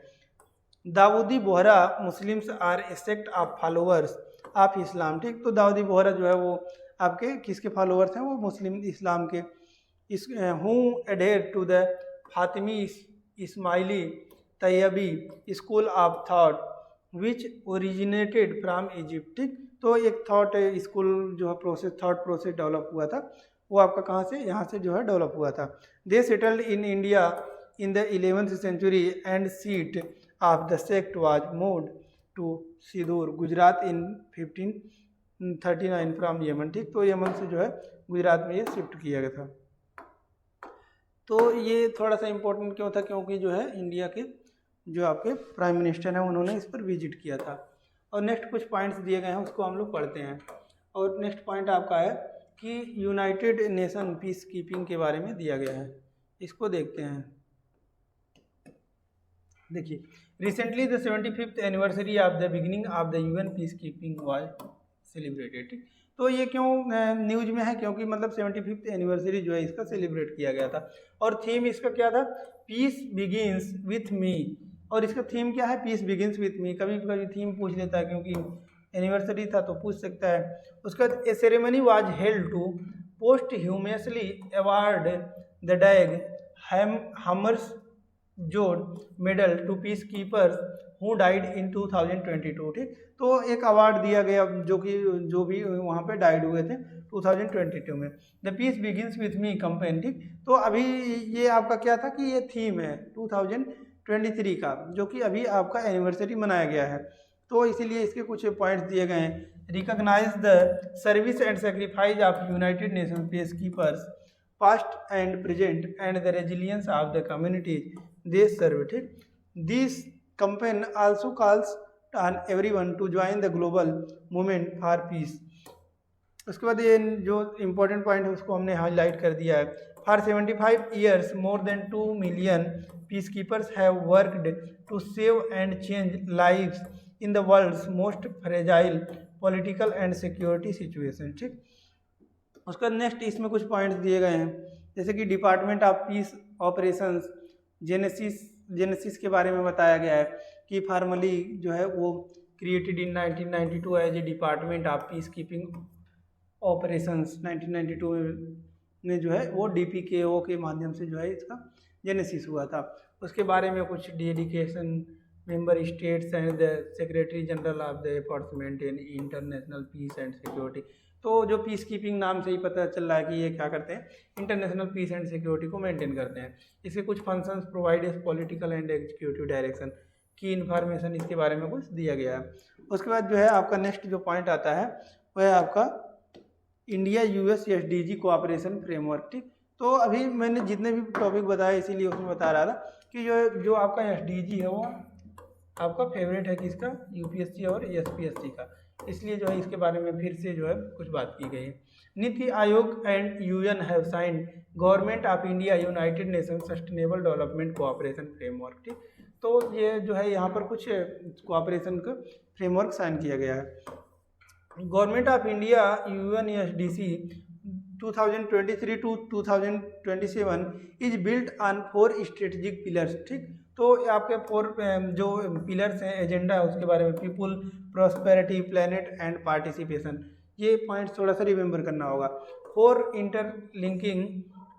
Dawoodi Bohra Muslims are a sect of followers of Islam. ठीक, तो दाऊदी बोहरा जो है वो आपके किसके फॉलोअर्स हैं, वो मुस्लिम इस्लाम के। Is who adhere to the Fatimi Ismaili Tayyibi school of thought which originated from Egypt. ठीक, तो एक थॉट स्कूल जो है प्रोसेस, थॉट प्रोसेस डेवलप हुआ था, वो आपका कहाँ से, यहाँ से जो है डेवलप हुआ था। They settled in India in the 11th century and seat of the sect was moved to Sidhpur Gujarat in 1539 from Yemen. ठीक, तो यमन से जो है गुजरात में ये शिफ्ट किया गया था। तो ये थोड़ा सा इम्पोर्टेंट क्यों था, क्योंकि जो है इंडिया के जो आपके प्राइम मिनिस्टर हैं उन्होंने इस पर विजिट किया था। और नेक्स्ट कुछ पॉइंट्स दिए गए हैं उसको हम लोग पढ़ते हैं। और नेक्स्ट पॉइंट आपका है कि यूनाइटेड नेशन पीस कीपिंग के बारे में दिया गया है, इसको देखते हैं। देखिए, recently the 75th anniversary of the beginning of the UN peace keeping was celebrated. ठीक, तो ये क्यों न्यूज में है, क्योंकि मतलब 75th एनिवर्सरी जो है इसका सेलिब्रेट किया गया था। और थीम इसका क्या था, पीस बिगिंस विथ मी। और इसका थीम क्या है, पीस बिगिंस विथ मी। कभी कभी थीम पूछ लेता है, क्योंकि एनिवर्सरी था तो पूछ सकता है। उसका a ceremony was held to posthumously award the Dag Hammarskjold medal to peacekeepers who died in 2022। ठीक, तो एक अवार्ड दिया गया जो भी वहाँ पे डाइड हुए थे 2022 में। The peace begins with me campaign. ठीक, तो अभी ये आपका क्या था कि ये थीम है 2023 का, जो कि अभी आपका एनिवर्सरी मनाया गया है, तो इसीलिए इसके कुछ पॉइंट्स दिए गए हैं। Recognise the service and sacrifice of United Nation peacekeepers past and present and the resilience of the communities they serve. ठीक, this campaign also calls on everyone to join the global movement for peace. उसके बाद ये जो इम्पोर्टेंट पॉइंट है उसको हमने हाईलाइट कर दिया है। For 75 years more than 2 million peace keepers have worked to save and change lives in the world's most fragile political and security situation. ठीक, उसका नेक्स्ट इसमें कुछ पॉइंट्स दिए गए हैं, जैसे कि department of piece operations genesis के बारे में बताया गया है कि फॉर्मली जो है वो created in 1992 as a department of peace keeping operations. 1992 में जो है वो DPKO के माध्यम से जो है इसका जेनेसिस हुआ था। उसके बारे में कुछ dedication member states and the secretary general of the efforts maintain international peace and security. तो जो पीस कीपिंग नाम से ही पता चल रहा है कि ये क्या करते हैं, इंटरनेशनल पीस एंड सिक्योरिटी को मेंटेन करते हैं। इसके कुछ functions provide as political and executive direction की इन्फॉर्मेशन इसके बारे में कुछ दिया गया है। उसके बाद जो है आपका नेक्स्ट जो पॉइंट आता है वह है आपका India US SDG cooperation framework. ठीक, तो अभी मैंने जितने भी टॉपिक बताए इसीलिए उसमें बता रहा था कि जो आपका SDG है वो आपका फेवरेट है किसका, UPSC और SPSC का, इसलिए जो है इसके बारे में फिर से जो है कुछ बात की गई है। NITI Aayog and UN have signed government of India United nation sustainable development cooperation framework. ठीक, तो ये जो है यहाँ पर कुछ कोऑपरेशन का फ्रेमवर्क साइन किया गया है। Government of India UNSDC 2023 to 2027 is built on 4 strategic pillars. ठीक, तो आपके 4 जो पिलर्स हैं एजेंडा है उसके बारे में, people, prosperity, planet and participation, ये पॉइंट्स थोड़ा सा रिमेंबर करना होगा। 4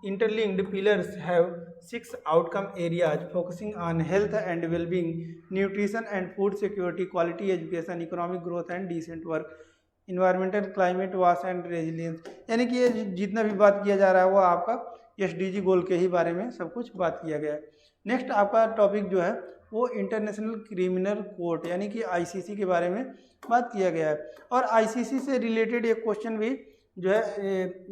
interlinked pillars have 6 outcome areas focusing on health and well-being, nutrition and food security, quality education, economic growth and decent work, environmental, climate, वास एंड रेजिलियंस। यानी कि ये जितना भी बात किया जा रहा है वो आपका SDG गोल के ही बारे में सब कुछ बात किया गया है। नेक्स्ट आपका टॉपिक जो है वो इंटरनेशनल क्रिमिनल कोर्ट यानी कि ICC के बारे में बात किया गया है। और ICC से रिलेटेड एक क्वेश्चन भी जो है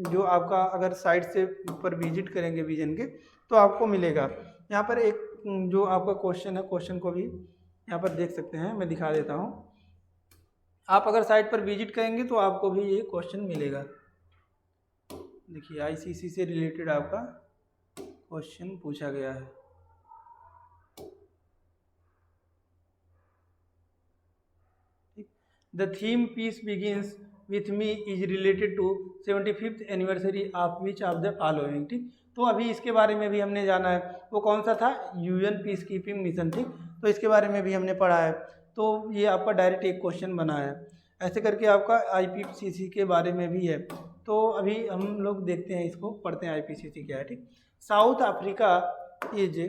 जो आपका अगर साइट से ऊपर विजिट करेंगे विजन के तो आपको मिलेगा। यहाँ पर एक जो आपका क्वेश्चन है, क्वेश्चन को भी यहाँ पर देख सकते हैं, मैं दिखा देता हूँ। आप अगर साइट पर विजिट करेंगे तो आपको भी ये क्वेश्चन मिलेगा। देखिए ICC से रिलेटेड आपका क्वेश्चन पूछा गया है। The theme piece begins with me is related to 75th anniversary of which of the following. ठीक, तो अभी इसके बारे में भी हमने जाना है, वो कौन सा था, UN पीस कीपिंग मिशन। ठीक, तो इसके बारे में भी हमने पढ़ा है, तो ये आपका डायरेक्ट एक क्वेश्चन बना है। ऐसे करके आपका IPCC के बारे में भी है, तो अभी हम लोग देखते हैं, इसको पढ़ते हैं IPCC क्या है। ठीक, South Africa is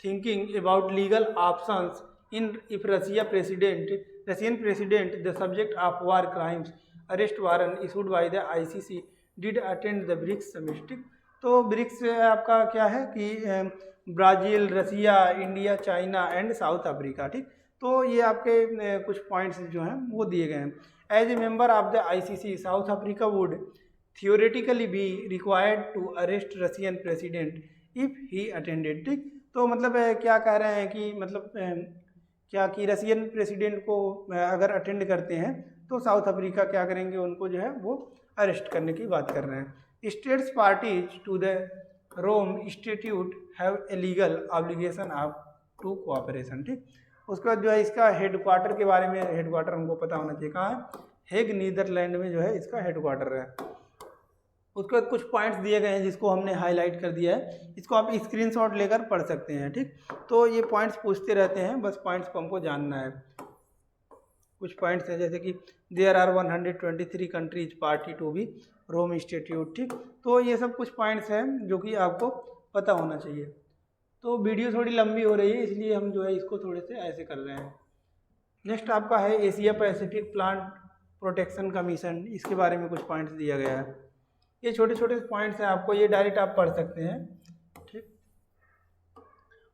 thinking about legal options in if Russian president the subject of war crimes arrest warrant issued by the ICC did attend the BRICS summit. ठीक, तो ब्रिक्स आपका क्या है कि Brazil, Russia, India, China and South Africa. ठीक, तो ये आपके कुछ पॉइंट्स जो हैं वो दिए गए हैं। As a member of the ICC South Africa would theoretically be required to arrest Russian president if he attended. ठीक, तो मतलब क्या कह रहे हैं कि मतलब क्या कि रशियन प्रेसिडेंट को अगर अटेंड करते हैं तो साउथ अफ्रीका क्या करेंगे, उनको जो है वो अरेस्ट करने की बात कर रहे हैं। States parties to the Rome statute have a legal obligation of to cooperation. ठीक, उसके बाद जो है इसका हेडक्वार्टर के बारे में, हेडक्वार्टर हमको पता होना चाहिए कहाँ है, हेग नीदरलैंड में जो है इसका हेडक्वार्टर है। उसके बाद कुछ पॉइंट्स दिए गए हैं जिसको हमने हाईलाइट कर दिया है, इसको आप स्क्रीनशॉट लेकर पढ़ सकते हैं। ठीक, तो ये पॉइंट्स पूछते रहते हैं, बस पॉइंट्स को हमको जानना है। कुछ पॉइंट्स हैं जैसे कि there are 123 countries party to be Rome institute. ठीक, तो ये सब कुछ पॉइंट्स हैं जो कि आपको पता होना चाहिए। तो वीडियो थोड़ी लंबी हो रही है इसलिए हम जो है इसको थोड़े से ऐसे कर रहे हैं। नेक्स्ट आपका है Asia Pacific plant protection commission, इसके बारे में कुछ पॉइंट्स दिया गया है। ये छोटे छोटे पॉइंट्स हैं, आपको ये डायरेक्ट आप पढ़ सकते हैं। ठीक,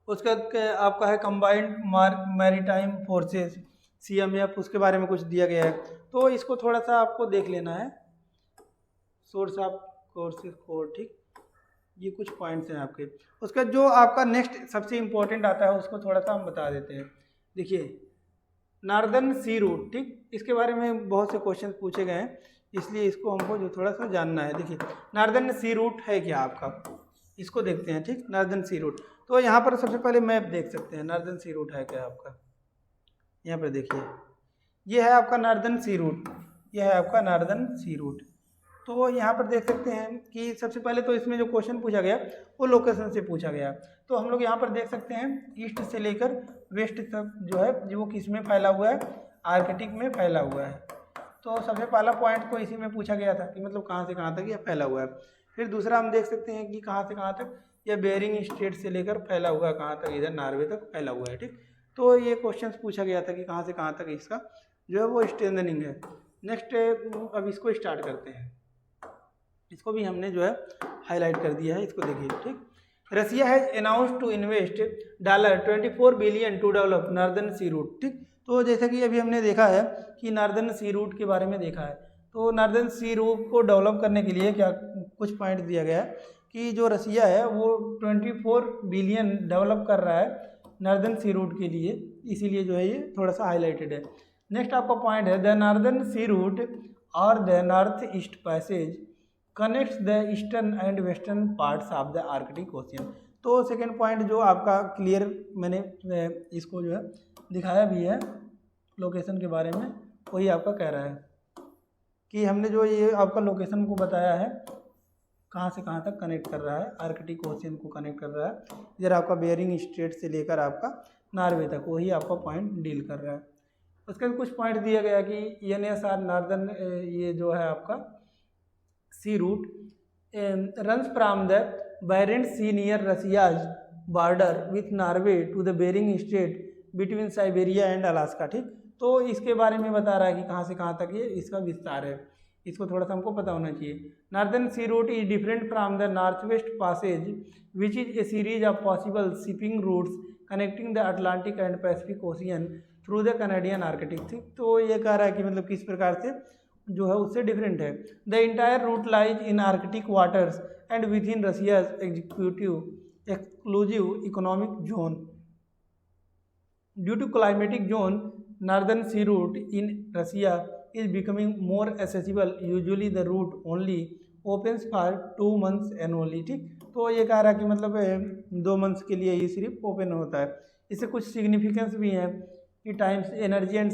उसके बाद आपका है कंबाइंड मैरीटाइम फोर्सेस CMF, उसके बारे में कुछ दिया गया है, तो इसको थोड़ा सा आपको देख लेना है। Source of courses code. ठीक, ये कुछ पॉइंट्स हैं आपके। उसका जो आपका नेक्स्ट सबसे इम्पोर्टेंट आता है उसको थोड़ा सा हम बता देते हैं। देखिए नॉर्दर्न सी रूट, ठीक, इसके बारे में बहुत से क्वेश्चन पूछे गए हैं, इसलिए इसको हमको जो थोड़ा सा जानना है। देखिए नॉर्दर्न सी रूट है क्या आपका, इसको देखते हैं, ठीक, नॉर्दर्न सी रूट। तो यहाँ पर सबसे पहले मैप देख सकते हैं, नॉर्दर्न सी रूट है क्या आपका, यहाँ पर देखिए ये है आपका नॉर्दर्न सी रूट, यह है आपका नॉर्दर्न सी रूट। तो यहाँ पर देख सकते हैं कि सबसे पहले तो इसमें जो क्वेश्चन पूछा गया वो लोकेशन से पूछा गया। तो हम लोग यहाँ पर देख सकते हैं ईस्ट से लेकर वेस्ट तक जो है वो किस में फैला हुआ है, आर्कटिक में फैला हुआ है। तो सबसे पहला पॉइंट तो इसी में पूछा गया था कि मतलब कहाँ से कहाँ तक यह फैला हुआ है। फिर दूसरा हम देख सकते हैं कि कहाँ से कहाँ तक यह बेरिंग स्ट्रेट से लेकर फैला हुआ है, कहाँ तक, इधर नॉर्वे तक फैला हुआ है, ठीक। तो ये क्वेश्चन पूछा गया था कि कहाँ से कहाँ तक इसका जो है वो स्ट्रेंथनिंग है। नेक्स्ट अब इसको स्टार्ट करते हैं, इसको भी हमने जो है हाईलाइट कर दिया है, इसको देखिए, ठीक। Russia has announced to invest $24 billion to develop northern sea route, ठीक। तो जैसा कि अभी हमने देखा है कि नॉर्दर्न सी रूट के बारे में देखा है, तो नॉर्दर्न सी रूट को डेवलप करने के लिए क्या कुछ पॉइंट दिया गया है कि जो रसिया है वो 24 बिलियन डेवलप कर रहा है नॉर्दर्न सी रूट के लिए, इसीलिए जो है ये थोड़ा सा हाईलाइटेड है। नेक्स्ट आपका पॉइंट है द नॉर्दर्न सी रूट और the north east passage connects the eastern and western parts of the Arctic ocean. तो सेकेंड पॉइंट जो आपका क्लियर मैंने इसको जो है दिखाया भी है लोकेशन के बारे में, वही आपका कह रहा है कि हमने जो ये आपका लोकेशन को बताया है कहाँ से कहाँ तक कनेक्ट कर रहा है, आर्कटिक ओशियन को कनेक्ट कर रहा है, इधर आपका बेरिंग स्ट्रेट से लेकर आपका नॉर्वे तक, वही आपका पॉइंट डील कर रहा है। उसके कुछ पॉइंट दिया गया कि NSR नॉर्दर्न ये जो है आपका sea route runs from the Barents sea near Russia's border with Norway to the Bering strait between Siberia and Alaska, ठीक। तो इसके बारे में बता रहा है कि कहाँ से कहाँ तक ये इसका विस्तार है, इसको थोड़ा सा हमको पता होना चाहिए। Northern sea route is different from the north west passage which is a series of possible shipping routes connecting the Atlantic and Pacific ocean through the Canadian Arctic, ठीक। तो ये कह रहा है कि मतलब किस प्रकार से जो है उससे डिफरेंट है। The entire route lies in Arctic waters and within Russia's exclusive economic zone due to climatic zone northern sea route in Russia is becoming more accessible, usually the route only opens for 2 months annually, ठीक। तो ये कह रहा है कि मतलब 2 मंथ्स के लिए ये सिर्फ ओपन होता है। इससे कुछ सिग्निफिकेंस भी है कि टाइम एनर्जी एंड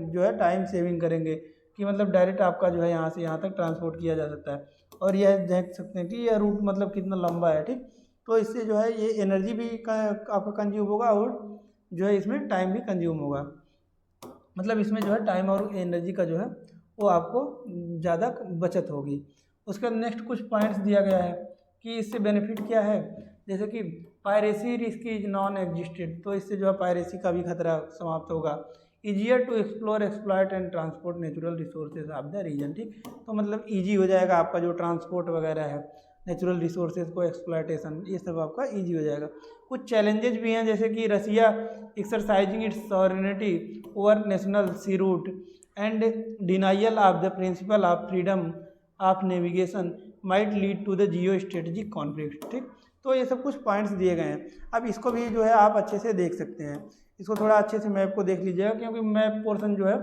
जो है टाइम सेविंग करेंगे, कि मतलब डायरेक्ट आपका जो है यहाँ से यहाँ तक ट्रांसपोर्ट किया जा सकता है। और यह देख सकते हैं कि यह रूट मतलब कितना लंबा है, ठीक। तो इससे जो है ये एनर्जी भी आपका कंज्यूम होगा और जो है इसमें टाइम भी कंज्यूम होगा, मतलब इसमें जो है टाइम और एनर्जी का जो है वो आपको ज़्यादा बचत होगी। उसका नेक्स्ट कुछ पॉइंट्स दिया गया है कि इससे बेनिफिट क्या है, जैसे कि piracy risk is non existed, तो इससे जो है पायरेसी का भी खतरा समाप्त होगा। Easier to explore exploit and transport natural resources of the region, ठीक। तो मतलब ईजी हो जाएगा आपका जो ट्रांसपोर्ट वगैरह है, नेचुरल रिसोर्सेज को एक्सप्लॉयटेशन, ये सब आपका ईजी हो जाएगा। कुछ चैलेंजेस भी हैं, जैसे कि Russia exercising its sovereignty over national sea route and denial of the principle of freedom of navigation might lead to the geo strategic conflict, ठीक। तो ये सब कुछ पॉइंट्स दिए गए हैं। अब इसको भी जो है आप अच्छे से देख सकते हैं, इसको थोड़ा अच्छे से मैप को देख लीजिएगा, क्योंकि मैप पोर्शन जो है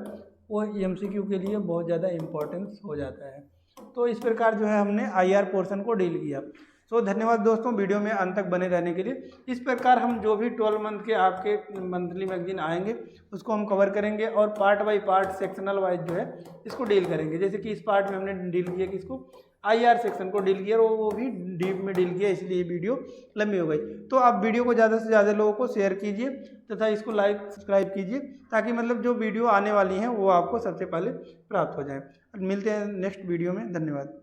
वो MCQ के लिए बहुत ज़्यादा इम्पोर्टेंस हो जाता है। तो इस प्रकार जो है हमने IR पोर्शन को डील किया। सो धन्यवाद दोस्तों वीडियो में अंत तक बने रहने के लिए। इस प्रकार हम जो भी 12 मंथ के आपके मंथली मैगजीन आएंगे उसको हम कवर करेंगे और part by part sectional wise जो है इसको डील करेंगे। जैसे कि इस पार्ट में हमने डील किया कि इसको IR सेक्शन को डील किया और वो भी डीप में डील किया, इसलिए वीडियो लंबी हो गई। तो आप वीडियो को ज़्यादा से ज़्यादा लोगों को शेयर कीजिए तथा इसको लाइक सब्सक्राइब कीजिए, ताकि मतलब जो वीडियो आने वाली हैं वो आपको सबसे पहले प्राप्त हो जाए। मिलते हैं नेक्स्ट वीडियो में, धन्यवाद।